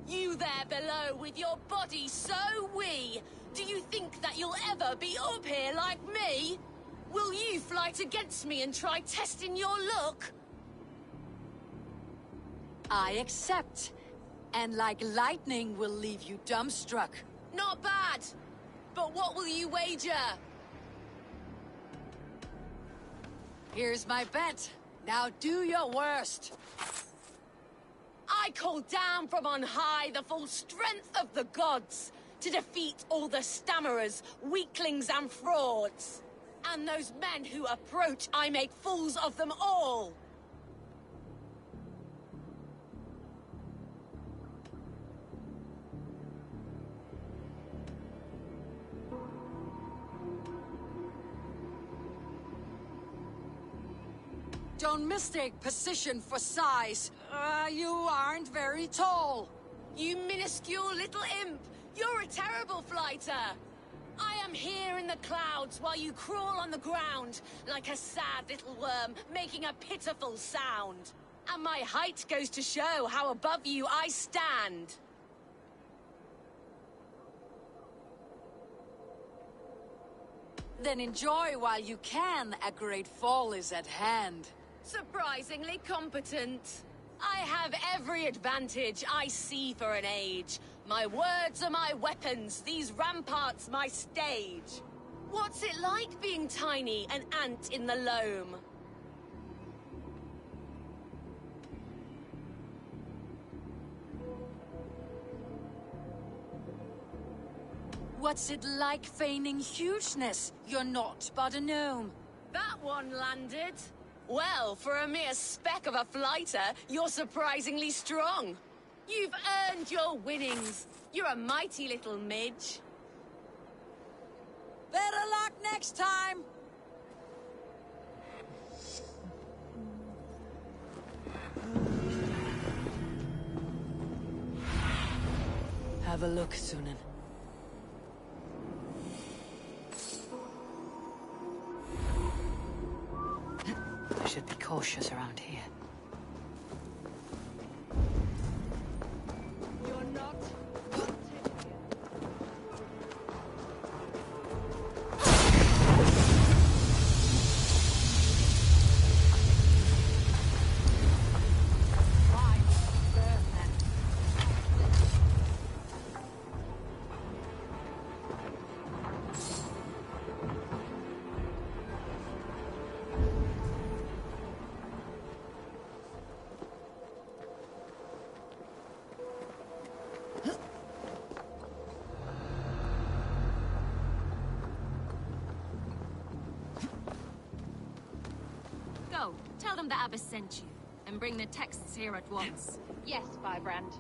You there below with your body so wee! Do you think that you'll ever be up here like me? Will you fight against me and try testing your luck? I accept. And like lightning will leave you dumbstruck. Not bad. But what will you wager? Here's my bet. Now do your worst. I call down from on high the full strength of the gods to defeat all the stammerers, weaklings and frauds. And those men who approach, I make fools of them all. Don't mistake position for size. You aren't very tall. You minuscule little imp! You're a terrible fighter! I am here in the clouds while you crawl on the ground, like a sad little worm, making a pitiful sound. And my height goes to show how above you I stand. Then enjoy while you can. A great fall is at hand. Surprisingly competent. I have every advantage I see for an age. My words are my weapons, these ramparts my stage. What's it like being tiny, an ant in the loam? What's it like feigning hugeness? You're not but a gnome. That one landed. Well, for a mere speck of a fighter, you're surprisingly strong. You've earned your winnings. You're a mighty little midge. Better luck next time! Have a look, Sunan. I should be cautious around here. You're not... Go, tell them the Abbess sent you, and bring the texts here at once. Yes, Firebrand.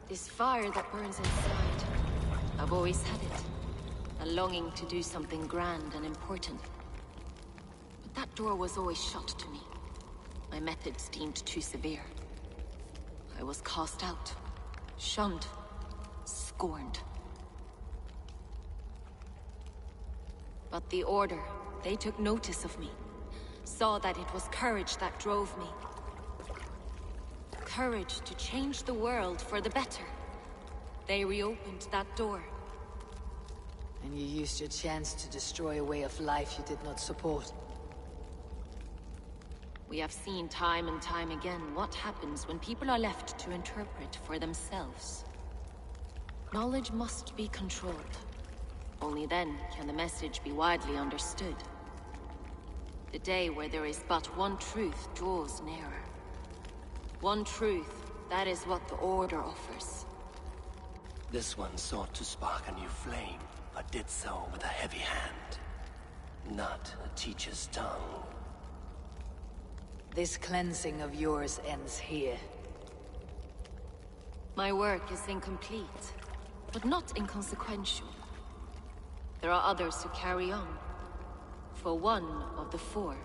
This fire that burns inside, I've always had it. A longing to do something grand and important. But that door was always shut to me. My methods deemed too severe. I was cast out, shunned, scorned. But the Order, they took notice of me. Saw that it was courage that drove me. Courage to change the world for the better. They reopened that door. And you used your chance to destroy a way of life you did not support. We have seen time and time again what happens when people are left to interpret for themselves. Knowledge must be controlled. Only then can the message be widely understood. The day where there is but one truth draws nearer. One truth, that is what the Order offers. This one sought to spark a new flame, but did so with a heavy hand. Not a teacher's tongue. This cleansing of yours ends here. My work is incomplete, but not inconsequential. There are others who carry on. For one of the four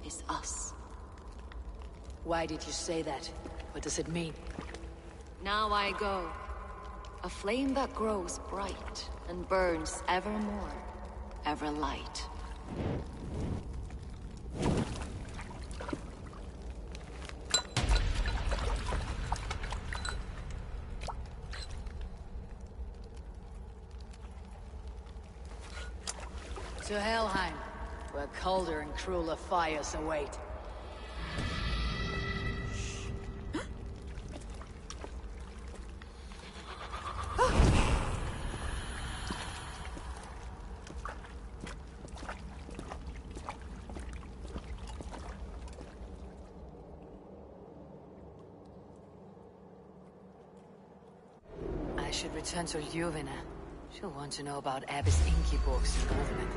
is us. Why did you say that? What does it mean? Now I go. A flame that grows bright and burns evermore, ever light. To Helheim, where colder and crueler fires await. I should return to Ljuvina. She'll want to know about Abbess Ingeborg's involvement.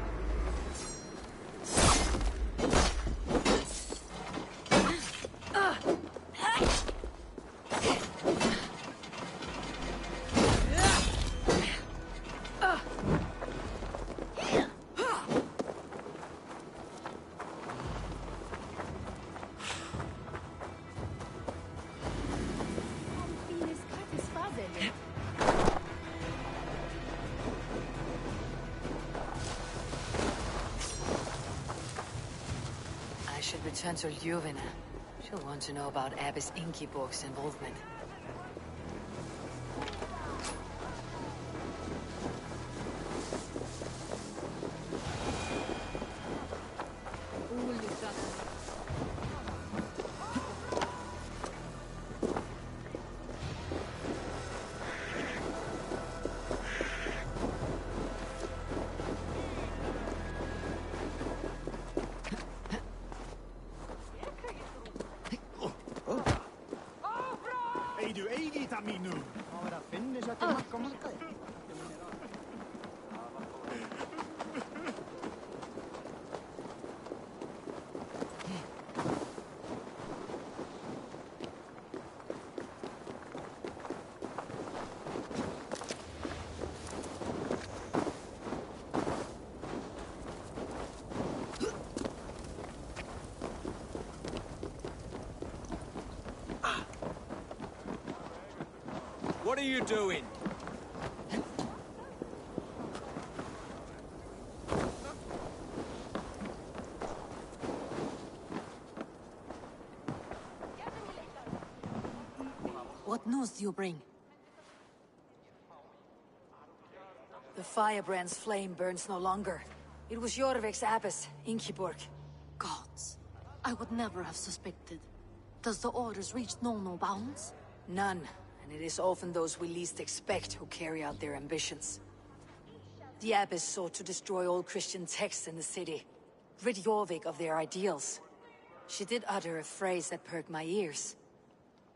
I should return to Ljuvina. She'll want to know about Abbess Ingeborg's involvement. Ei du ei ita minun. Ahora finnes jag till makkomalta. What are you doing? What news do you bring? The firebrand's flame burns no longer. It was Jorvik's abbess, Ingeborg. Gods, I would never have suspected. Does the orders reach no bounds? None, and it is often those we least expect who carry out their ambitions. The abbess sought to destroy all Christian texts in the city, rid Jorvik of their ideals. She did utter a phrase that perked my ears.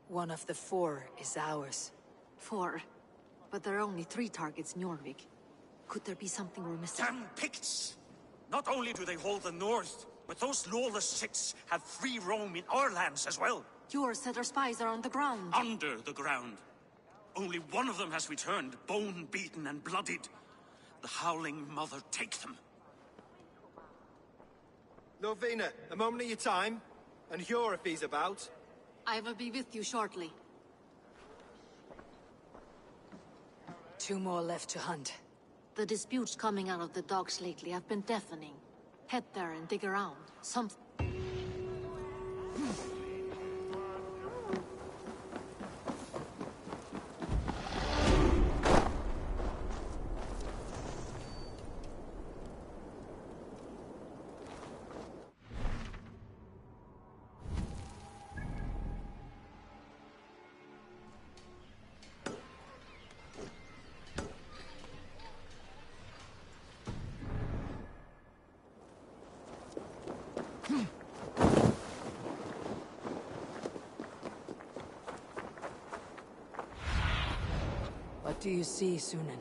One of the 4 is ours. 4? But there are only 3 targets in Jorvik. Could there be something we're missing? Damn Picts! Not only do they hold the north, but those lawless Six have free roam in our lands as well. Yours said our spies are on the ground. Under the ground. Only one of them has returned, bone-beaten and bloodied. The Howling Mother take them. Lovina, a moment of your time, and Hjor if he's about. I will be with you shortly. 2 more left to hunt. The disputes coming out of the docks lately have been deafening. Head there and dig around. Something. What do you see, Sunan?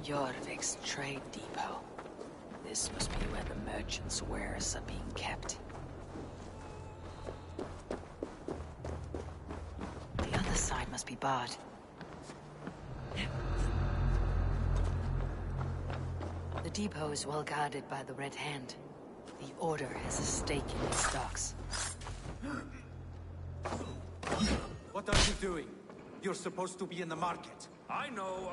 Jorvik's trade depot. This must be where the merchants' wares are being kept. The other side must be barred. The depot is well guarded by the Red Hand. The Order has a stake in its docks. What are you doing? You're supposed to be in the market. I know,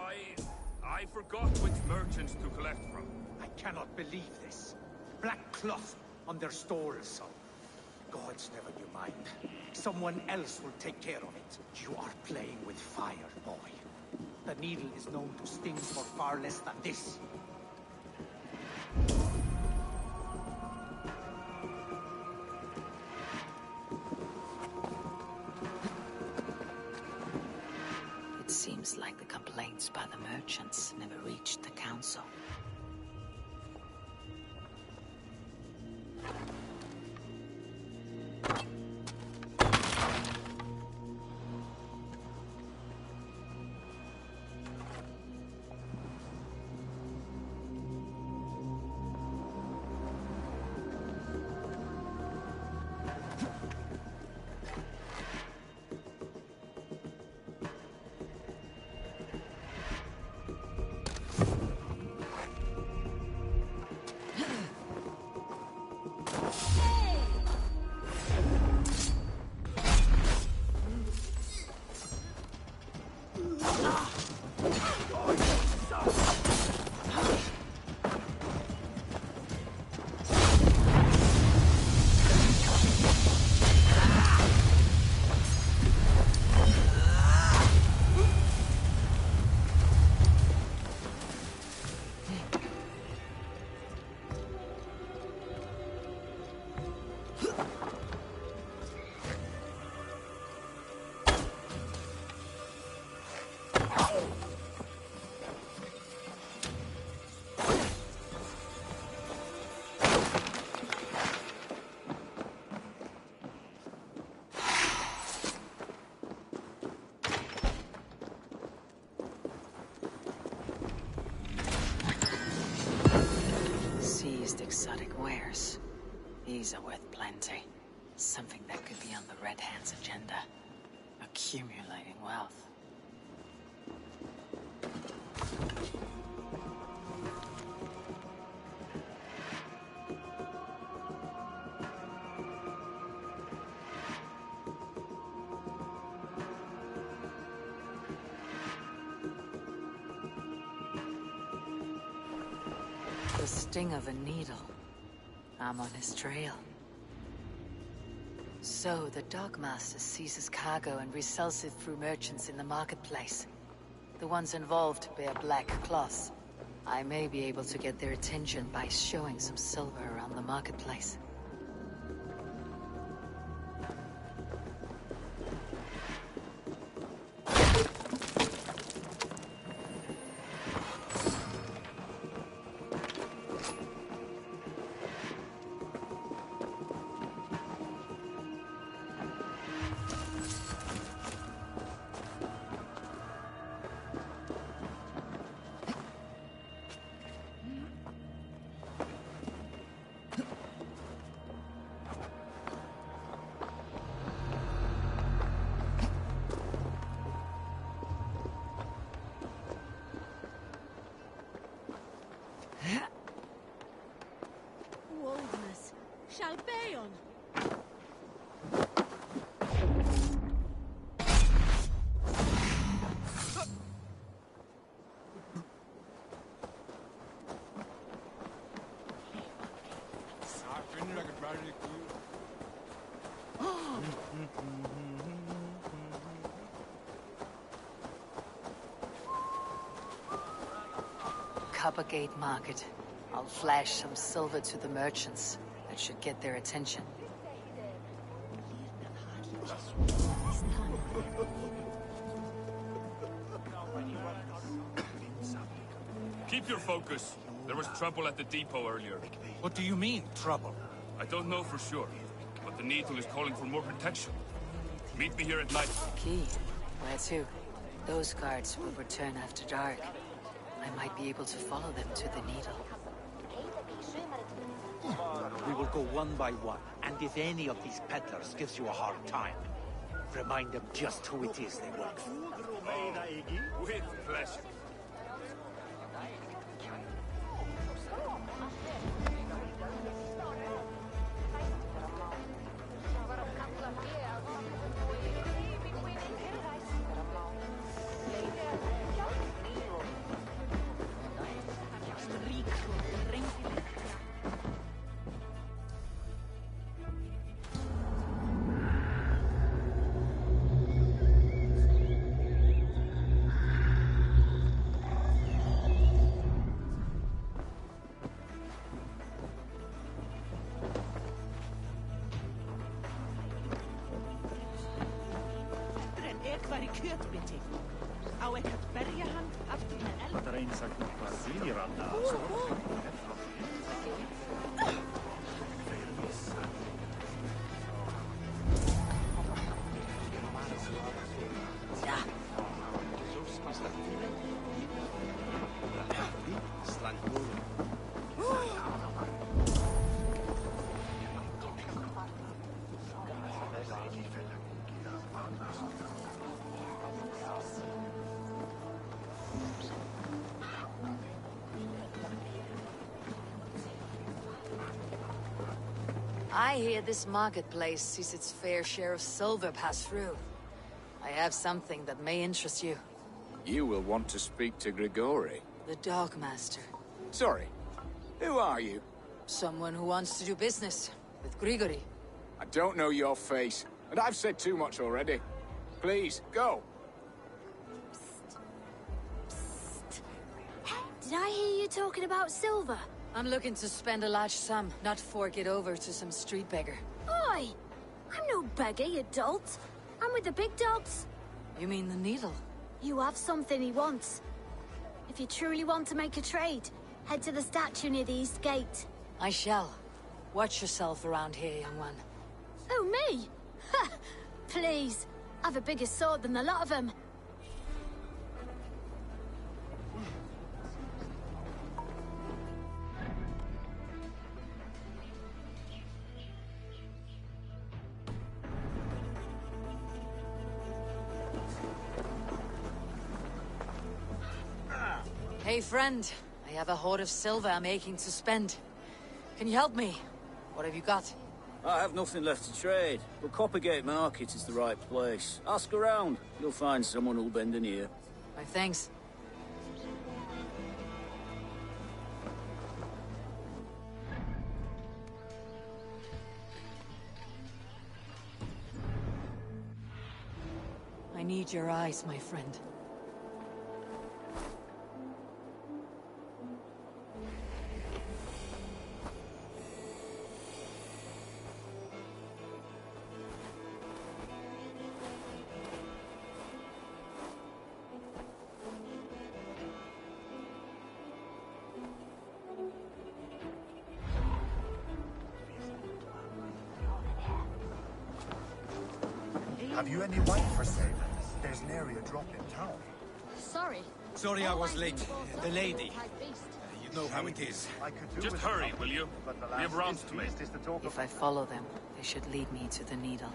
I forgot which merchants to collect from. I cannot believe this. Black cloth on their stores. Gods never knew mine. Someone else will take care of it. You are playing with fire, boy. The needle is known to sting for far less than this. It seems like the complaints by the merchants never reached the council. Exotic wares. These are worth plenty. Something that could be on the Red Hand's agenda. Accumulating wealth. The sting of a needle. I'm on his trail. So, the Dockmaster seizes cargo and resells it through merchants in the marketplace. The ones involved bear black cloths. I may be able to get their attention by showing some silver around the marketplace. Woldness. Shall Bayon. Coppergate Market. I'll flash some silver to the merchants. That should get their attention. Keep your focus. There was trouble at the depot earlier. What do you mean, trouble? I don't know for sure, but the Needle is calling for more protection. Meet me here at night. Key? Where to? Those guards will return after dark. I I might be able to follow them to the needle. We will go one by one, and if any of these peddlers gives you a hard time, remind them just who it is they work for. With pleasure. I hear this marketplace sees its fair share of silver pass through. I have something that may interest you. You will want to speak to Grigori. The Dogmaster. Sorry, who are you? Someone who wants to do business with Grigori. I don't know your face, and I've said too much already. Please, go. Did I hear you talking about silver? I'm looking to spend a large sum, not fork it over to some street beggar. Oi! I'm no beggar, you dolt. I'm with the big dogs. You mean the needle? You have something he wants. If you truly want to make a trade, head to the statue near the east gate. I shall. Watch yourself around here, young one. Oh, me? Ha! Please. I've a bigger sword than the lot of them. Hey, friend. I have a hoard of silver I'm aching to spend. Can you help me? What have you got? I have nothing left to trade, but Coppergate Market is the right place. Ask around. You'll find someone who'll bend an ear. My thanks. I need your eyes, my friend. Have you any wine for sale? There's nary a drop in town. Sorry. Sorry I was late. The lady. You know how it is. Just hurry, will you? We have rounds to make. If I follow them, they should lead me to the needle.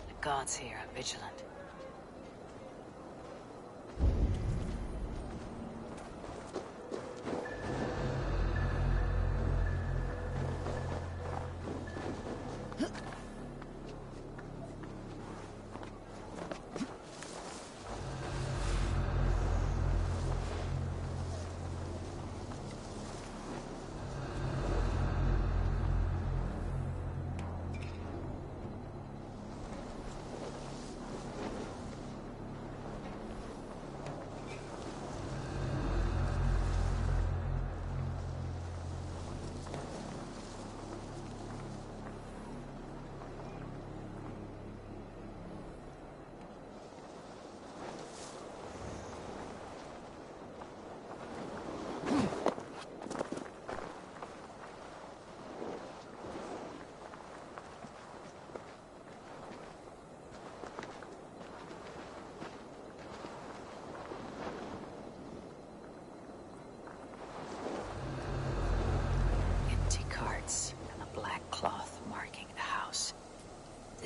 The gods here are vigilant.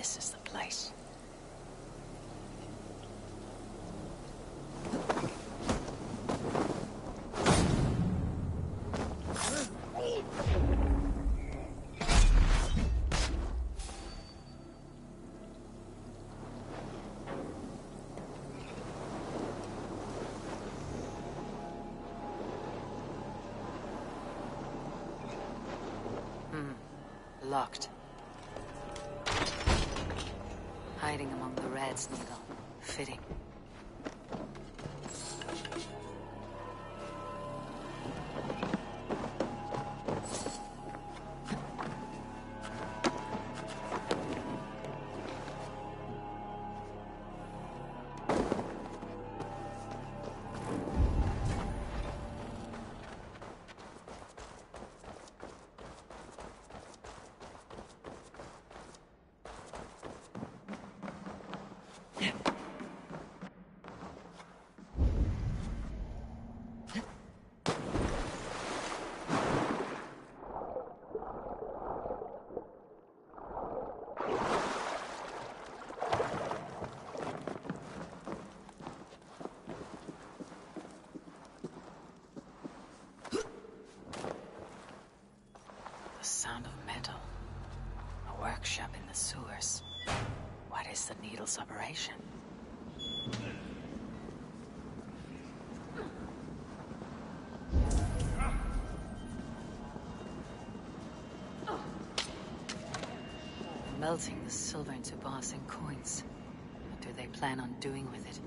this is the place. Locked. Hiding among the Red's needle. Fitting. Sound of metal. A workshop in the sewers. What is the needle's operation? Melting the silver into bars and coins. What do they plan on doing with it?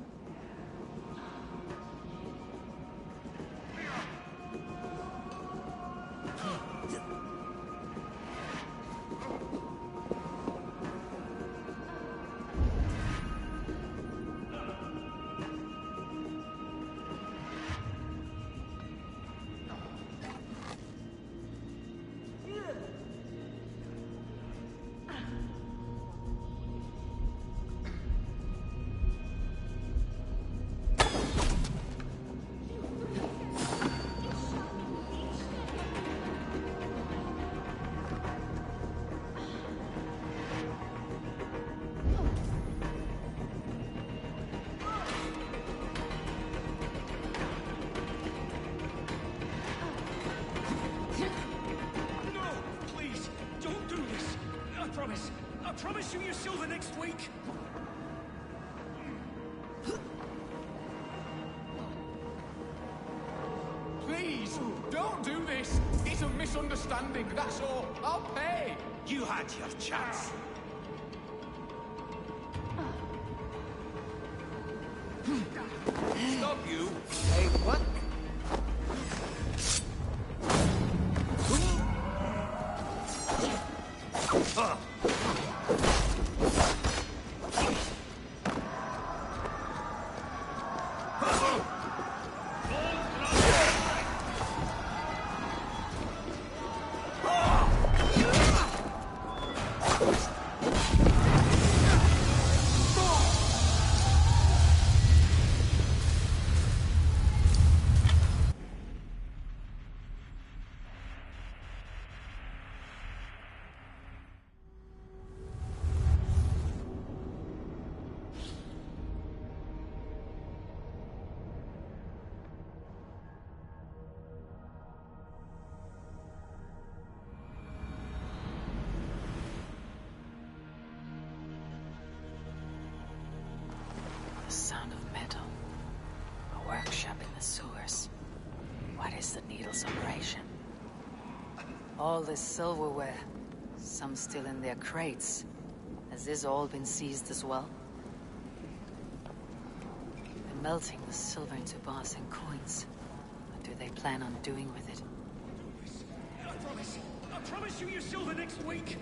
I promise you your silver next week. Please, don't do this. It's a misunderstanding, that's all. I'll pay. You had your chance. Stop you. Hey, what? The sound of metal. A workshop in the sewers. What is the needle's operation? All this silverware. Some still in their crates. Has this all been seized as well? They're melting the silver into bars and coins. What do they plan on doing with it? I promise you your silver next week.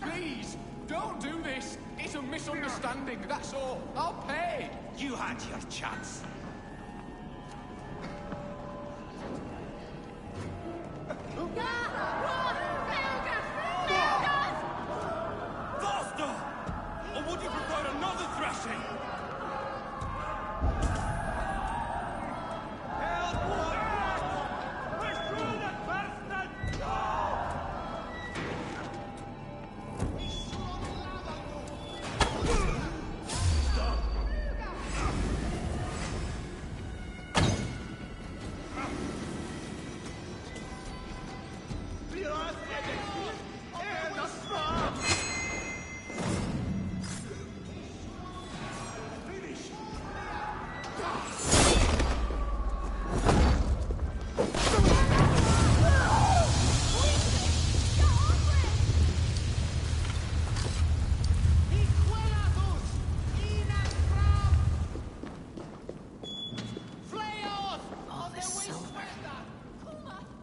Please, don't do this. It's a misunderstanding, that's all. I'll pay. You had your chance. Faster! Or would you prefer another thrashing? Help! We're through the All this silver.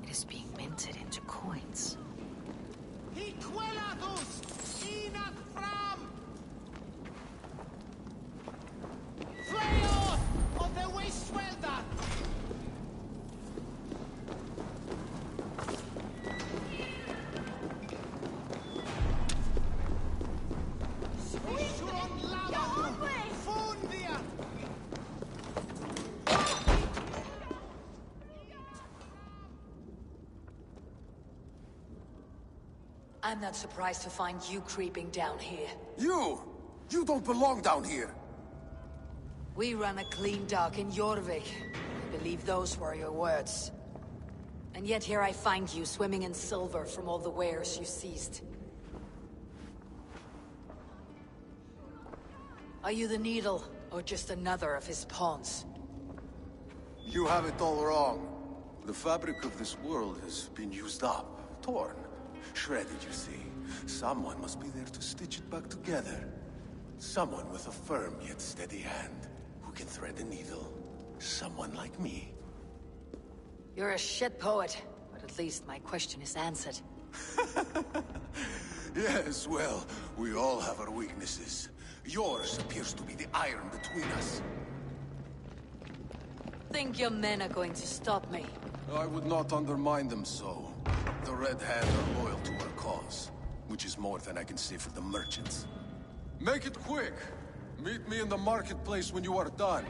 It is being minted into coins. I'm not surprised to find you creeping down here. You! You don't belong down here! We run a clean dock in Jorvik. I believe those were your words. And yet here I find you swimming in silver from all the wares you seized. Are you the Needle, or just another of his pawns? You have it all wrong. The fabric of this world has been used up, torn, shredded, you see. Someone must be there to stitch it back together. Someone with a firm yet steady hand, who can thread a needle. Someone like me. You're a shit poet, but at least my question is answered. Yes, well, we all have our weaknesses. Yours appears to be the iron between us. Think your men are going to stop me? I would not undermine them so. The Red Hand are loyal to our cause, which is more than I can say for the merchants. Make it quick! Meet me in the marketplace when you are done.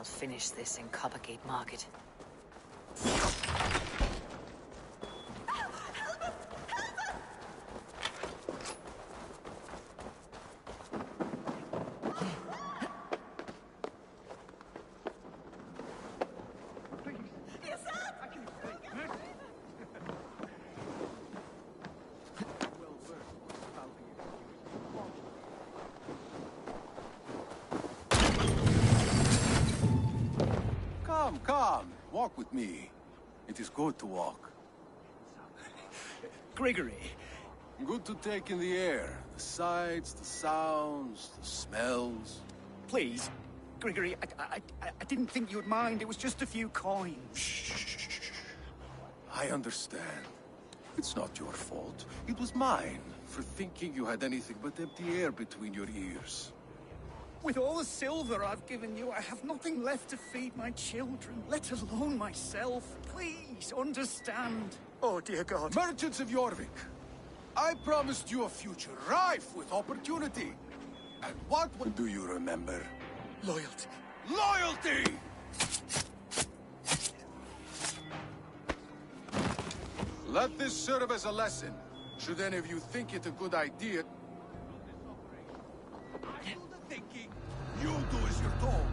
Finish this in Coppergate Market. Come, walk with me. It is good to walk. Gregory. Good to take in the air. The sights, the sounds, the smells. Please, Gregory, I didn't think you would mind. It was just a few coins. Shh. I understand. It's not your fault. It was mine, for thinking you had anything but empty air between your ears. With all the silver I've given you, I have nothing left to feed my children, let alone myself. Please, understand. Oh, dear God. Merchants of Jorvik, I promised you a future rife with opportunity. And what do you remember? Loyalty. Loyalty! Let this serve as a lesson. Should any of you think it a good idea... I do the thinking. You do as you're told.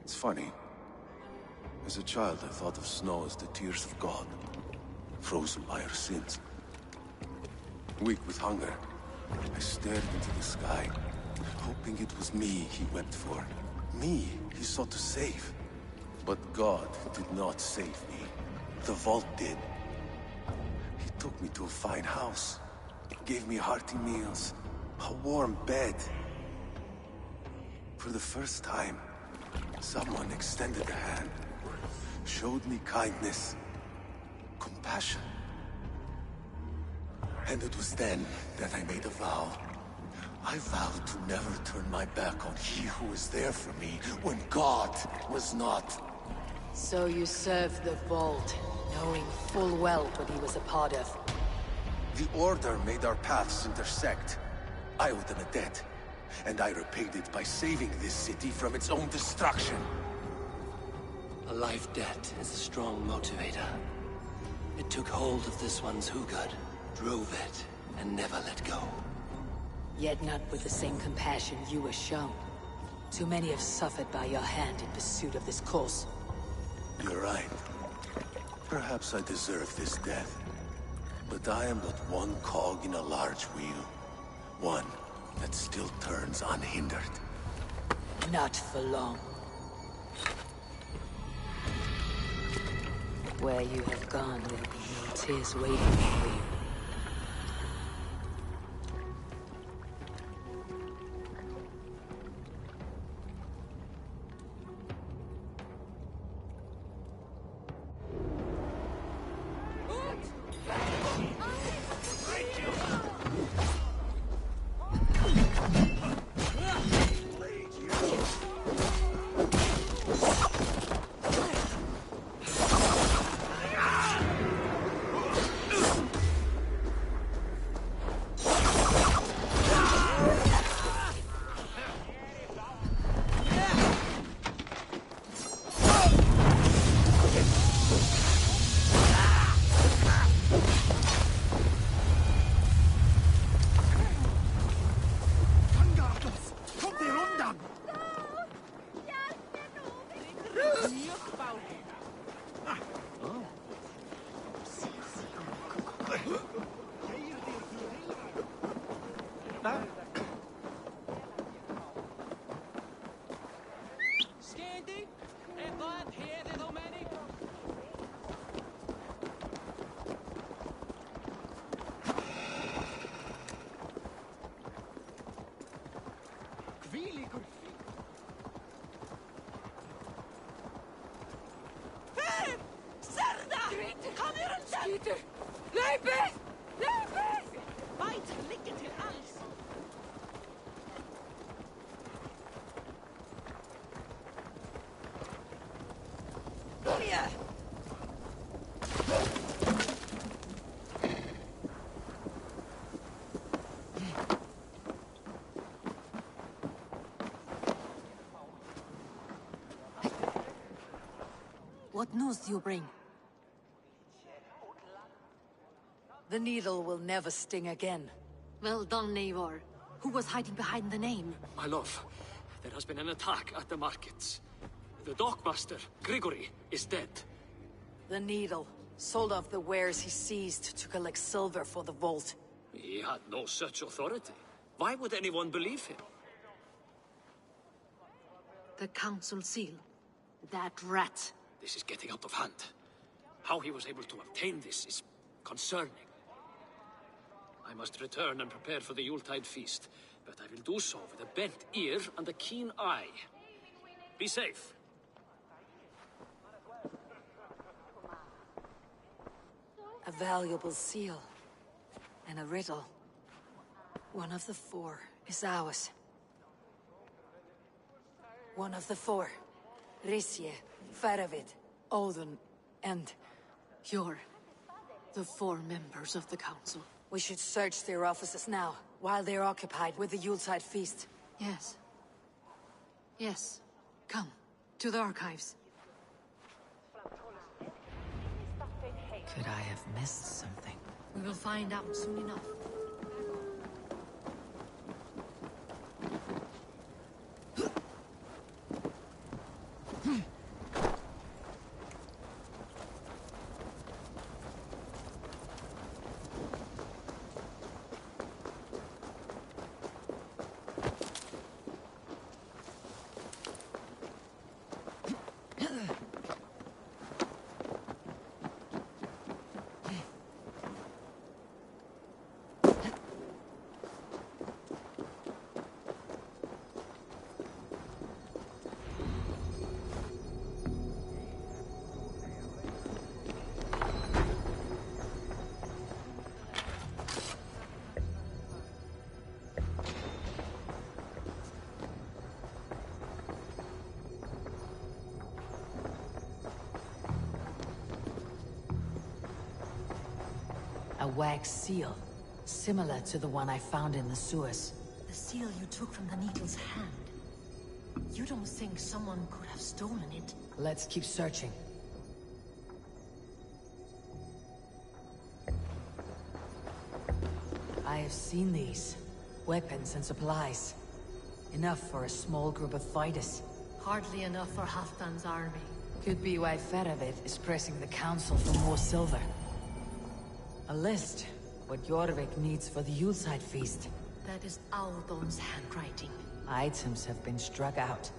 It's funny. As a child, I thought of snow as the tears of God, frozen by our sins. Weak with hunger, I stared into the sky, hoping it was me he wept for. Me he sought to save. But God did not save me. The vault did. He took me to a fine house, gave me hearty meals, a warm bed. For the first time, someone extended a hand, showed me kindness, compassion. And it was then that I made a vow. I vowed to never turn my back on he who was there for me when God was not. So you served the Vault, knowing full well what he was a part of. The Order made our paths intersect. I owed them a debt, and I repaid it by saving this city from its own destruction. A life debt is a strong motivator. It took hold of this one's Hugad, drove it, and never let go. Yet not with the same compassion you were shown. Too many have suffered by your hand in pursuit of this cause. You're right. Perhaps I deserve this death. But I am but one cog in a large wheel. One that still turns unhindered. Not for long. Where you have gone, there will be no tears waiting for you. What news do you bring? The needle will never sting again. Well done, Eivor. Who was hiding behind the name? My love, there has been an attack at the markets. The dockmaster, Grigory, is dead. The needle sold off the wares he seized to collect silver for the vault. He had no such authority. Why would anyone believe him? The council seal. That rat. This is getting out of hand. How he was able to obtain this is concerning. I must return and prepare for the Yuletide feast, but I will do so with a bent ear and a keen eye. Be safe. A valuable seal. And a riddle. One of the four is ours. One of the four. Risje, Faravid, Odin, and you're the four members of the council. We should search their offices now, while they're occupied with the Yuletide feast. Yes. Yes. Come, to the archives. Could I have missed something? We will find out soon enough. A wax seal, similar to the one I found in the sewers. The seal you took from the Needle's hand. You don't think someone could have stolen it? Let's keep searching. I have seen these. Weapons and supplies. Enough for a small group of fighters. Hardly enough for Halfdan's army. Could be why Faravid is pressing the council for more silver. A list. What Jorvik needs for the Yuletide feast. That is Audon's handwriting. Items have been struck out.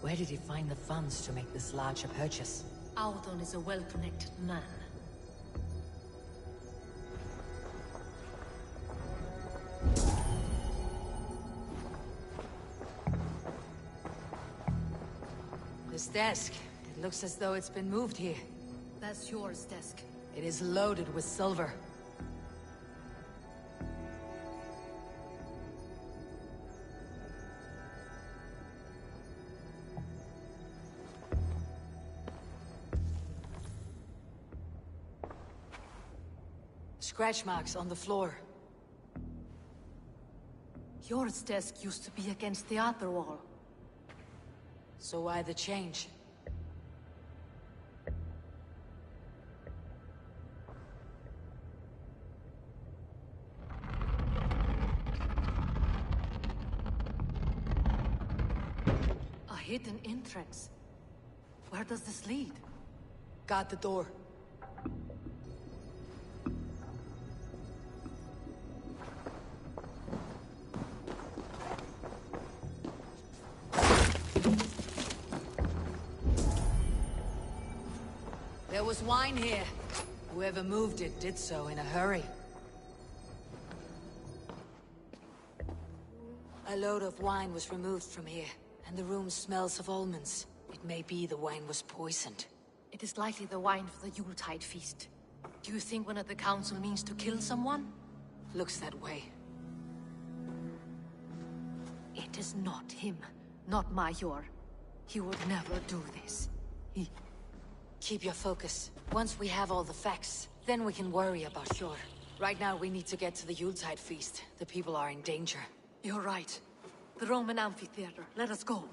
Where did he find the funds to make this larger purchase? Audon is a well-connected man. This desk. It looks as though it's been moved here. That's yours, desk. It is loaded with silver. Scratch marks on the floor. Yours desk used to be against the other wall. So why the change? A hidden entrance. Where does this lead? Guard the door. There was wine here. Whoever moved it did so in a hurry. A load of wine was removed from here, and the room smells of almonds. It may be the wine was poisoned. It is likely the wine for the Yuletide feast. Do you think one of the council means to kill someone? Looks that way. It is not him, not Major. He would never do this. Keep your focus. Once we have all the facts, then we can worry about Hjor. Right now we need to get to the Yuletide feast. The people are in danger. You're right. The Roman amphitheater. Let us go.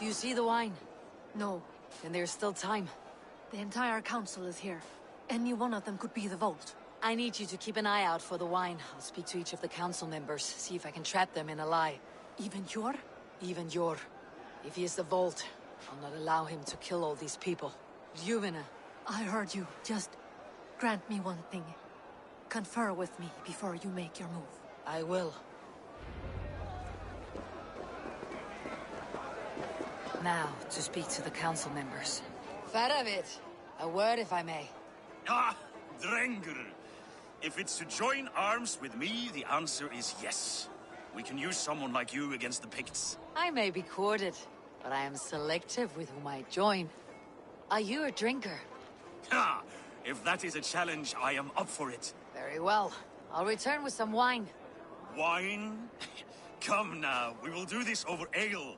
you see the wine? No. Then there's still time. The entire council is here. Any one of them could be the vault. I need you to keep an eye out for the wine. I'll speak to each of the council members, see if I can trap them in a lie. Even Yor? Even Yor. If he is the vault, I'll not allow him to kill all these people. Juvena. I heard you. Just grant me one thing. Confer with me before you make your move. I will. Now, to speak to the council members. Faravid, a word if I may. Ah, Drengr. If it's to join arms with me, the answer is yes. We can use someone like you against the Picts. I may be courted, but I am selective with whom I join. Are you a drinker? Ha! If that is a challenge, I am up for it. Very well. I'll return with some wine. Wine? Come now, we will do this over ale.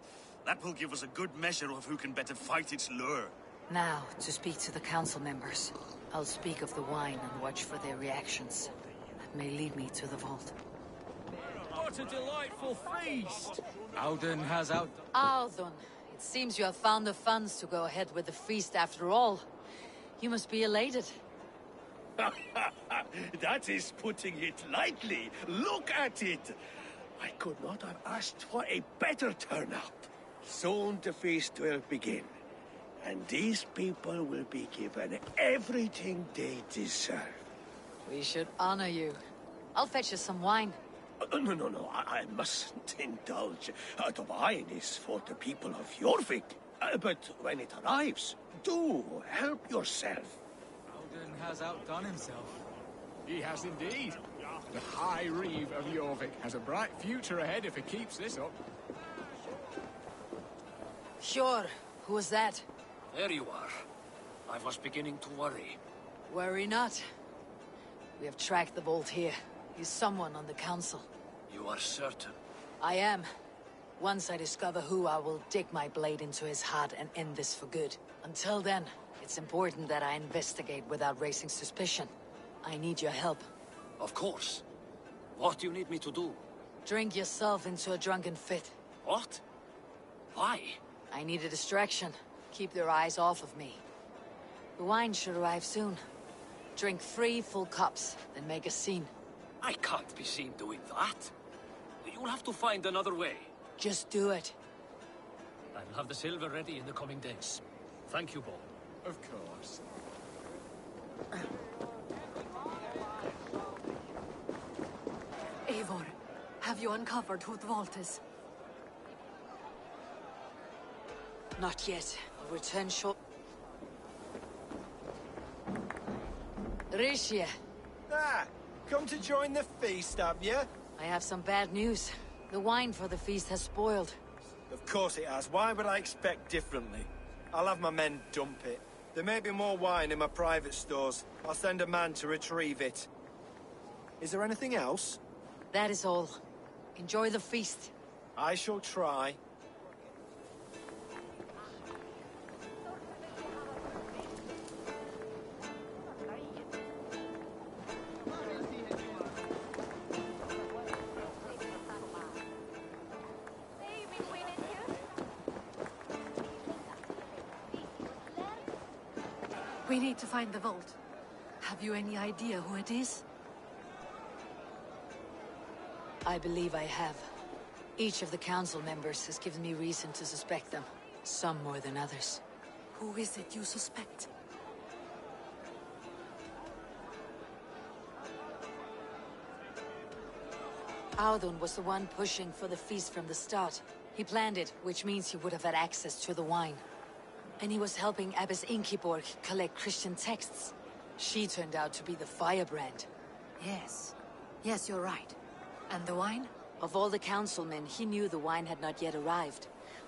That will give us a good measure of who can better fight its lure. Now, to speak to the council members. I'll speak of the wine and watch for their reactions. That may lead me to the vault. What a delightful feast! Alden has out... Alden, it seems you have found the funds to go ahead with the feast after all. You must be elated. That is putting it lightly. Look at it! I could not have asked for a better turnout. Soon the feast will begin. And these people will be given everything they deserve. We should honor you. I'll fetch you some wine. No, I mustn't indulge. The wine is for the people of Jorvik. But when it arrives, do help yourself. Alden has outdone himself. He has indeed. The High Reeve of Jorvik has a bright future ahead if he keeps this up. Sure. Who was that? There you are. I was beginning to worry. Worry not. We have tracked the vault here. He's someone on the council. You are certain? I am. Once I discover who, I will dig my blade into his heart and end this for good. Until then, it's important that I investigate without raising suspicion. I need your help. Of course. What do you need me to do? Drink yourself into a drunken fit. What? Why? I need a distraction. Keep their eyes off of me. The wine should arrive soon. Drink 3 full cups, then make a scene. I can't be seen doing that. You'll have to find another way. Just do it. I'll have the silver ready in the coming days. Thank you, Bo. Of course. Eivor, have you uncovered who the vault is? Not yet. I'll return short. Rishia. Ah, come to join the feast, have you? I have some bad news. The wine for the feast has spoiled. Of course it has. Why would I expect differently? I'll have my men dump it. There may be more wine in my private stores. I'll send a man to retrieve it. Is there anything else? That is all. Enjoy the feast. I shall try. We need to find the vault. Have you any idea who it is? I believe I have. Each of the council members has given me reason to suspect them. Some more than others. Who is it you suspect? Audun was the one pushing for the feast from the start. He planned it, which means he would have had access to the wine. And he was helping Abbess Inkiborg collect Christian texts. She turned out to be the firebrand. Yes. Yes, you're right. And the wine? Of all the councilmen, he knew the wine had not yet arrived.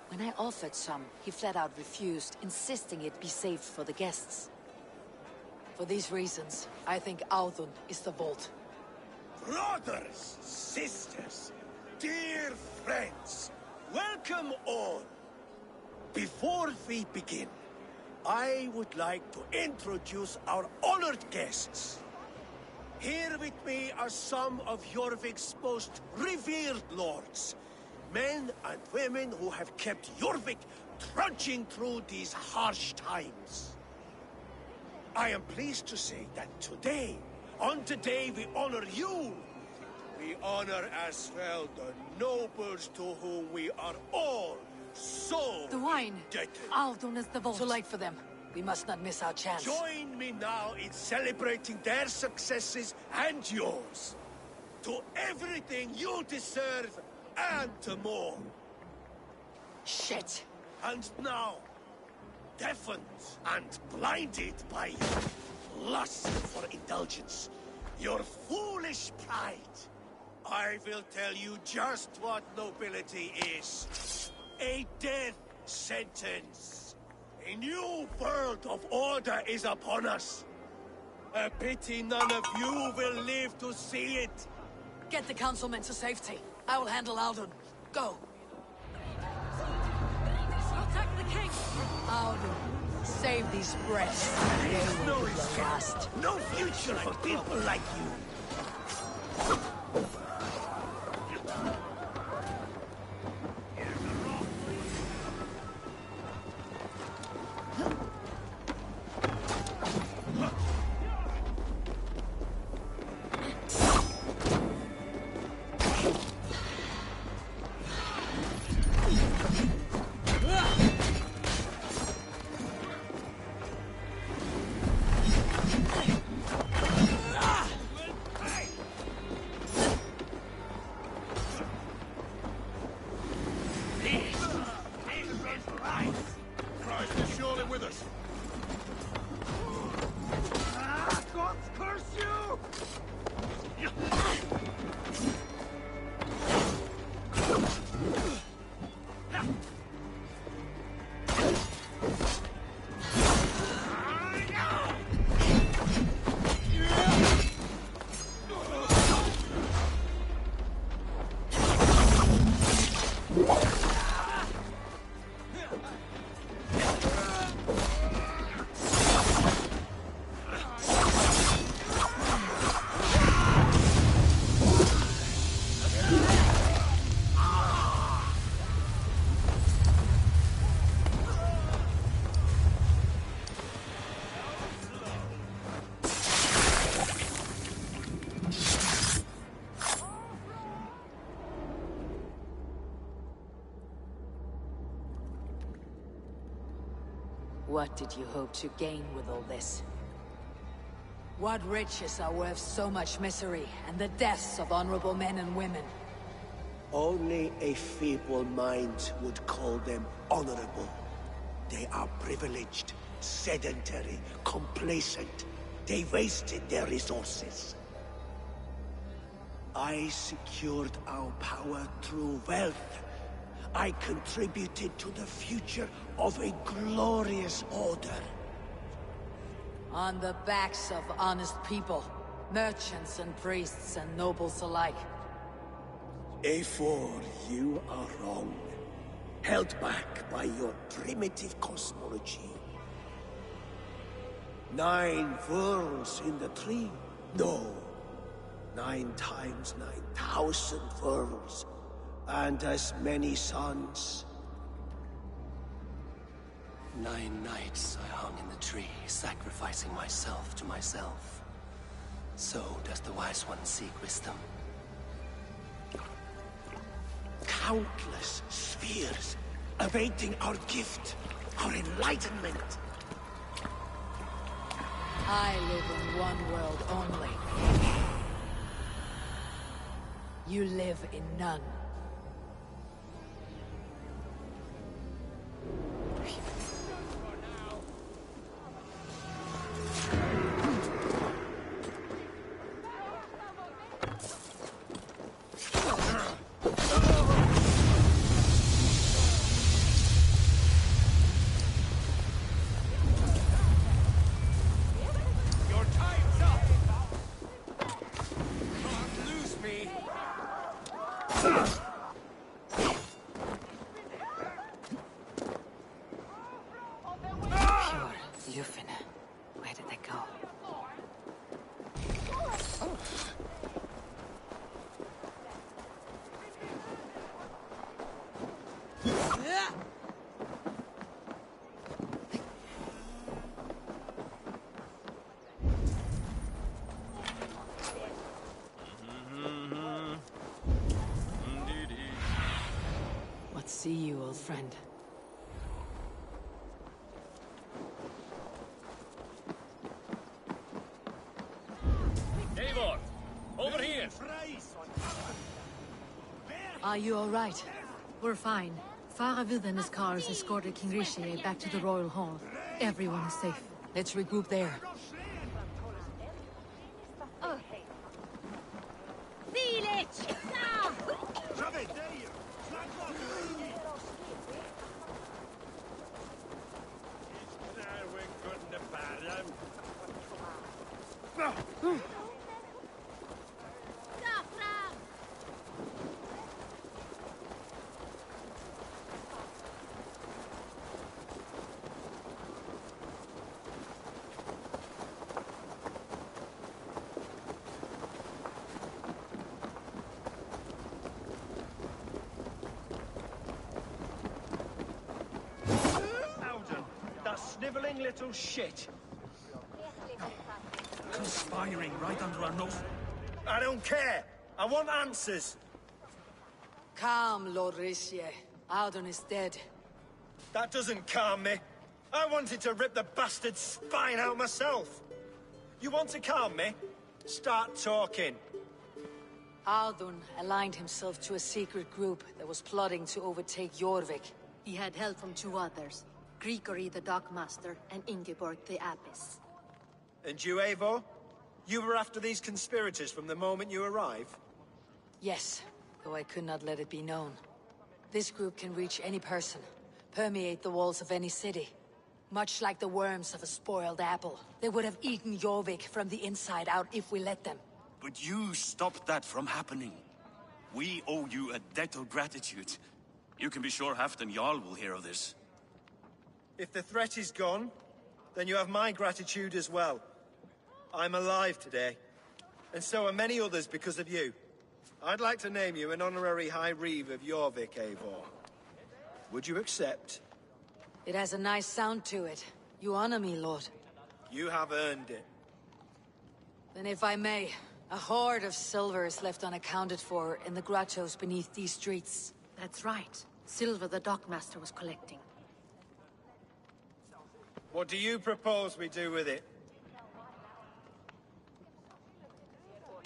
When I offered some, he flat out refused, insisting it be saved for the guests. For these reasons, I think Audun is the vault. Brothers, sisters, dear friends, welcome all. Before we begin, I would like to introduce our honored guests. Here with me are some of Jorvik's most revered lords. Men and women who have kept Jorvik trudging through these harsh times. I am pleased to say that today, on today we honor you. We honor as well the nobles to whom we are all so The wine. indebted. Aldun is the vault. Too late for them. We must not miss our chance. Join me now in celebrating their successes and yours. To everything you deserve and to more. Shit. And now, deafened and blinded by your lust for indulgence, your foolish pride, I will tell you just what nobility is. A death sentence. A new world of order is upon us. A pity none of you will live to see it. Get the councilmen to safety. I will handle Aldun. Go. Protect the king! Aldun, save these breaths. They will be the last. No future for people like you. What did you hope to gain with all this? What riches are worth so much misery and the deaths of honorable men and women? Only a feeble mind would call them honorable. They are privileged, sedentary, complacent. They wasted their resources. I secured our power through wealth. I contributed to the future of a glorious order. On the backs of honest people, merchants and priests and nobles alike. Eivor, you are wrong. Held back by your primitive cosmology. 9 worlds in the tree? No. 9 times 9,000 worlds. And as many suns. 9 nights I hung in the tree, sacrificing myself to myself. So does the Wise One seek wisdom. Countless spheres awaiting our gift, our enlightenment. I live in one world only. You live in none. Where did they go? see you, old friend. Eivor! Over here! Are you all right? We're fine. Faravid and his cars escorted King Rishi back to the Royal Hall. Everyone is safe. Let's regroup there. Sniveling little shit. Conspiring right under our nose. I don't care. I want answers. Calm, Lord Rishi. Audun is dead. That doesn't calm me. I wanted to rip the bastard's spine out myself. You want to calm me? Start talking. Audun aligned himself to a secret group that was plotting to overtake Jorvik. He had help from two others. Grigory the Dockmaster and Ingeborg the Abbess. And you, Eivor? You were after these conspirators from the moment you arrived? Yes, though I could not let it be known. This group can reach any person, permeate the walls of any city. Much like the worms of a spoiled apple. They would have eaten Jorvik from the inside out if we let them. But you stopped that from happening. We owe you a debt of gratitude. You can be sure Halfdan Jarl will hear of this. If the threat is gone, then you have my gratitude as well. I'm alive today, and so are many others because of you. I'd like to name you an honorary High Reeve of Jorvik, Eivor. Would you accept? It has a nice sound to it. You honor me, Lord. You have earned it. Then if I may, a hoard of silver is left unaccounted for in the grottos beneath these streets. That's right. Silver the Dockmaster was collecting. What do you propose we do with it?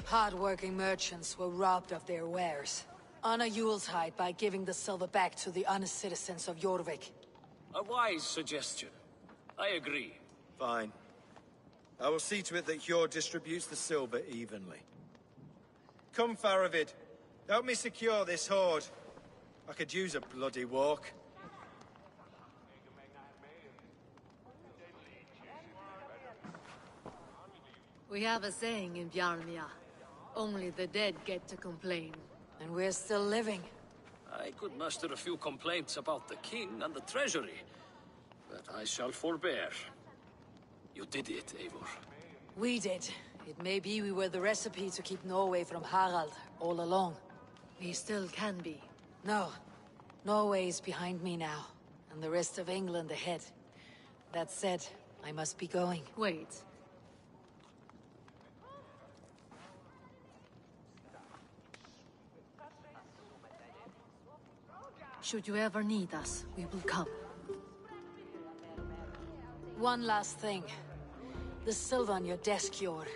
Hard-working merchants were robbed of their wares. Honor Yuletide by giving the silver back to the honest citizens of Jorvik. A wise suggestion. I agree. Fine. I will see to it that Hjord distributes the silver evenly. Come, Faravid. Help me secure this hoard. I could use a bloody walk. We have a saying in Bjarmia. Only the dead get to complain. And we're still living. I could muster a few complaints about the king and the treasury, but I shall forbear. You did it, Eivor. We did. It may be we were the recipe to keep Norway from Harald all along. We still can be. No. Norway is behind me now, and the rest of England ahead. That said, I must be going. Wait. Should you ever need us, we will come. One last thing. The silver on your desk, Hjord.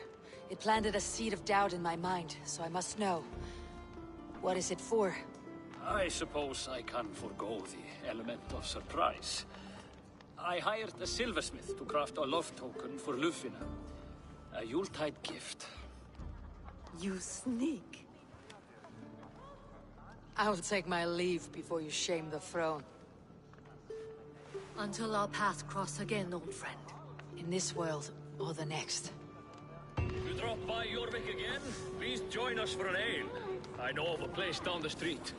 It planted a seed of doubt in my mind, so I must know. What is it for? I suppose I can forgo the element of surprise. I hired a silversmith to craft a love token for Lufina. A Yuletide gift. You sneak. I'll take my leave before you shame the throne. Until our paths cross again, old friend. In this world, or the next. You drop by Jorvik again? Please join us for an ale. I know of a place down the street.